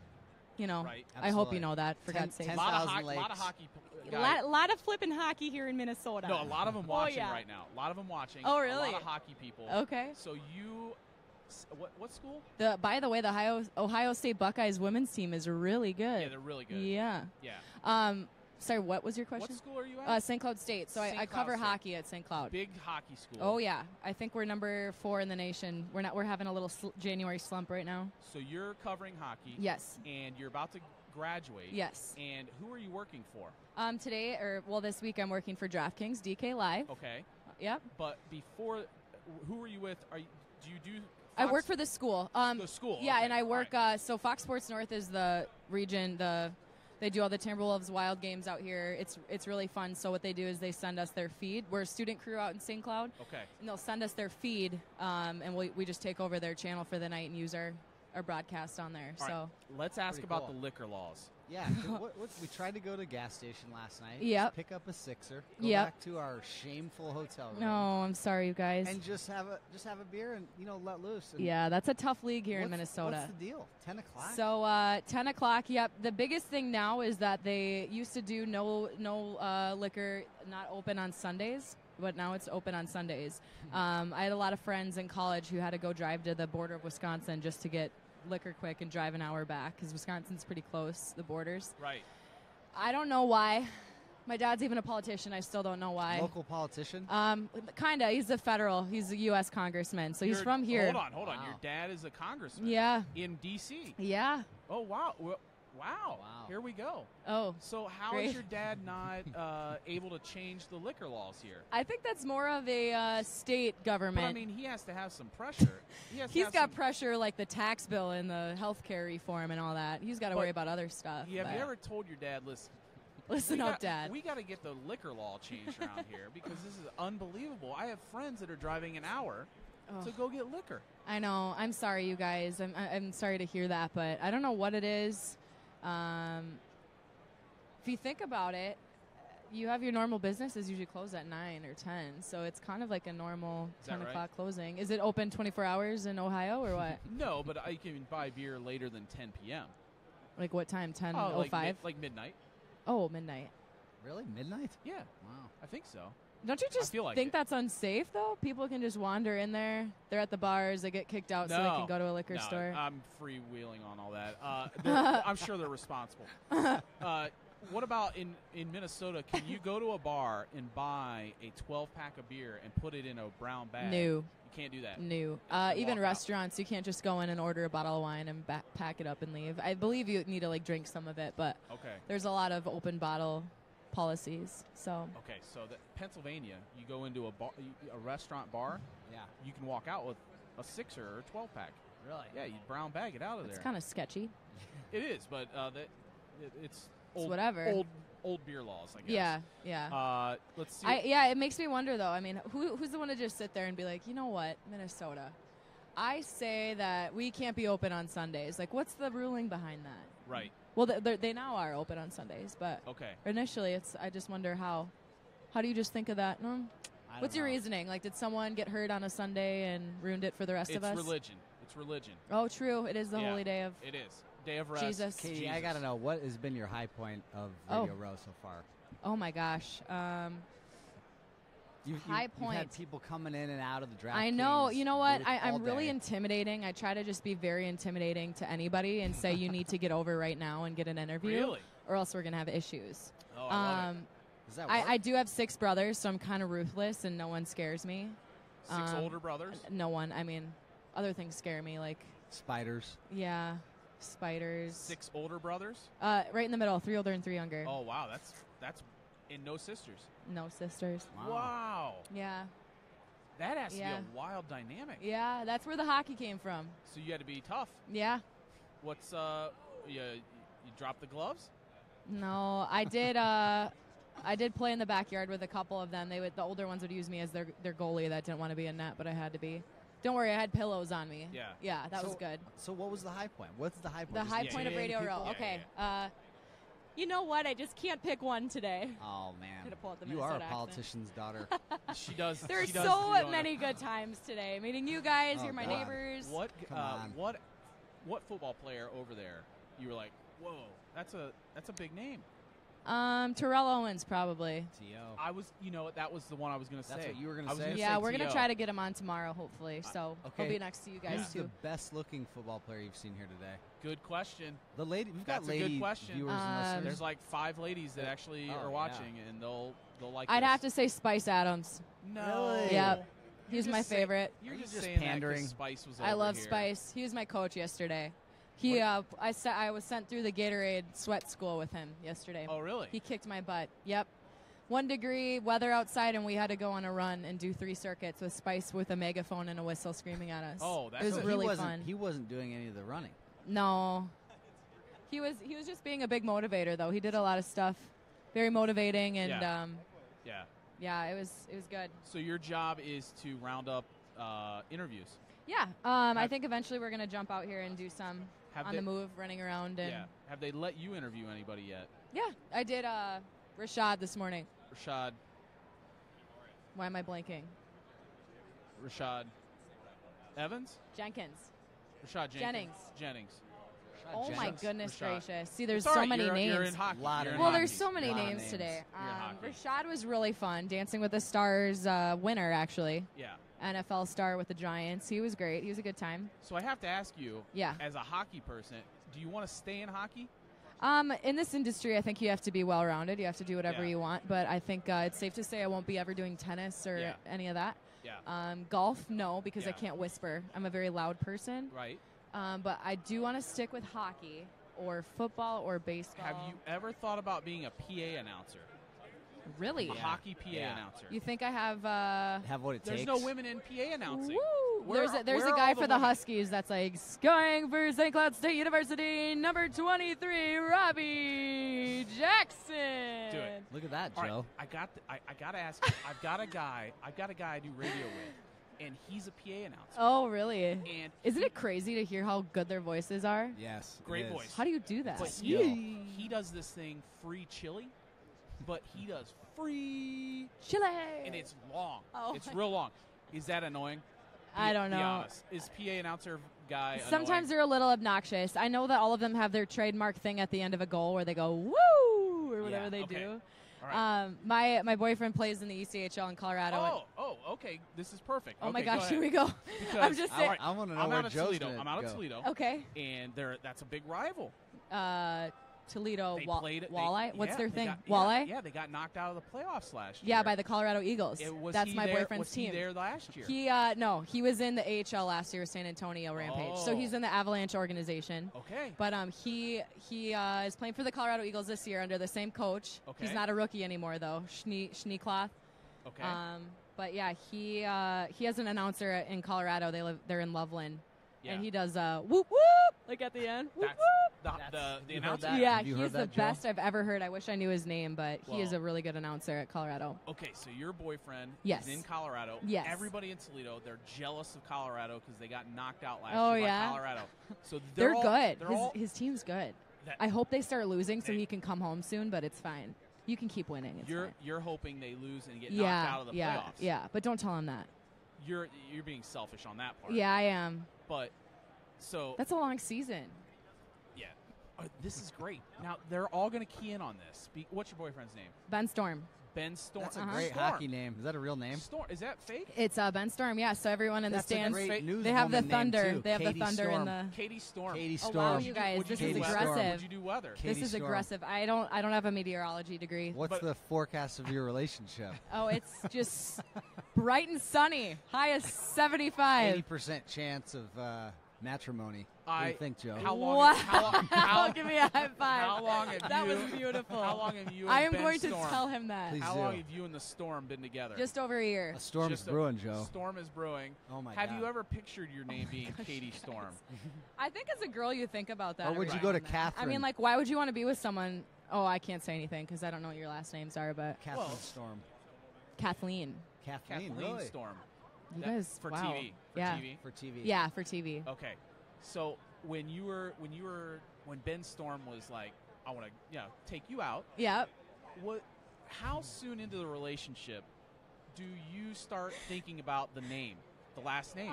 S2: Right.
S10: I hope you know that, for God's sake.
S2: A lot of hockey.
S10: A lot of flipping hockey here in Minnesota.
S2: No, a lot of them watching right now. A lot of them watching.
S10: Oh, really?
S2: A lot of hockey people.
S10: Okay.
S2: So you, what school?
S10: By the way, the Ohio State Buckeyes women's team is really good.
S2: Yeah, they're really good.
S10: Yeah.
S2: Yeah.
S10: Sorry, what was your question?
S2: What school are you at?
S10: St. Cloud State. So I cover hockey at St. Cloud.
S2: Big hockey school.
S10: Oh yeah, I think we're number 4 in the nation. We're having a little January slump right now.
S2: So you're covering hockey.
S10: Yes.
S2: And you're about to graduate.
S10: Yes.
S2: And who are you working for?
S10: This week I'm working for DraftKings DK Live.
S2: Okay.
S10: Yep.
S2: But before, who are you with? Do you do?
S10: I work for the school.
S2: The school.
S10: Yeah,
S2: okay.
S10: And I work. So Fox Sports North is the region. They do all the Timberwolves Wild games out here. It's really fun. So what they do is they send us their feed. We're a student crew out in St. Cloud.
S2: Okay. And
S10: they'll send us their feed, and we just take over their channel for the night and use our broadcast on there.
S2: All
S10: so
S2: right. Let's ask about the liquor laws.
S1: Yeah, we tried to go to a gas station last night.
S10: Yep.
S1: Pick up a sixer. Go
S10: Yep.
S1: back to our shameful hotel room.
S10: No, I'm sorry, you guys.
S1: And just have a beer and let loose. And
S10: yeah, that's a tough league here in Minnesota.
S1: What's the deal? 10 o'clock.
S10: So 10 o'clock. Yep. The biggest thing now is that they used to do no liquor not open on Sundays. But now it's open on Sundays. I had a lot of friends in college who had to go drive to the border of Wisconsin just to get liquor quick and drive an hour back because Wisconsin's pretty close, the borders.
S2: Right.
S10: I don't know why. My dad's even a politician. I still don't know why.
S1: Local politician?
S10: Kinda. He's a federal. He's a U.S. congressman, so he's from here.
S2: Hold on. Your dad is a congressman.
S10: Yeah.
S2: In D.C.
S10: Yeah.
S2: Oh, wow. Wow. Here we go.
S10: Oh.
S2: So how is your dad not able to change the liquor laws here?
S10: I think that's more of a state government.
S2: But, I mean, he has to have some pressure.
S10: He's got pressure like the tax bill and the health care reform and all that. He's got to worry about other stuff.
S2: Have you ever told your dad,
S10: listen up, Dad.
S2: We got to get the liquor law changed around here because this is unbelievable. I have friends that are driving an hour to go get liquor.
S10: I know. I'm sorry, you guys. I'm sorry to hear that, but I don't know what it is. If you think about it, you have your normal businesses usually close at 9 or 10, so it's kind of like a normal 10 o'clock closing. Is it open 24 hours in Ohio or what?
S2: No, but I can buy beer later than 10 p.m.
S10: Like what time? 10:05?
S2: Like midnight.
S10: Oh, midnight.
S1: Really? Midnight?
S2: Yeah.
S1: Wow.
S2: I think so.
S10: Don't you just
S2: feel like
S10: think
S2: it.
S10: that's unsafe, though? People can just wander in there. They're at the bars. They get kicked out so they can go to a liquor store.
S2: I'm freewheeling on all that. I'm sure they're responsible. What about in Minnesota? Can you go to a bar and buy a 12-pack of beer and put it in a brown bag?
S10: No.
S2: You can't do that.
S10: No.
S2: Walk
S10: Even
S2: out.
S10: restaurants, you can't just go in and order a bottle of wine and pack it up and leave. I believe you need to, like, drink some of it, but
S2: Okay.
S10: there's a lot of open bottle policies. So
S2: Okay, so Pennsylvania, you go into a restaurant bar,
S1: Yeah.
S2: you can walk out with a 6er or a 12-pack.
S1: Really?
S2: Yeah, you brown bag it out of
S10: it's
S2: there.
S10: kind of sketchy.
S2: It is, but it's old,
S10: whatever.
S2: Old beer laws, I guess.
S10: Yeah, yeah.
S2: Let's see.
S10: It makes me wonder, though. I mean, who's the one to just sit there and be like, you know what, Minnesota? I say that we can't be open on Sundays. Like, what's the ruling behind that?
S2: Right.
S10: Well, they now are open on Sundays, but
S2: Okay.
S10: initially, I just wonder how do you just think of that? What's your
S1: know.
S10: reasoning? Like, did someone get hurt on a Sunday and ruined it for the rest of us?
S2: It's religion. It's religion.
S10: Oh, true. It is the
S2: Yeah,
S10: holy day of
S2: It is. Day of rest.
S10: Jesus.
S1: Katie, I got to know, what has been your high point of Radio Row so far?
S10: Oh my gosh.
S1: You've
S10: High
S1: had
S10: point.
S1: people coming in and out of the draft.
S10: I know. You know what?
S1: all
S10: I'm really
S1: day.
S10: intimidating. I try to just be very intimidating to anybody and say you need to get over right now and get an interview,
S2: Really?
S10: or else we're gonna have issues.
S2: Oh, I love it.
S1: Does that work?
S10: I do have 6 brothers, so I'm kind of ruthless, and no one scares me.
S2: 6 older brothers?
S10: No one. I mean, other things scare me, like
S1: Spiders.
S10: yeah, spiders.
S2: 6 older brothers?
S10: Right in the middle, 3 older and 3 younger.
S2: Oh, wow. That's and no sisters.
S10: No sisters.
S2: Wow.
S10: Yeah,
S2: That has to
S10: Yeah.
S2: be a wild dynamic.
S10: yeah. That's where the hockey came from.
S2: So you had to be tough.
S10: Yeah.
S2: What's you drop the gloves?
S10: No, I did. I did play in the backyard with a couple of them. The older ones would use me as their goalie that didn't want to be in net, but I had to be. Don't worry, I had pillows on me.
S2: Yeah.
S10: Yeah, that was
S1: So-
S10: good.
S1: So what was the high point? What's the high point?
S10: The
S1: Just
S10: high point of
S1: intimidating
S10: Radio Row.
S1: people?
S10: Okay.
S2: yeah.
S10: You know what? I just can't pick one today.
S1: Oh man,
S10: Gotta pull out the
S1: you are a
S10: Minnesota accent.
S1: politician's daughter.
S2: She does.
S10: There's
S2: she does
S10: so
S2: the,
S10: many good times today. Meeting you guys,
S1: Oh,
S10: you're my
S1: God.
S10: neighbors.
S2: What
S1: Come on.
S2: what football player over there you were like, whoa, that's a big name.
S10: Terrell Owens probably.
S1: T.O.
S2: I was, that was the one I was gonna say.
S1: That's what you were gonna
S2: I was
S1: say?
S10: Yeah,
S2: say
S10: we're gonna
S2: T.O.
S10: try to get him on tomorrow, hopefully. So he'll be next to you guys
S1: Who's
S10: too.
S1: the best-looking football player you've seen here today?
S2: Good question.
S1: The lady. We've got
S2: That's a
S1: lady
S2: good question.
S1: viewers and listeners.
S2: There's like 5 ladies that actually
S1: Oh,
S2: are
S1: yeah.
S2: watching, and they'll like.
S10: I'd
S2: this.
S10: have to say Spice Adams.
S2: No.
S1: Really?
S10: Yep.
S2: You're
S10: He's
S2: just
S10: my
S2: saying-
S10: favorite.
S2: You're
S1: Are you
S2: just
S1: just
S2: saying
S1: pandering?
S2: that 'cause Spice was
S10: I
S2: over
S10: love
S2: here.
S10: Spice. He was my coach yesterday. He, I was sent through the Gatorade sweat school with him yesterday.
S2: Oh, really?
S10: He kicked my butt. Yep. 1 degree, weather outside, and we had to go on a run and do 3 circuits with Spice with a megaphone and a whistle screaming at us.
S2: Oh, that's
S10: it was
S1: So
S10: really
S1: he wasn't,
S10: fun.
S1: He wasn't doing any of the running.
S10: No, he was just being a big motivator though. He did a lot of stuff, very motivating, and
S2: Yeah.
S10: yeah, it was good.
S2: So your job is to round up interviews.
S10: Yeah, I think eventually we're gonna jump out here and do some
S2: Have
S10: on
S2: they-
S10: the move, running around, and
S2: Yeah. Have they let you interview anybody yet?
S10: yeah, I did Rashad this morning.
S2: Rashad
S10: Why am I blanking?
S2: Evans?
S10: Jenkins.
S2: Rashad
S10: Jennings.
S2: Jennings.
S10: Oh my
S1: Jennings.
S10: goodness
S2: Rashad.
S10: gracious! See, there's
S2: It's all
S10: so
S2: right,
S10: many
S2: you're
S10: names.
S2: in hockey.
S1: Lot
S2: You're
S1: of
S2: in
S10: Well,
S2: hockey.
S10: there's so many
S1: Lot of
S10: names
S1: names.
S10: today.
S2: You're in hockey.
S10: Rashad was really fun, Dancing with the Stars winner, actually.
S2: Yeah.
S10: NFL star with the Giants. He was great. He was a good time.
S2: So I have to ask you,
S10: Yeah.
S2: as a hockey person, do you want to stay in hockey?
S10: In this industry, I think you have to be well-rounded. You have to do whatever
S2: Yeah.
S10: you want. But I think it's safe to say I won't be ever doing tennis or
S2: Yeah.
S10: any of that.
S2: Yeah.
S10: Golf, no, because I
S2: Yeah.
S10: can't whisper. I'm a very loud person.
S2: Right.
S10: But I do want to stick with hockey or football or baseball.
S2: Have you ever thought about being a PA announcer?
S10: Really?
S2: A hockey PA
S1: Yeah.
S2: announcer?
S10: You think I have?
S1: Have what it
S2: There's
S1: takes.
S2: no women in PA announcing.
S10: Woo!
S2: Where
S10: There's
S2: are
S10: a
S2: all
S10: guy
S2: the
S10: for the
S2: women?
S10: Huskies that's like going for St. Cloud State University, number 23, Robbie Jackson.
S2: Do it.
S1: Look at that,
S2: All right,
S1: Joe.
S2: I gotta ask. I've got a guy I do radio with, and he's a PA announcer.
S10: Oh, really?
S2: And
S10: Isn't it crazy to hear how good their voices are?
S1: Yes. it
S2: Great
S1: is.
S2: voice.
S10: How do you do that?
S2: But
S1: skill.
S2: he does this thing, free chili, but he does free,
S10: Chile.
S2: and it's long.
S10: Oh
S2: It's
S10: my-
S2: real long. Is that annoying?
S10: I don't
S2: Be
S10: know.
S2: honest. Is PA announcer guy
S10: Sometimes
S2: annoying?
S10: they're a little obnoxious. I know that all of them have their trademark thing at the end of a goal where they go woo or whatever
S2: Yeah,
S10: they
S2: okay.
S10: do.
S2: All right.
S10: My boyfriend plays in the ECHL in Colorado.
S2: Oh, okay. This is perfect.
S10: Oh
S2: okay,
S10: my
S2: go
S10: gosh,
S2: ahead.
S10: here we go.
S2: Because
S10: I'm just saying.
S1: I want to know
S2: I'm
S1: where
S2: out of
S1: Joe's
S2: Toledo.
S1: gonna
S2: I'm out
S1: go.
S2: of Toledo.
S10: Okay.
S2: And that's a big rival.
S10: Toledo
S2: They
S10: Walleye. What's their thing?
S2: Got,
S10: Walleye.
S2: Yeah, they got knocked out of the playoffs last year.
S10: Yeah, by the Colorado Eagles. That's my boyfriend's
S2: was
S10: team.
S2: He there last year?
S10: No, he was in the AHL last year, San Antonio Rampage. So he's in the Avalanche organization.
S2: Okay.
S10: But he is playing for the Colorado Eagles this year under the same coach.
S2: Okay.
S10: He's not a rookie anymore though, Schneekloth.
S2: Okay.
S10: But yeah, he has an announcer in Colorado. They're in Loveland.
S2: Yeah.
S10: And he does whoop whoop like at the end. Whoop
S2: That's
S10: whoop.
S2: the
S1: you heard
S2: announcer.
S1: that?
S10: Yeah,
S1: Have you
S10: he's
S1: heard
S10: the
S1: that, Joe?
S10: best I've ever heard. I wish I knew his name, but he is
S2: Well-
S10: a really good announcer at Colorado.
S2: Okay, so your boyfriend
S10: Yes.
S2: is in Colorado.
S10: Yes.
S2: Everybody in Toledo, they're jealous of Colorado because they got knocked out last
S10: Oh,
S2: year
S10: yeah?
S2: by Colorado. So
S10: They're
S2: all,
S10: good.
S2: They're all,
S10: His team's good.
S2: that-
S10: I hope they start losing so
S2: Hey.
S10: he can come home soon, but it's fine. You can keep winning. It's fine.
S2: you're hoping they lose and get knocked out of the
S10: yeah,
S2: playoffs.
S10: yeah. But don't tell him that.
S2: You're being selfish on that part.
S10: Yeah, I am.
S2: But so
S10: That's a long season.
S2: yeah, this is great. Now they're all going to key in on this. What's your boyfriend's name?
S10: Ben Storm.
S2: Ben Storm.
S1: That's a great
S2: Storm.
S1: hockey name. Is that a real name?
S2: Storm. Is that fake?
S10: It's Ben Storm. Yeah. So everyone in
S1: That's
S10: the
S1: a
S10: stands,
S1: great
S10: they have the
S1: newswoman name,
S10: thunder.
S1: too.
S10: They have
S1: Katie
S10: the thunder
S1: Storm.
S10: in the.
S2: Katie Storm.
S1: Katie
S10: Oh
S1: Storm.
S10: wow, you guys,
S2: What'd
S10: this
S2: you
S10: is
S2: do weather?
S10: aggressive.
S2: What'd you do weather?
S1: Katie
S10: This is
S1: Storm.
S10: aggressive. I don't have a meteorology degree.
S1: What's
S2: But-
S1: the forecast of your relationship?
S10: Oh, it's just bright and sunny. High is 75.
S1: 80% chance of matrimony. What do you think, Joe?
S2: How long?
S10: Wow.
S2: How,
S10: Give me a high five.
S2: How long have
S10: that
S2: you?
S10: was beautiful.
S2: How long have you? And
S10: I am
S2: Ben
S10: going
S2: Storm,
S10: to tell him that.
S1: Please
S2: How
S1: do.
S2: long have you and the Storm been together?
S10: Just over a year.
S1: A storm's
S2: Just
S1: brewing, Joe.
S2: Storm is brewing.
S1: Oh my
S2: Have
S1: God.
S2: you ever pictured your name being Katie Storm?
S10: I think as a girl you think about that.
S1: Or would
S10: every
S1: you go
S10: now
S1: to
S10: and then. I
S1: Catherine?
S10: mean, like, why would you want to be with someone? Oh, I can't say anything because I don't know what your last names are, but
S1: Catherine
S2: Well-
S1: Storm.
S10: Kathleen.
S1: Kathleen,
S2: Kathleen
S1: really?
S2: Storm.
S10: You
S2: That-
S10: guys,
S2: for
S10: wow.
S2: TV. For
S10: yeah.
S2: TV.
S1: For TV.
S10: Yeah, for TV.
S2: Okay. So when Ben Storm was like, I want to, take you out.
S10: Yep.
S2: How soon into the relationship do you start thinking about the name, the last name,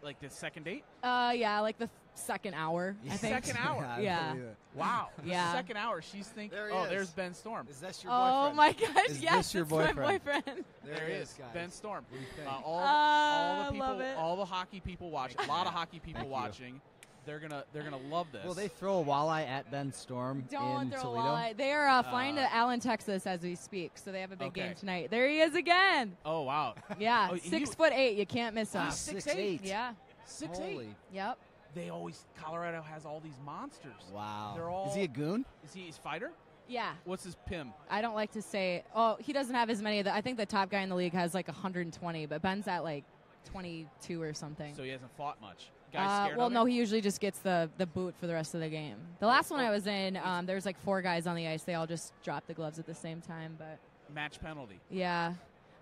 S2: like the second date?
S10: Yeah, like the second hour. I think.
S2: Second hour.
S1: I
S10: Yeah.
S1: believe it.
S2: Wow. The
S10: Yeah.
S2: second hour, she's thinking,
S5: There he
S2: oh,
S5: is.
S2: there's Ben Storm.
S1: Is this your boyfriend?
S10: Oh my gosh!
S1: Is
S10: yes,
S1: this your
S10: it's my
S1: boyfriend?
S10: boyfriend.
S2: There he is,
S1: guys.
S2: Ben Storm.
S1: What do you think?
S2: All the people,
S10: love it.
S2: all the hockey people watching, a lot of hockey people
S1: Thank you.
S2: watching. They're gonna love this.
S1: Will they throw a walleye at Ben Storm
S10: Don't
S1: in
S10: throw a
S1: Toledo?
S10: walleye. They are flying to Allen, Texas, as we speak. So they have a big
S2: Okay.
S10: game tonight. There he is again.
S2: Oh wow.
S10: Yeah,
S2: Oh, and
S10: 6'8". You can't miss him.
S2: He's 6'8".
S10: Yeah.
S2: 6'8".
S1: Holy.
S10: Yep.
S2: They always Colorado has all these monsters.
S1: Wow.
S2: They're all.
S1: Is he a goon?
S2: Is he a fighter?
S10: Yeah.
S2: What's his PIM?
S10: I don't like to say. Oh, he doesn't have as many. I think the top guy in the league has like 120, but Ben's at like 22 or something.
S2: So he hasn't fought much. Guys scared
S10: Well,
S2: of
S10: no,
S2: him?
S10: he usually just gets the boot for the rest of the game. The last one I was in, there was like 4 guys on the ice. They all just dropped the gloves at the same time, but
S2: Match penalty.
S10: yeah.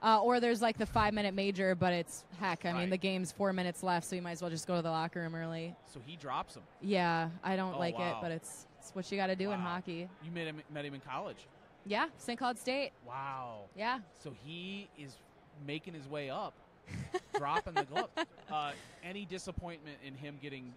S10: Or there's like the 5-minute major, but it's heck. I mean,
S2: Right.
S10: the game's 4 minutes left, so you might as well just go to the locker room early.
S2: So he drops him.
S10: Yeah, I don't
S2: Oh,
S10: like it,
S2: wow.
S10: but it's what you got to do in
S2: Wow.
S10: hockey.
S2: You met him in college.
S10: Yeah, St. Cloud State.
S2: Wow.
S10: Yeah.
S2: So he is making his way up, dropping the glove. Any disappointment in him getting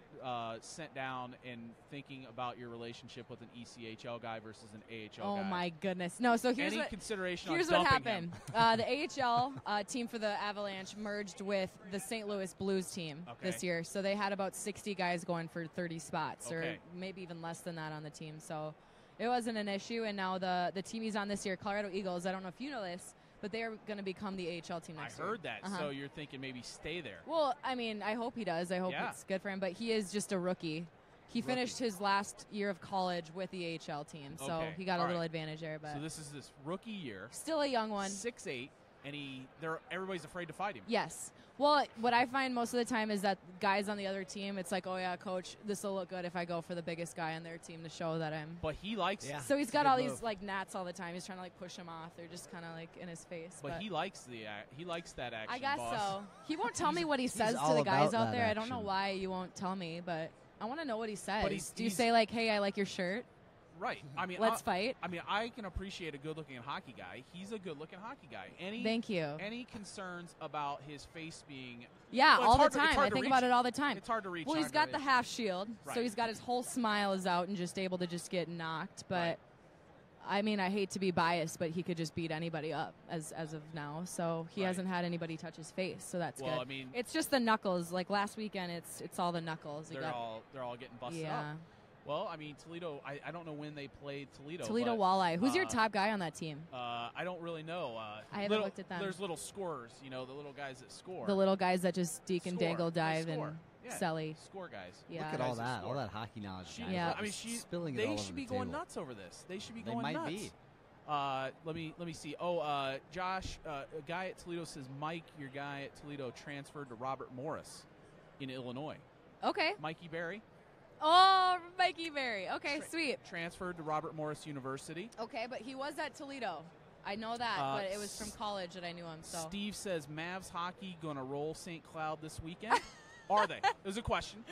S2: sent down and thinking about your relationship with an ECHL guy versus an AHL guy?
S10: Oh my goodness. No, so here's
S2: Any
S10: what
S2: consideration
S10: here's
S2: on
S10: what
S2: dumping
S10: happened.
S2: him?
S10: The AHL team for the Avalanche merged with the St. Louis Blues team
S2: Okay.
S10: this year. So they had about 60 guys going for 30 spots or
S2: Okay.
S10: maybe even less than that on the team. So it wasn't an issue. And now the team he's on this year, Colorado Eagles, I don't know if you know this, but they are going to become the AHL team
S2: I
S10: next year.
S2: heard that.
S10: Uh-huh.
S2: So you're thinking maybe stay there.
S10: Well, I mean, I hope he does. I hope
S2: Yeah.
S10: it's good for him. But he is just a rookie. He finished his last year of college with the AHL team, so
S2: Okay.
S10: he got a
S2: All
S10: little
S2: right.
S10: advantage there. But
S2: So this is this rookie year.
S10: still a young one.
S2: 6'8", and everybody's afraid to fight him.
S10: Yes. Well, what I find most of the time is that guys on the other team, it's like, oh yeah, coach, this will look good if I go for the biggest guy on their team to show that I'm.
S2: But he likes
S1: Yeah.
S2: it.
S10: So he's
S1: it's a
S10: got
S1: good
S10: all
S1: move.
S10: these like gnats all the time. He's trying to like push him off. They're just kind of like in his face.
S2: But he likes that action.
S10: I guess
S2: boss.
S10: so. He won't tell me what he says to
S1: all
S10: the guys
S1: about
S10: out
S1: that
S10: there. I don't know
S1: action.
S10: why you won't tell me, but I want to know what he says.
S2: But he's-
S10: Do you
S2: he's-
S10: say like, "Hey, I like your shirt.
S2: Right. I mean,
S10: Let's fight"?
S2: I mean, I can appreciate a good-looking hockey guy. He's a good-looking hockey guy.
S10: Thank you.
S2: Any concerns about his face being?
S10: Yeah,
S2: Well, it's
S10: all the
S2: hard to- it's
S10: time.
S2: hard
S10: I
S2: to
S10: think
S2: reach
S10: about
S2: it.
S10: it all the time.
S2: It's hard to reach.
S10: Well, he's
S2: hard
S10: got
S2: to
S10: the
S2: reach.
S10: half shield,
S2: Right.
S10: so he's got his whole smile is out and just able to just get knocked. But
S2: Right.
S10: I mean, I hate to be biased, but he could just beat anybody up as of now. So he hasn't had anybody touch his face, so that's good.
S2: I mean,
S10: it's just the knuckles. Like last weekend, it's all the knuckles.
S2: They're all getting busted up. Well, I mean, Toledo, I don't know when they played Toledo.
S10: Toledo Walleye. Who's your top guy on that team?
S2: I don't really know.
S10: I haven't looked at them.
S2: There's little scorers, the little guys that score.
S10: The little guys that just deke and dangle, dive, and selly.
S2: Score guys.
S10: Yeah.
S1: Look at all that hockey knowledge.
S2: I mean,
S1: spilling it
S2: they
S1: all over
S2: should be
S1: the
S2: going
S1: table.
S2: nuts over this. They should be
S1: They
S2: going
S1: might
S2: nuts.
S1: be.
S2: Let me see. Oh, Josh, a guy at Toledo says, Mike, your guy at Toledo transferred to Robert Morris in Illinois.
S10: Okay.
S2: Mikey Berry.
S10: Oh, Mikey Berry. Okay, sweet.
S2: Transferred to Robert Morris University.
S10: Okay, but he was at Toledo. I know that, but it was from college that I knew him. So
S2: Steve says, Mavs hockey going to roll St. Cloud this weekend? Are they? It was a question.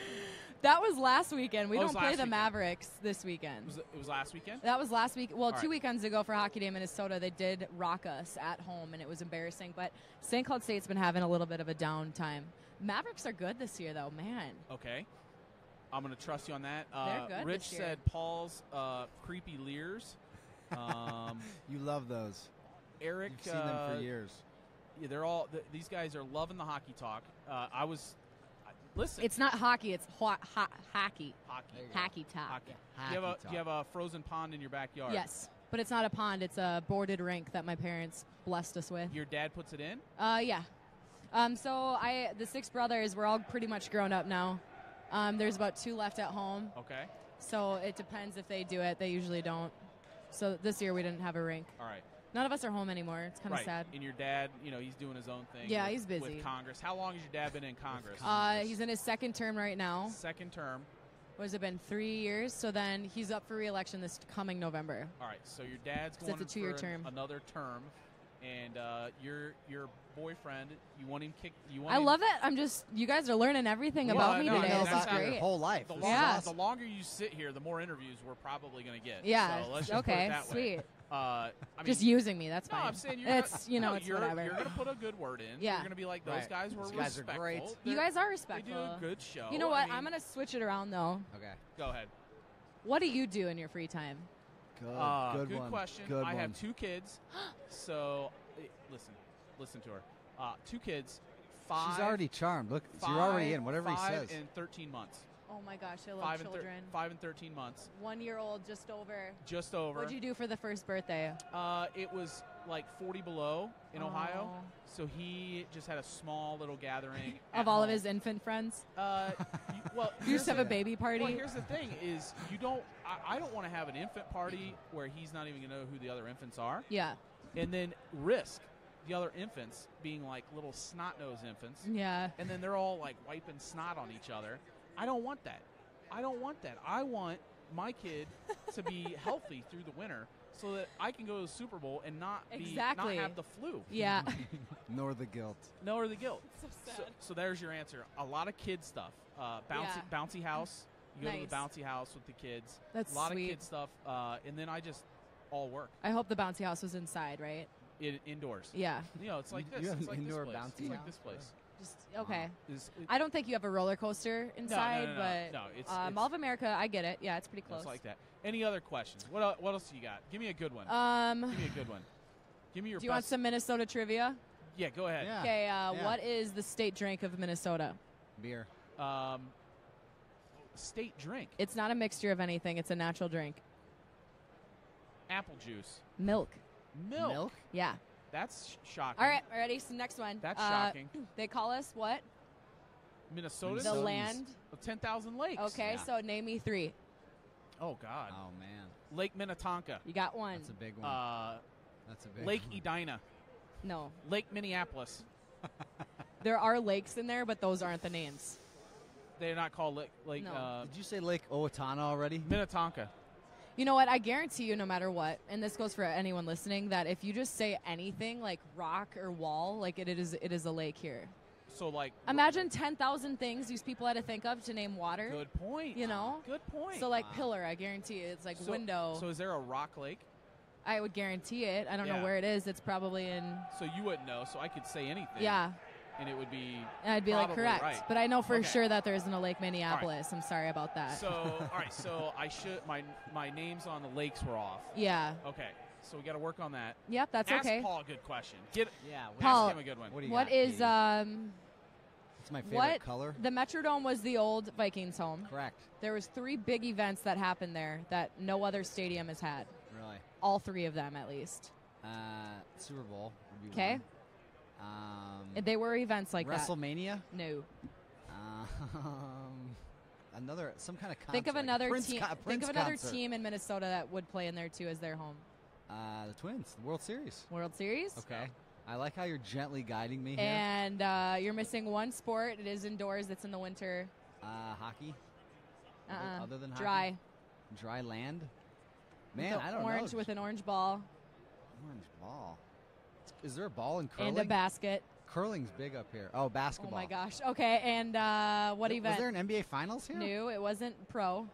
S10: That was last weekend. We don't play the
S2: weekend.
S10: Mavericks this weekend.
S2: It was last weekend?
S10: That was last week. Well,
S2: All
S10: 2 weekends ago for Hockey Day Minnesota, they did rock us at home, and it was embarrassing. But St. Cloud State's been having a little bit of a down time. Mavericks are good this year, though, man.
S2: Okay. I'm going to trust you on that.
S10: They're good
S2: Rich
S10: this year.
S2: said Paul's creepy leers.
S1: You love those.
S2: Eric.
S1: You've seen them for years.
S2: Yeah, they're all. These guys are loving the hockey talk. Listen.
S10: It's not hockey. It's hockey.
S2: Hockey
S10: talk.
S2: Hockey.
S1: Hockey
S2: Do you have a frozen pond in your backyard?
S10: Yes, but it's not a pond. It's a boarded rink that my parents blessed us with.
S2: Your dad puts it in?
S10: Yeah. So the 6 brothers, we're all pretty much grown up now. There's about 2 left at home.
S2: Okay.
S10: So it depends if they do it. They usually don't. So this year we didn't have a rink.
S2: All right.
S10: None of us are home anymore. It's kind of sad.
S2: And your dad, he's doing his own thing.
S10: Yeah, he's busy.
S2: With Congress. How long has your dad been in Congress?
S10: He's in his 2nd term right now.
S2: 2nd term.
S10: What has it been, 3 years? So then he's up for re-election this coming November.
S2: All right, so your dad's going
S10: it's a 2-year term.
S2: Another term, and your boyfriend, you want him kicked.
S10: I love it. You guys are learning everything about me today. This is great.
S1: Your whole life.
S2: The longer you sit here, the more interviews we're probably going to get.
S10: Yeah.
S2: So let's just put it that
S10: sweet.
S2: way.
S10: Just using me. That's fine.
S2: I'm saying
S10: it's whatever.
S2: You're going to put a good word in.
S10: Yeah.
S2: You're going to be like, those guys were respectful.
S1: Guys are great.
S10: You guys are respectful.
S2: They do a good show.
S10: You know what? I'm going to switch it around though.
S1: Okay.
S2: Go ahead.
S10: What do you do in your free time?
S1: Good
S2: one. Question.
S1: Good
S2: I
S1: one.
S2: have 2 kids. So listen to her. 2 kids. 5.
S1: She's already charmed. Look, so you're already in. Whatever he says.
S2: 5 and 13 months.
S10: Oh my gosh, I love children.
S2: 5 and 13 months.
S10: 1-year-old, just over.
S2: Just over.
S10: What'd you do for the first birthday?
S2: It was like 40 below in Ohio. So he just had a small little gathering
S10: of all of his infant friends. You just have a baby party.
S2: Well, here's the thing: is you don't. I don't want to have an infant party where he's not even going to know who the other infants are.
S10: Yeah.
S2: And then risk the other infants being like little snot-nosed infants.
S10: Yeah.
S2: And then they're all like wiping snot on each other. I don't want that. I want my kid to be healthy through the winter so that I can go to the Super Bowl and not have the flu.
S10: Yeah.
S1: Nor the guilt.
S10: So sad.
S2: So there's your answer. A lot of kid stuff. Bouncy house. You go to the bouncy house with the kids.
S10: That's
S2: a lot
S10: sweet.
S2: of kid stuff. And then I just all work.
S10: I hope the bouncy house was inside, right?
S2: Indoors.
S10: Yeah.
S2: It's like this.
S1: You have
S2: It's like
S1: an indoor
S2: this place.
S1: bouncy
S2: It's like
S1: house?
S2: this place.
S10: Just okay.
S2: Is it-
S10: I don't think you have a roller coaster inside, but
S2: no, it's
S10: Mall of America, I get it. Yeah, it's pretty close.
S2: It's like that. Any other questions? What else you got? Give me a good one. Give me a good one. Give me your.
S10: Do you want some Minnesota trivia?
S2: Yeah, go ahead.
S1: Yeah.
S10: Okay. What is the state drink of Minnesota?
S1: Beer.
S2: State drink.
S10: It's not a mixture of anything. It's a natural drink.
S2: Apple juice.
S10: Milk.
S2: Milk.
S10: Yeah.
S2: That's shocking.
S10: All right, ready? So next one.
S2: That's shocking.
S10: They call us what?
S2: Minnesota.
S10: The land
S2: of 10,000 lakes.
S10: Okay, so name me 3.
S2: Oh God.
S1: Oh man.
S2: Lake Minnetonka.
S10: You got 1.
S1: That's a big one. That's a big
S2: Lake
S1: one.
S2: Edina.
S10: No.
S2: Lake Minneapolis.
S10: There are lakes in there, but those aren't the names.
S2: They're not called Lake.
S10: No.
S1: Did you say Lake Owatonna already?
S2: Minnetonka.
S10: You know what? I guarantee you, no matter what, and this goes for anyone listening, that if you just say anything like rock or wall, like it is a lake here.
S2: So like.
S10: Imagine 10,000 things these people had to think of to name water.
S2: Good point.
S10: You know.
S2: Good point.
S10: So like pillar, I guarantee you, it's like window.
S2: So is there a rock lake?
S10: I would guarantee it. I don't know where it is. It's probably in.
S2: So you wouldn't know. So I could say anything.
S10: Yeah.
S2: and it would be.
S10: And I'd be like,
S2: probably
S10: correct.
S2: right.
S10: But I know for
S2: Okay.
S10: sure that there isn't a Lake Minneapolis. I'm sorry about that.
S2: So, all right. So I should my names on the lakes were off.
S10: Yeah.
S2: Okay. So we got to work on that.
S10: Yep, that's
S2: Ask
S10: okay.
S2: Paul a good question.
S10: Paul,
S2: ask him a good one.
S1: What do you
S10: What
S1: got,
S10: is
S1: Katie? It's my favorite
S10: what
S1: color.
S10: the Metrodome was the old Vikings home.
S1: Correct.
S10: There was 3 big events that happened there that no other stadium has had.
S1: Really?
S10: All 3 of them, at least.
S1: Super Bowl. would be
S10: Okay.
S1: one.
S10: They were events like
S1: WrestleMania?
S10: that. No.
S1: Some kind of concert.
S10: Think of
S1: like a
S10: another
S1: Prince
S10: team.
S1: co-
S10: Think
S1: Prince
S10: of another
S1: concert.
S10: team in Minnesota that would play in there too as their home.
S1: The Twins, the World Series.
S10: World Series.
S1: Okay. I like how you're gently guiding me here.
S10: And you're missing one sport. It is indoors. It's in the winter.
S1: Hockey.
S10: Uh-uh.
S1: Other than
S10: Dry.
S1: hockey? Dry land.
S10: With
S1: Man,
S10: the
S1: I don't
S10: orange
S1: know.
S10: with an orange ball
S1: Orange ball. Is there a ball in curling?
S10: and a basket.
S1: Curling's big up here. Oh, basketball.
S10: Oh my gosh. Okay. And what event?
S1: Was there an NBA Finals here?
S10: No, it wasn't pro.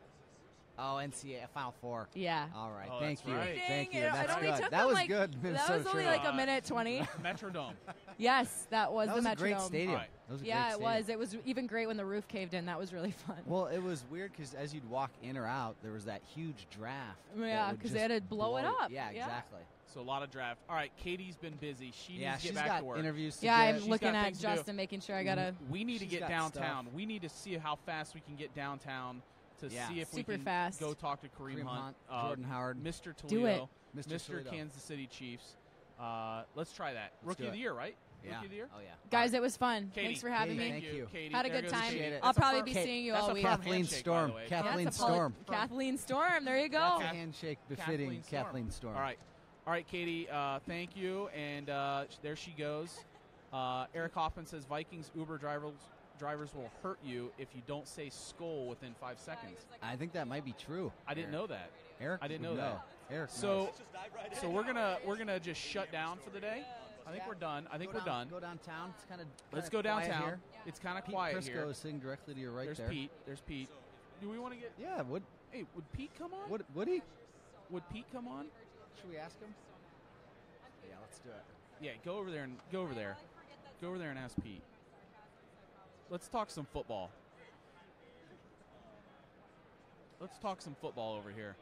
S1: Oh, NCAA Final Four.
S10: Yeah.
S1: All right.
S2: Oh,
S1: Thank
S2: that's
S1: you.
S2: right.
S1: Thank you.
S10: Dang,
S1: That's
S10: it only
S1: good.
S10: took
S1: That
S10: them,
S1: was
S10: like-
S1: good.
S10: That
S1: Minnesota
S10: was only
S1: Trail.
S10: like a minute 20.
S2: Metrodome.
S10: Yes, that was
S1: That
S10: the
S1: was a
S10: Metrodome.
S1: great stadium.
S2: All right.
S1: That was a
S10: Yeah,
S1: great
S10: it
S1: stadium.
S10: was. It was even great when the roof caved in. That was really fun.
S1: Well, it was weird because as you'd walk in or out, there was that huge draft.
S10: Yeah,
S1: because
S10: 'cause they had to blow it up.
S1: Yeah,
S10: Yeah.
S1: exactly.
S2: So a lot of draft. All right, Katie's been busy. She
S1: Yeah,
S2: needs to
S1: she's
S2: get back
S1: got
S2: to work.
S1: interviews to
S10: Yeah,
S1: get.
S10: I'm
S2: She's
S10: looking
S2: got
S10: at
S2: things to do.
S10: Justin, making sure I gotta.
S2: We need to
S1: She's
S2: get
S1: got
S2: downtown.
S1: stuff.
S2: We need to see how fast we can get downtown to
S1: Yeah.
S2: see if
S10: Super
S2: we can
S10: fast.
S2: go talk to Kareem
S1: Kareem
S2: Hunt,
S1: Jordan Howard.
S2: Mr.
S10: Do
S2: Toledo,
S10: it.
S1: Mr. Toledo.
S2: Kansas City Chiefs. Let's try that.
S1: Let's
S2: Rookie
S1: do
S2: of the
S1: it.
S2: year, right?
S1: Yeah.
S2: Rookie of the year.
S1: Oh yeah.
S10: Guys, it was fun.
S2: Katie,
S10: Thanks for having
S1: Katie,
S10: me.
S1: thank you.
S2: Katie.
S10: Had a
S2: There
S10: good
S2: goes
S10: time.
S2: Katie.
S10: I'll
S2: That's a
S10: probably
S2: firm-
S10: be
S1: Ka-
S10: seeing you
S2: that's
S10: all
S2: a
S10: week.
S2: firm
S1: Kathleen
S2: handshake, by
S1: Storm.
S2: the way.
S1: Kathleen
S10: That's a poli-
S1: Storm.
S10: Kathleen Storm. There you go.
S1: That's a handshake befitting Kathleen Storm.
S2: All right, Katie. Thank you. And there she goes. Eric Hoffman says Vikings Uber drivers will hurt you if you don't say "skull" within 5 seconds.
S1: I think that might be true.
S2: I didn't know that.
S1: Eric,
S2: I didn't
S1: would
S2: know that.
S1: Eric.
S2: So,
S1: knows.
S2: so we're gonna just shut down for the day. I think we're done. I think we're done.
S1: Go downtown. It's kind of.
S2: Let's go downtown.
S1: Here.
S2: It's kind of
S1: Pete
S2: quiet
S1: Prisco
S2: here.
S1: is sitting directly to your right
S2: There's
S1: there.
S2: Pete. There's Pete. Do we want to get?
S1: Yeah. Would
S2: Hey, would Pete come on?
S1: would he?
S2: Would Pete come on?
S1: Should we ask him? Yeah. Let's do it.
S2: Yeah, go over there and ask Pete. Let's talk some football. Let's talk some football over here.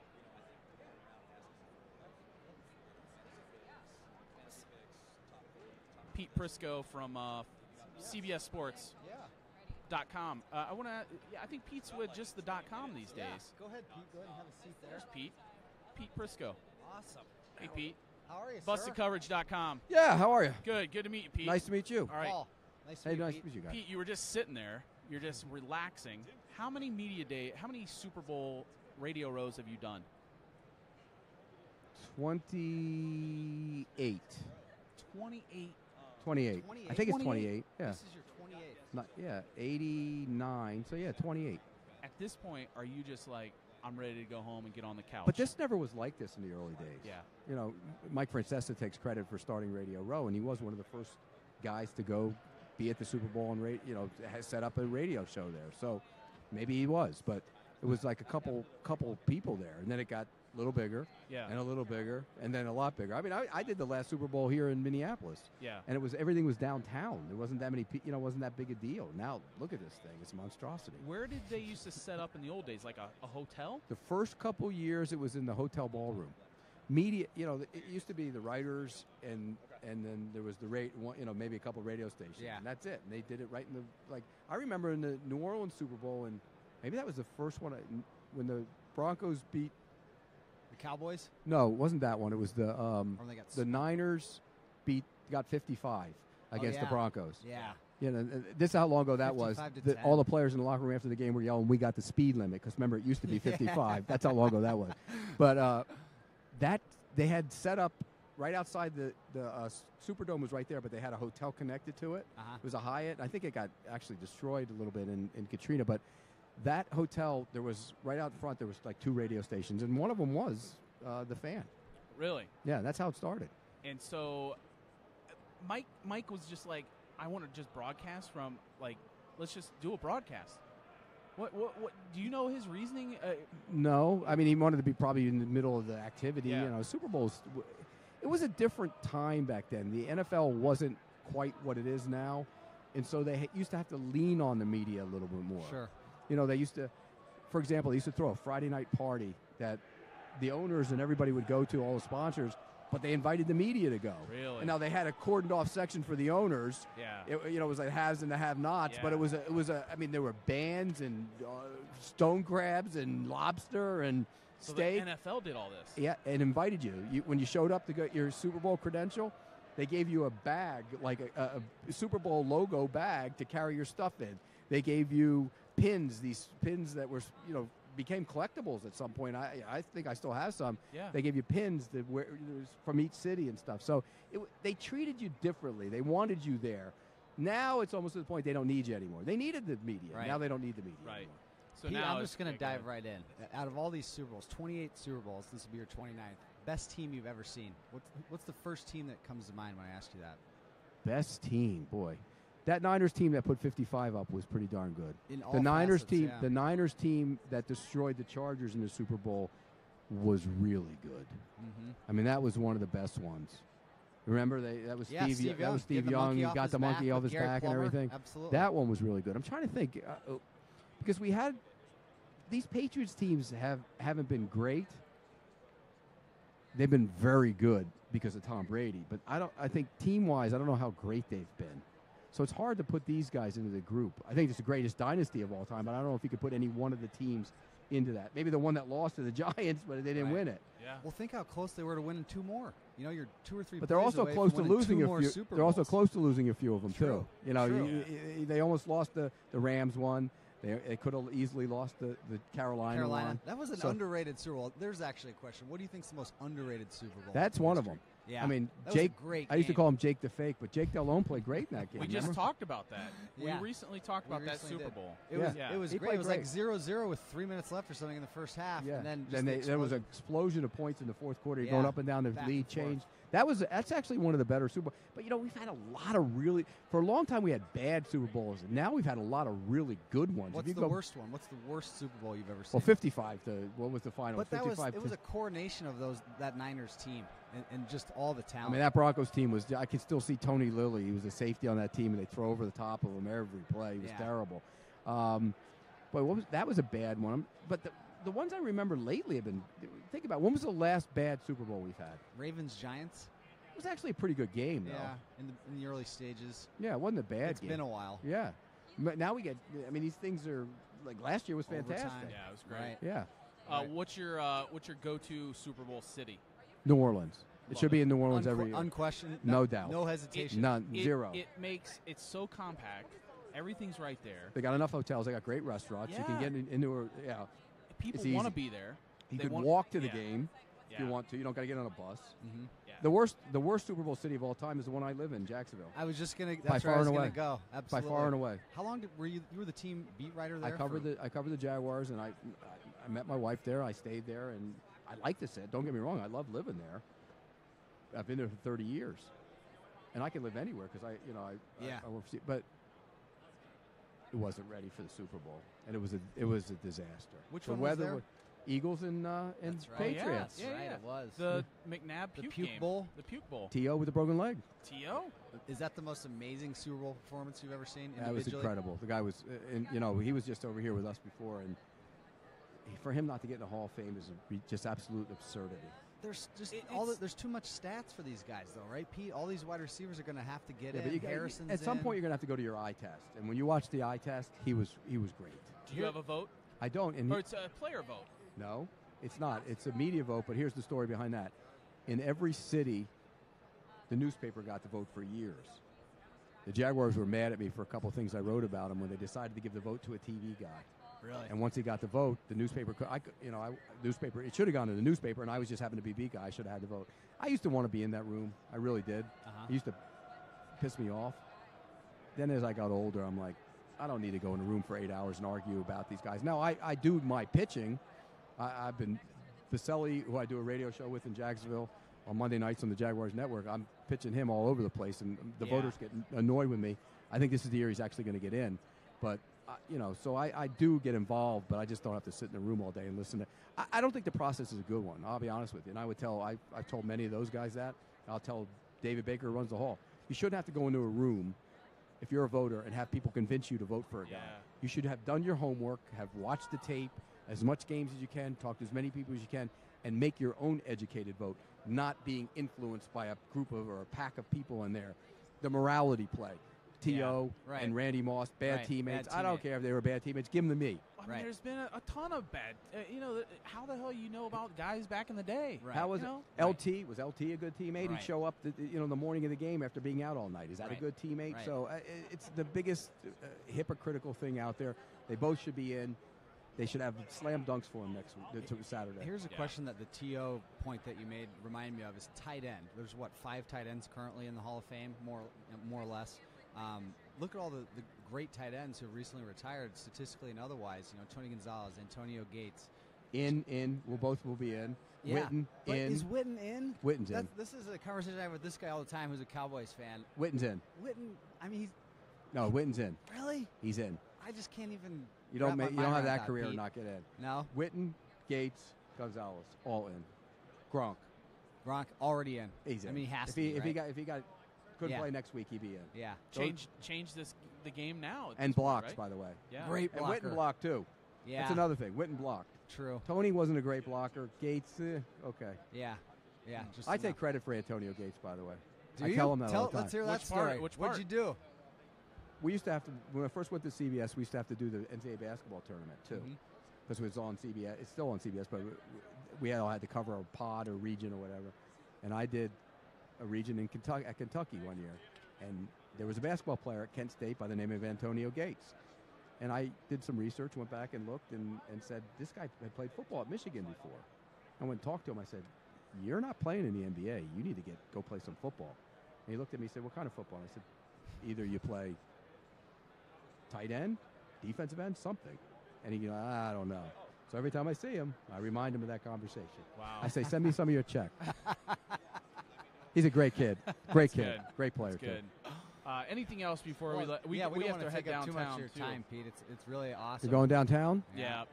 S2: Pete Prisco from CBS Sports.
S1: Yeah.
S2: .com. I want to. Yeah, I think Pete's with just the .com these days.
S1: Go ahead, Pete. Go ahead and have a seat there.
S2: There's Pete. Pete Prisco.
S1: Awesome.
S2: Hey, Pete.
S1: How are you, sir?
S2: BustedCoverage.com.
S11: Yeah, how are you?
S2: Good to meet you, Pete.
S11: Nice to meet you.
S2: All right.
S1: Paul. Nice to
S11: Hey,
S1: meet you,
S11: nice
S1: Pete.
S11: to meet you guys.
S2: Pete, you were just sitting there. You're just relaxing. How many how many Super Bowl radio rows have you done?
S11: 28.
S2: 28.
S11: 28. I think it's 28. Yeah.
S1: This is your 28th.
S11: Not, yeah, 89. So, yeah, 28.
S2: At this point, are you just like, I'm ready to go home and get on the couch?
S11: But this never was like this in the early days.
S2: Yeah.
S11: You know, Mike Francesa takes credit for starting Radio Row, and he was one of the first guys to go be at the Super Bowl and, has set up a radio show there. So maybe he was, but it was like a couple people there, and then it got a little bigger,
S2: Yeah.
S11: and a little bigger, and then a lot bigger. I mean, I did the last Super Bowl here in Minneapolis,
S2: Yeah.
S11: and everything was downtown. There wasn't that many, it wasn't that big a deal. Now look at this thing; it's a monstrosity.
S2: Where did they used to set up in the old days? Like a hotel?
S11: The first couple years, it was in the hotel ballroom. Media, it used to be the writers, and then there was maybe a couple radio stations,
S1: Yeah.
S11: and that's it. And they did it right in the I remember in the New Orleans Super Bowl, and maybe that was the first one when the Broncos beat.
S1: The Cowboys?
S11: No, it wasn't that one. It was the
S1: they got
S11: the Niners got 55 against the
S1: yeah.
S11: Broncos.
S1: Yeah.
S11: This is how long ago that was.
S1: 55 to 10.
S11: All the players in the locker room after the game were yelling, "We got the speed limit!" Because remember, it used to be 55. That's how long ago that was. But that they had set up right outside the Superdome was right there, but they had a hotel connected to it.
S1: Uh-huh.
S11: It was a Hyatt. I think it got actually destroyed a little bit in Katrina, but that hotel, there was right out front, there was like 2 radio stations, and one of them was the Fan.
S2: Really?
S11: Yeah, that's how it started.
S2: And so Mike was just like, I want to just broadcast from, like, let's just do a broadcast. What do you know his reasoning?
S11: No, I mean, he wanted to be probably in the middle of the activity.
S2: Yeah.
S11: Super Bowls, it was a different time back then. The NFL wasn't quite what it is now. and so they used to have to lean on the media a little bit more.
S1: Sure.
S11: You know, they used to, for example, they used to throw a Friday night party that the owners and everybody would go to, all the sponsors, but they invited the media to go.
S2: Really?
S11: And now they had a cordoned off section for the owners.
S2: Yeah.
S11: It was like haves and the have-nots, but
S2: Yeah.
S11: it was a. I mean, there were bands and stone crabs and lobster and
S2: So
S11: steak.
S2: the NFL did all this.
S11: Yeah, and invited you. When you showed up to get your Super Bowl credential, they gave you a bag, like a Super Bowl logo bag to carry your stuff in. They gave you pins, these pins that were, became collectibles at some point. I think I still have some.
S2: Yeah.
S11: They gave you pins that were from each city and stuff. So they treated you differently. They wanted you there. Now it's almost to the point they don't need you anymore. They needed the media.
S1: Right.
S11: Now they don't need the media
S2: Right.
S11: anymore.
S2: So
S1: Pete,
S2: now
S1: I'm
S2: it's-
S1: just going to
S2: yeah, go
S1: dive
S2: ahead.
S1: right in. Out of all these Super Bowls, 28 Super Bowls, this will be your 29th. Best team you've ever seen. What's the first team that comes to mind when I ask you that?
S11: Best team, boy. That Niners team that put 55 up was pretty darn good.
S1: In all
S11: The Niners
S1: facets,
S11: team,
S1: yeah.
S11: the Niners team that destroyed the Chargers in the Super Bowl was really good.
S1: Mm-hmm.
S11: I mean, that was one of the best ones. Remember that was
S1: Yeah,
S11: Steve.
S1: Steve
S11: That
S1: Young.
S11: was Steve
S1: Get the
S11: Young.
S1: monkey
S11: He
S1: off
S11: got
S1: his
S11: the monkey
S1: back
S11: off
S1: with
S11: his
S1: Garrett
S11: back
S1: Plummer.
S11: and everything.
S1: Absolutely.
S11: That one was really good. I'm trying to think because we had these Patriots teams haven't been great. They've been very good because of Tom Brady, but I think team-wise, I don't know how great they've been. So it's hard to put these guys into the group. I think it's the greatest dynasty of all time, but I don't know if you could put any one of the teams into that. Maybe the one that lost to the Giants, but they didn't
S1: Right.
S11: win it.
S2: Yeah.
S1: Well, think how close they were to winning two more. You're 2 or 3
S11: But they're
S1: plays
S11: also
S1: away
S11: close
S1: from
S11: to
S1: winning
S11: losing
S1: two
S11: a
S1: more
S11: few.
S1: Super
S11: They're also
S1: Bowls.
S11: close to losing a few of them
S1: True.
S11: too. You know,
S1: True.
S11: they almost lost the Rams one. They could have easily lost the Carolina one.
S1: That was an
S11: So
S1: underrated Super Bowl. There's actually a question. What do you think is the most underrated Super Bowl?
S11: That's
S1: in
S11: one of
S1: history?
S11: them.
S1: Yeah.
S11: I mean,
S1: That was a
S11: Jake.
S1: great
S11: I used to
S1: game.
S11: call him Jake the Fake, but Jake Delhomme played great in that game.
S2: We just
S11: remember?
S2: talked about that.
S1: Yeah.
S2: We recently talked
S1: We
S2: about that
S1: recently
S2: Super
S1: did.
S2: Bowl.
S1: It was
S2: Yeah.
S1: it was
S11: He
S1: great.
S11: played
S1: It was like
S11: great.
S1: 0-0 with 3 minutes left or something in the first half.
S11: Yeah.
S1: And then
S11: there was an explosion of points in the fourth quarter. You're
S1: Yeah.
S11: going up and down. The
S1: Back
S11: lead
S1: and forth.
S11: changed. That's actually one of the better Super Bowls. But we've had a lot of really for a long time we had bad Super Bowls, and now we've had a lot of really good ones.
S1: What's
S11: If you
S1: the
S11: go-
S1: worst one? What's the worst Super Bowl you've ever seen?
S11: Well, 55 to what was the final?
S1: But that was
S11: 55
S1: it was a coronation of that Niners team and just all the
S11: I
S1: talent.
S11: mean, that Broncos team was. I can still see Tony Lilly. He was a safety on that team, and they throw over the top of him every play. He was
S1: Yeah.
S11: terrible. But that was a bad one. But the ones I remember lately have been. Think about when was the last bad Super Bowl we've had?
S1: Ravens Giants.
S11: It was actually a pretty good game, though.
S1: Yeah, in the early stages.
S11: Yeah, it wasn't a bad
S1: It's
S11: game.
S1: been a while.
S11: Yeah. But now we get. I mean, these things are like last year was fantastic.
S1: Overtime.
S2: Yeah, it was great.
S1: Right.
S11: Yeah.
S1: Right.
S2: What's your go-to Super Bowl city?
S11: New Orleans. It
S2: Love
S11: should be
S2: it.
S11: in New Orleans every year.
S1: Unquestioned.
S11: No doubt.
S1: No hesitation.
S11: None. Zero.
S2: It's so compact. Everything's right there.
S11: They got enough hotels. They got great restaurants. You can
S2: Yeah.
S11: get into a
S2: People
S11: It's
S2: want to
S11: easy.
S2: be there.
S11: You
S2: They
S11: could
S2: want-
S11: walk to the
S2: yeah.
S11: game if you
S2: Yeah.
S11: want to. You don't got to get on a bus.
S1: Mm-hmm.
S2: Yeah.
S11: The worst Super Bowl city of all time is the one I live in, Jacksonville.
S1: I was just gonna.
S11: By
S1: That's where
S11: far
S1: I was
S11: and
S1: gonna
S11: away.
S1: go.
S11: By
S1: Absolutely.
S11: far and away.
S1: How long were you? You were the team beat writer there.
S11: I covered the Jaguars, and I met my wife there. I stayed there, and I like the set. Don't get me wrong. I love living there. I've been there for 30 years, and I can live anywhere because I work for, but it wasn't ready for the Super Bowl, and it was a disaster.
S1: Which
S11: the
S1: one was
S11: weather
S1: there?
S11: Eagles and
S1: That's right.
S11: Patriots.
S2: Yeah,
S1: Right,
S2: yeah.
S1: it was.
S2: The McNabb
S1: The
S2: Puke
S1: Puke
S2: game.
S1: Bowl?
S2: The Puke Bowl.
S11: T.O. with a broken leg.
S2: T.O.?
S1: Is that the most amazing Super Bowl performance you've ever seen?
S11: That was
S1: individually?
S11: incredible. The guy was, he was just over here with us before, and for him not to get in the Hall of Fame is just absolute absurdity.
S1: There's just
S2: It's-
S1: there's too much stats for these guys, though, right, Pete? All these wide receivers are going to have to get
S11: Yeah,
S1: in.
S11: but
S1: Harrison's
S11: at some
S1: in.
S11: point you're going to have to go to your eye test, and when you watch the eye test, he was great.
S2: Do you have a vote?
S11: I don't, and
S2: Or it's a player vote?
S11: no, it's not. It's a media vote, but here's the story behind that. In every city, the newspaper got the vote for years. The Jaguars were mad at me for a couple of things I wrote about him when they decided to give the vote to a TV guy.
S1: Really?
S11: And once he got the vote, the newspaper, newspaper, it should have gone to the newspaper, and I was just happened to be beat guy. I should have had the vote. I used to want to be in that room. I really did.
S1: Uh-huh.
S11: It used to piss me off. Then as I got older, I'm like, I don't need to go in a room for 8 hours and argue about these guys. Now, I do my pitching. I've been, Baselli, who I do a radio show with in Jacksonville on Monday nights on the Jaguars Network, I'm pitching him all over the place, and the voters get annoyed with me. I think this is the year he's actually going to get in. But, so I do get involved, but I just don't have to sit in a room all day and listen to. I don't think the process is a good one. I'll be honest with you. And I would tell, I've told many of those guys that. I'll tell David Baker, who runs the Hall. You shouldn't have to go into a room if you're a voter, and have people convince you to vote for a guy.
S2: Yeah.
S11: You should have done your homework, have watched the tape, as much games as you can, talk to as many people as you can, and make your own educated vote, not being influenced by a group of or a pack of people in there. The morality play. T.O.
S1: right.
S11: and Randy Moss, bad
S1: Right,
S11: teammates.
S1: bad
S11: I don't
S1: teammate.
S11: care if they were bad teammates. Give them to me.
S2: I mean,
S1: Right.
S2: there's been a ton of bad. How the hell you know about guys back in the day?
S1: Right.
S11: How was
S2: You
S11: it?
S2: know?
S11: LT, was LT a good teammate?
S1: Right.
S11: He'd show up the morning of the game after being out all night. Is that a
S1: Right.
S11: good teammate?
S1: Right.
S11: So it's the biggest hypocritical thing out there. They both should be in. They should have slam dunks for him next Saturday.
S1: Here's a question that the T.O. point that you made reminded me of is tight end. There's, 5 tight ends currently in the Hall of Fame, more or less. Look at all the great tight ends who have recently retired, statistically and otherwise. Tony Gonzalez, Antonio Gates.
S11: Both will be in.
S1: Yeah.
S11: Witten
S1: But
S11: in.
S1: is Witten in?
S11: Witten's in.
S1: This is a conversation I have with this guy all the time who's a Cowboys fan.
S11: Witten's in.
S1: Witten, I mean,
S11: No, Witten's in.
S1: really?
S11: He's in.
S1: I just can't even.
S11: You don't
S1: wrap my
S11: you
S1: mind
S11: don't have
S1: around
S11: that career
S1: Pete.
S11: and not get in.
S1: No?
S11: Witten, Gates, Gonzalez, all in. Gronk,
S1: Gronk already in.
S11: he's in.
S1: I mean, he has
S11: if
S1: to
S11: he,
S1: be,
S11: if
S1: right?
S11: he got couldn't
S1: Yeah.
S11: play next week, he'd be in.
S1: Yeah.
S2: Change the game now. at
S11: And
S2: this point,
S11: blocks,
S2: right?
S11: by the way.
S2: Yeah.
S1: Great
S11: And
S1: blocker.
S11: Witten blocked too.
S1: Yeah.
S11: That's another thing. Witten blocked.
S1: True.
S11: Tony wasn't a great blocker. Gates, okay.
S1: Yeah. Yeah. Just
S11: I take
S1: enough.
S11: credit for Antonio Gates, by the way.
S1: Do
S11: I
S1: you?
S11: tell him that all the time.
S1: Let's hear that
S2: Which part?
S1: story.
S2: Which
S1: What'd
S2: part?
S1: you do?
S11: We used to have to, when I first went to CBS, we used to have to do the NCAA basketball tournament, too.
S1: Mhm.
S11: Because it was on CBS. It's still on CBS, but we all had to cover a pod or region or whatever. And I did a region in Kentucky, at Kentucky one year. And there was a basketball player at Kent State by the name of Antonio Gates. And I did some research, went back and looked and said, this guy had played football at Michigan before. I went and talked to him. I said, you're not playing in the NBA. You need to go play some football. And he looked at me and said, what kind of football? And I said, either you play tight end, defensive end, something. And he goes, I don't know. So every time I see him, I remind him of that conversation.
S2: Wow.
S11: I say, send me some of your check. He's a great kid. Great kid.
S2: good.
S11: Great player,
S2: That's
S11: too.
S2: good. Anything else before
S1: Well,
S2: we
S1: don't
S2: have
S1: wanna
S2: to head
S1: take up
S2: downtown
S1: too much of your
S2: too.
S1: time, Pete. It's really awesome.
S11: You're going downtown?
S2: Yeah.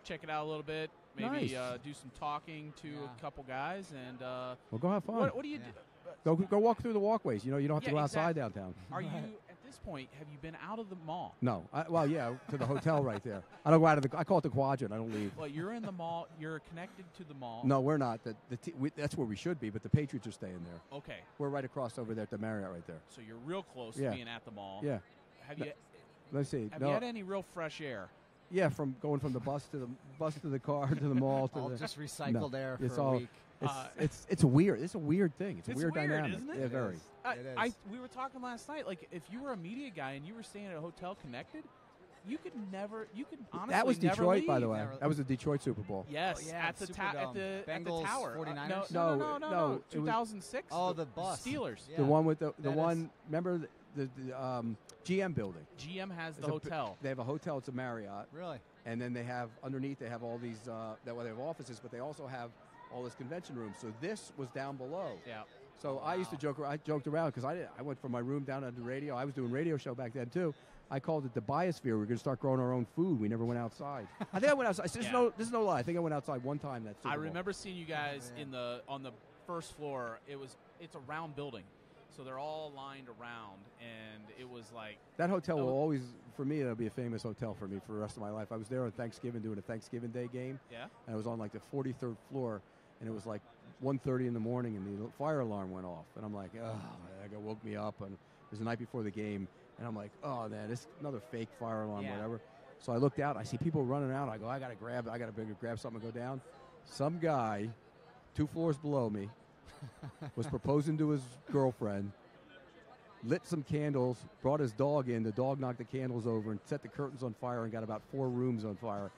S2: Check it out a little bit. Maybe
S11: Nice.
S2: do some talking to a couple guys and
S11: Well, go have fun.
S2: what do you do?
S11: Go walk through the walkways. You don't have to
S2: Yeah,
S11: go outside
S2: exactly.
S11: downtown.
S2: Are you at this point? Have you been out of the mall?
S11: No. Well, yeah, to the hotel right there. I don't go out of the. I call it the quadrant. I don't leave.
S2: Well, you're in the mall. You're connected to the mall.
S11: No, we're not. That's where we should be, but the Patriots are staying there.
S2: Okay.
S11: We're right across over there at the Marriott right there.
S2: So you're real close
S11: Yeah.
S2: to being at the mall.
S11: Yeah.
S2: Have
S11: No,
S2: you
S11: Let's see.
S2: have
S11: No,
S2: you had any real fresh air?
S11: yeah, from going from the bus to the car to the mall to
S1: All
S11: the
S1: just recycled air
S11: it's
S1: for a
S11: all,
S1: week.
S11: It's a weird thing. It's a
S2: It's
S11: weird
S2: weird,
S11: dynamic.
S2: isn't it?
S11: Yeah,
S1: It
S11: very.
S1: is. It is.
S2: We were talking last night. Like, if you were a media guy and you were staying at a hotel connected, you could honestly
S11: That was
S2: never
S11: Detroit, by
S2: leave.
S11: the way.
S1: Never-
S11: That was the Detroit Super Bowl.
S2: Yes,
S1: Oh, yeah,
S2: at the
S1: Superdome. Bengals,
S2: tower.
S1: 49ers?
S2: No.
S11: No, it was-
S2: 2006.
S1: Oh, the bus.
S2: Steelers.
S1: Yeah.
S11: The one with the
S1: That
S11: one. Remember the GM building.
S2: GM has the
S11: It's a-
S2: hotel.
S11: They have a hotel. It's a Marriott.
S1: Really?
S11: And then they have underneath. They have all these. They have offices, but they also have all this convention rooms. So this was down below.
S2: Yeah.
S11: So I used to joke. I joked around because I went from my room down to the radio. I was doing radio show back then too. I called it the biosphere. We were going to start growing our own food. We never went outside. I think I went outside. This is no lie. I think I went outside one time. That Super
S2: I
S11: Bowl.
S2: remember seeing you guys on the first floor. It's a round building, so they're all lined around, and it was like
S11: That hotel will always, for me, it'll be a famous hotel for me for the rest of my life. I was there on Thanksgiving doing a Thanksgiving Day game.
S2: Yeah.
S11: And I was on like the 43rd floor, and it was like 1:30 in the morning, and the fire alarm went off. And I'm like, oh, that guy woke me up. And it was the night before the game, and I'm like, oh, man, this is another fake fire alarm,
S1: Yeah.
S11: whatever. So I looked out. I see people running out. I go, I got to grab something and go down. Some guy, 2 floors below me, was proposing to his girlfriend, lit some candles, brought his dog in. The dog knocked the candles over and set the curtains on fire and got about 4 rooms on fire.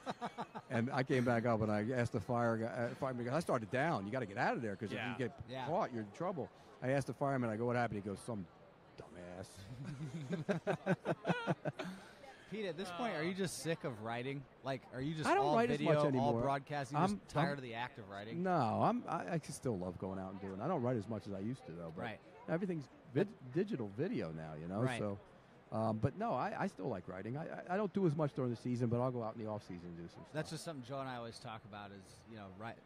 S11: And I came back up and I asked the fireman, I started down. You got to get out of there because if you get caught, you're in trouble. I asked the fireman, I go, what happened? He goes, some dumbass.
S1: Pete, at this point, are you just sick of writing? Like, are you just
S11: I don't
S1: all
S11: write as
S1: video,
S11: much anymore.
S1: all broadcasting? You're just tired of the act of writing?
S11: No, I still love going out and doing it. I don't write as much as I used to, though. But
S1: Right.
S11: everything's digital video now, you know.
S1: Right.
S11: So But no, I still like writing. I don't do as much during the season, but I'll go out in the off season and do some stuff.
S1: That's just something Joe and I always talk about is,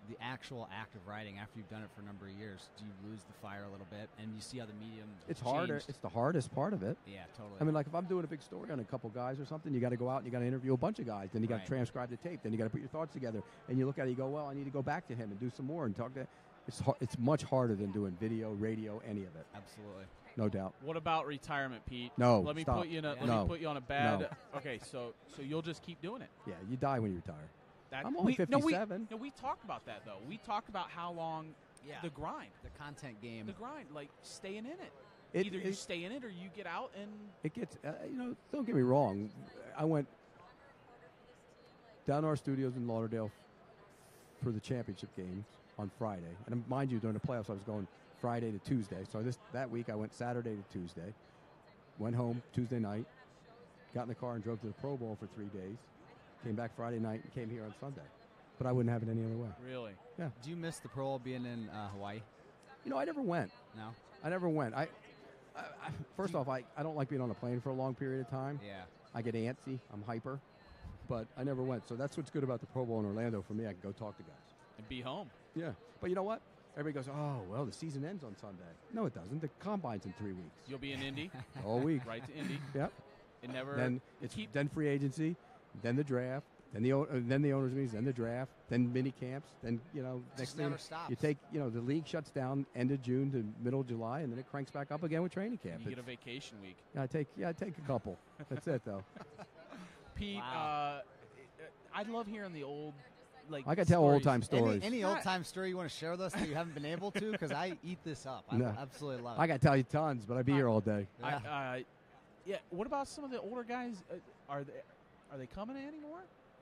S1: the actual act of writing after you've done it for a number of years. Do you lose the fire a little bit? And you see how the medium
S11: It's
S1: changed.
S11: harder. It's the hardest part of it.
S1: Yeah, totally.
S11: I mean, like if I'm doing a big story on a couple guys or something, you got to go out and you got to interview a bunch of guys. Then you got to
S1: Right.
S11: transcribe the tape. Then you got to put your thoughts together. And you look at it, you go, well, I need to go back to him and do some more and talk to. It's much harder than doing video, radio, any of it.
S1: Absolutely.
S11: No doubt.
S2: What about retirement, Pete?
S11: No,
S2: Let me
S11: stop.
S2: put you in a.
S11: Yeah.
S2: Let
S11: No.
S2: me put you on a bad.
S11: No.
S2: Okay, so you'll just keep doing it.
S11: Yeah, you die when you retire.
S2: That,
S11: I'm only 57.
S2: No, we talked about that though. We talked about how long the grind,
S1: the content game,
S2: the grind, like staying in it. Either you stay in it or you get out and.
S11: It gets, don't get me wrong. I went down to our studios in Lauderdale for the championship games on Friday. And mind you, during the playoffs, I was going Friday to Tuesday. So that week, I went Saturday to Tuesday, went home Tuesday night, got in the car and drove to the Pro Bowl for 3 days, came back Friday night and came here on Sunday. But I wouldn't have it any other way.
S2: Really?
S11: Yeah.
S1: Do you miss the Pro Bowl being in Hawaii?
S11: I never went.
S1: No?
S11: I never went. First off, I don't like being on a plane for a long period of time.
S1: Yeah.
S11: I get antsy. I'm hyper. But I never went. So that's what's good about the Pro Bowl in Orlando for me. I can go talk to guys.
S2: And be home.
S11: Yeah. But you know what? Everybody goes, oh, well, the season ends on Sunday. No, it doesn't. The combine's in 3 weeks.
S2: You'll be in Indy.
S11: All week.
S2: Right to Indy.
S11: Yep.
S2: It never.
S11: Then free agency, then the draft, then the owners' meetings, then the draft, then mini camps, then next thing
S1: never stops.
S11: you take the league shuts down end of June to middle of July, and then it cranks back up again with training camp.
S2: You get a vacation week.
S11: I take a couple. That's it though.
S2: Pete,
S1: Wow.
S2: I love hearing the old.
S11: I can tell old-time stories.
S1: Any old-time story you want to share with us that you haven't been able to? Because I eat this up. I
S11: No.
S1: absolutely love it.
S11: I got to tell you tons, but I'd be here all day.
S2: Yeah. What about some of the older guys? Are they coming anymore?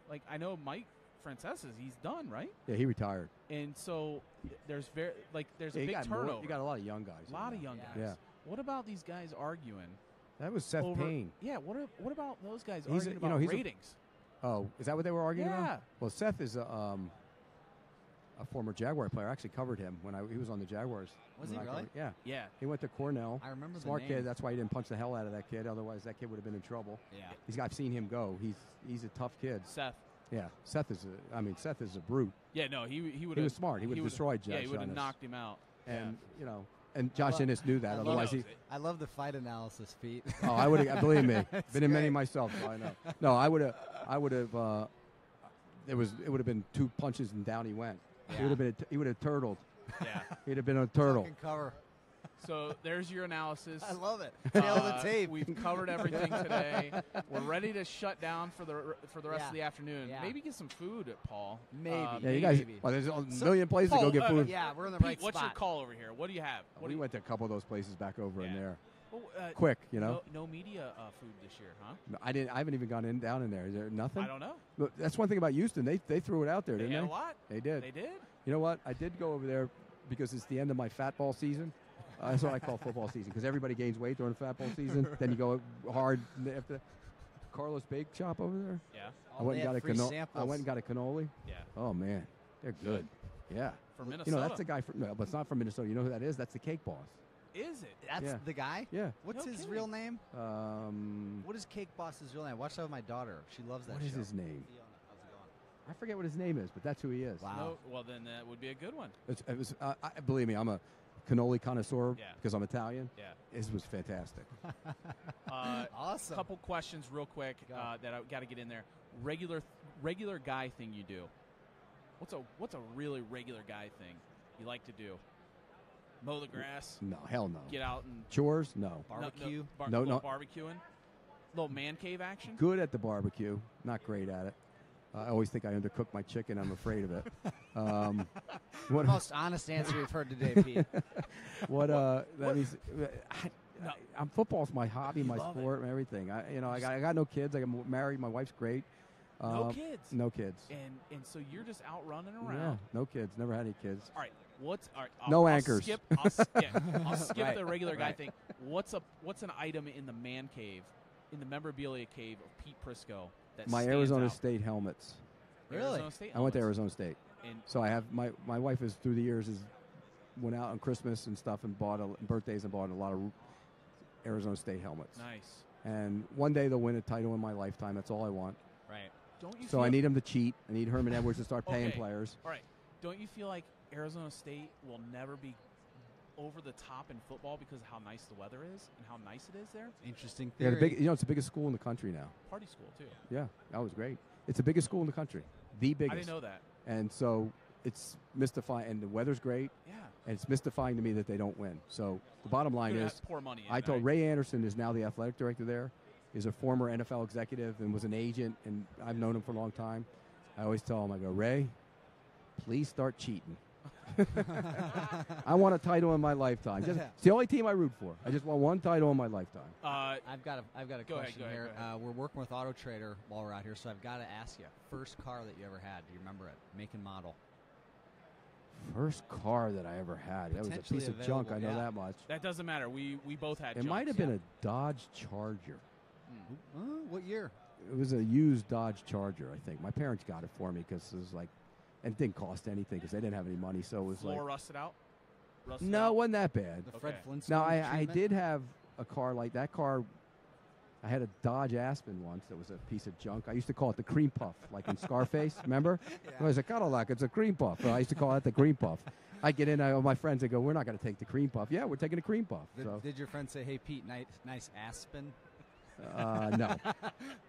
S2: Like I know Mike Francesa's, he's done, right?
S11: Yeah, he retired.
S2: And so there's a big turnover.
S11: You got a lot of young guys.
S2: A lot of young guys.
S11: Yeah.
S2: What about these guys arguing?
S11: That was Seth Payne.
S2: Yeah. What about those guys
S11: He's
S2: arguing about ratings?
S11: Oh, is that what they were arguing
S2: Yeah.
S11: about? Well, Seth is a former Jaguar player. I actually covered him when he was on the Jaguars.
S1: Was he really?
S11: Yeah.
S2: Yeah.
S11: He went to Cornell.
S1: I remember
S11: Smart
S1: the name.
S11: kid. That's why he didn't punch the hell out of that kid. Otherwise, that kid would have been in trouble.
S1: Yeah.
S11: I've seen him go. He's a tough kid.
S2: Seth.
S11: Yeah. Seth is a brute.
S2: Yeah. No. He would.
S11: He was smart. He would have destroyed Josh.
S2: Yeah. He would have
S11: Ennis.
S2: knocked him out.
S11: And and Josh Ennis knew that. Otherwise,
S1: I love the fight analysis, Pete.
S11: Oh, I would have. Believe me,
S1: It's
S11: been in many
S1: great.
S11: myself, so I know. No, I would have. It would have been 2 punches and down he went.
S1: Yeah.
S11: He would have turtled.
S2: Yeah.
S11: He'd have been a turtle.
S1: Fucking cover.
S2: So there's your analysis.
S1: I love it. Tail of the tape.
S2: We've covered everything today. We're ready to shut down for the rest
S1: Yeah.
S2: of the afternoon.
S1: Yeah.
S2: Maybe get some food, Paul.
S1: Maybe.
S11: Yeah, you guys.
S1: Maybe.
S11: Well, there's a million places to go get food.
S1: Yeah, we're in the
S2: Pete,
S1: right
S2: what's
S1: spot.
S2: your call over here? What do you have? What
S11: We
S2: do you,
S11: went to a couple of those places back over in there.
S2: Well,
S11: Quick,
S2: No media food this year, huh?
S11: No, I haven't even gone down in there. Is there nothing?
S2: I don't know.
S11: Look, that's one thing about Houston. They threw it out there, didn't
S2: had
S11: they?
S2: a lot.
S11: They did.
S2: They did.
S11: You know what? I did go over there because it's the end of my fat ball season. That's what I call football season because everybody gains weight during the fat ball season. Then you go hard after. Carlos Bake Shop over there.
S2: Yeah.
S11: I went and got a
S1: free
S11: cannoli.
S1: samples.
S11: I went and got a cannoli.
S2: Yeah.
S11: Oh man, they're good. Yeah.
S2: From Minnesota.
S11: That's the guy from. No, but it's not from Minnesota. You know who that is? That's the Cake Boss.
S2: Is it?
S1: That's
S11: Yeah.
S1: the guy?
S11: Yeah.
S1: What's
S2: No
S1: his
S2: kidding.
S1: real name?
S11: Um,
S1: What is Cake Boss's real name? I watched that with my daughter. She loves that
S11: what is
S1: show.
S11: his name?
S1: Fiona, how's it going?
S11: I forget what his name is, but that's who he is.
S1: Wow.
S2: No. Well, then that would be a good one.
S11: It was. Believe me, I'm a cannoli connoisseur
S2: Yeah.
S11: because I'm Italian.
S2: Yeah.
S11: This was fantastic.
S1: Awesome.
S2: Couple questions real quick
S1: Go.
S2: that I got to get in there. Regular guy thing you do. What's a really regular guy thing you like to do? Mow the grass.
S11: No, hell no.
S2: Get out and
S11: Chores? No.
S1: Barbecue?
S11: No,
S2: little
S11: no.
S2: barbecuing. Little man cave action.
S11: Good at the barbecue. Not great at it. I always think I undercook my chicken. I'm afraid of it. What?
S1: Most honest answer we've heard today, Pete.
S11: Football's my hobby, my
S2: Love
S11: sport, and everything. I got no kids. I got married. My wife's great.
S2: No kids.
S11: No kids.
S2: And so you're just out running
S11: Yeah,
S2: around.
S11: no kids. Never had any kids.
S2: All right.
S11: No anchors.
S2: I'll skip
S1: Right.
S2: the regular guy
S1: Right.
S2: thing. What's an item in the man cave, in the memorabilia cave of Pete Prisco that
S11: My
S2: stands
S11: Arizona
S2: out?
S11: State helmets.
S1: Really?
S2: Arizona State
S11: I went to
S2: helmets.
S11: Arizona State.
S2: And
S11: So I have my wife is through the years went out on Christmas and stuff and bought birthdays and bought a lot of Arizona State helmets.
S2: nice.
S11: And one day they'll win a title in my lifetime. That's all I want.
S1: Right.
S2: Don't you
S11: So
S2: feel
S11: I need them to cheat. I need Herman Edwards to start paying
S2: Okay.
S11: players.
S2: All right. Don't you feel like Arizona State will never be over the top in football because of how nice the weather is and how nice it is there?
S1: Interesting
S11: Yeah,
S1: theory.
S11: it's the biggest school in the country now.
S2: Party school, too.
S11: Yeah, that was great. It's the biggest school in the country. The biggest.
S2: I didn't know that.
S11: And so it's mystifying. And the weather's great.
S2: Yeah.
S11: And it's mystifying to me that they don't win. So the bottom line
S2: Gonna
S11: is,
S2: have poor money in,
S11: I told
S2: right?
S11: Ray Anderson is now the athletic director there, is a former NFL executive and was an agent, and I've known him for a long time. I always tell him, I go, Ray, please start cheating. I want a title in my lifetime. It's the only team I root for. I just want one title in my lifetime.
S1: I've got a
S2: Go ahead,
S1: question
S2: go ahead,
S1: here.
S2: go ahead.
S1: We're working with Auto Trader while we're out here, so I've got to ask you: first car that you ever had? Do you remember it? Make and model.
S11: First car that I ever had. That was a
S1: Potentially
S11: piece of junk. I know
S1: available, yeah.
S11: that much.
S2: That doesn't matter. We both had
S11: It might have
S2: junks.
S11: been a Dodge Charger.
S1: What year?
S11: It was a used Dodge Charger, I think. My parents got it for me because it was like, and it didn't cost anything because they didn't have any money. So it was
S2: Floor
S11: like,
S2: rusted out? Rusted
S11: no,
S2: out?
S11: it wasn't that bad.
S1: The Fred
S2: Okay.
S1: Flintstone.
S11: Now I
S1: treatment?
S11: did have a car like that car. I had a Dodge Aspen once that was a piece of junk. I used to call it the cream puff, like in Scarface. Remember? It was a Cadillac. It's a cream puff. I used to call it the cream puff. I get in, my friends, they go, we're not going to take the cream puff. Yeah, we're taking the cream puff. So
S1: Did your friend say, "Hey Pete, nice Aspen"?
S11: no,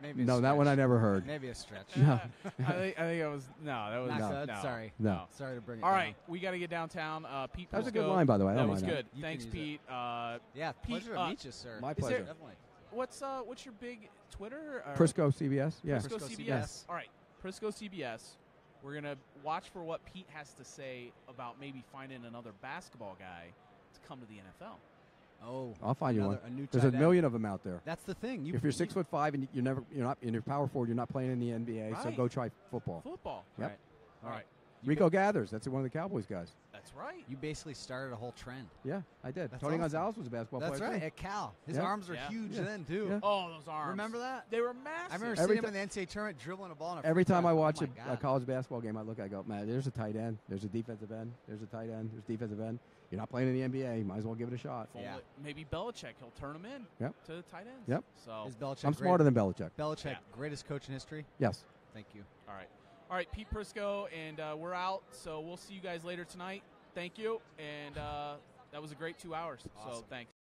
S1: Maybe. A
S11: no, that one I
S1: stretch.
S11: never heard.
S1: Maybe a stretch.
S11: No.
S2: I think it was that was
S1: Not
S11: No.
S1: good. Sorry.
S11: No.
S1: Sorry to bring it
S2: All
S1: down.
S2: right, we got to get downtown. Pete,
S11: That was a good
S2: Prisco,
S11: line, by the way. I
S2: That
S11: don't
S2: was
S11: mind
S2: good.
S1: You
S2: Thanks,
S1: can use
S2: Pete.
S1: Yeah,
S2: Pete,
S1: pleasure to meet you, sir.
S11: My
S2: Is there-
S11: pleasure.
S1: Definitely.
S2: What's your big Twitter? Or
S11: Prisco CBS. Yeah.
S2: Prisco
S1: Prisco
S2: CBS.
S1: CBS.
S2: All right, Prisco CBS. We're gonna watch for what Pete has to say about maybe finding another basketball guy to come to the NFL.
S1: Oh,
S11: I'll find you one.
S1: another- a new
S11: There's a
S1: tight end.
S11: million of them out there.
S1: That's the thing.
S11: If you're 6'5" and you're not in your power forward, you're not playing in the NBA. So
S2: Right.
S11: go try football.
S2: Football.
S11: Yep.
S1: Right.
S2: All right.
S11: Rico Gathers. That's one of the Cowboys guys.
S2: That's right.
S1: You basically started a whole trend.
S11: Yeah, I did.
S1: That's
S11: Tony
S1: awesome.
S11: Gonzalez was a basketball
S1: That's
S11: player.
S1: right.
S11: too.
S1: At Cal, his
S11: Yeah.
S1: arms were
S2: Yeah.
S1: huge
S11: Yeah.
S1: then too.
S11: Yeah.
S2: Oh, those arms.
S1: Remember that?
S2: They were massive.
S1: I remember
S11: Every
S1: seeing him
S11: ti-
S1: in the NCAA tournament dribbling a ball. In a
S11: Every
S1: free
S11: time
S1: throw.
S11: I watch
S1: Oh my
S11: a
S1: God.
S11: college basketball game, I look, I go, man, there's a tight end, there's a defensive end, there's a tight end, there's a defensive end. You're not playing in the NBA, might as well give it a shot.
S2: If only-
S1: Yeah.
S2: Maybe Belichick, he'll turn them in
S11: Yep.
S2: to tight ends.
S11: Yep.
S2: So,
S1: Is Belichick
S11: I'm
S1: great?
S11: smarter than Belichick.
S1: Belichick,
S2: Yeah.
S1: greatest coach in history.
S11: Yes.
S1: Thank you.
S2: all right. All right, Pete Prisco, and we're out. So we'll see you guys later tonight. Thank you. And that was a great 2 hours. So
S1: Awesome.
S2: thanks.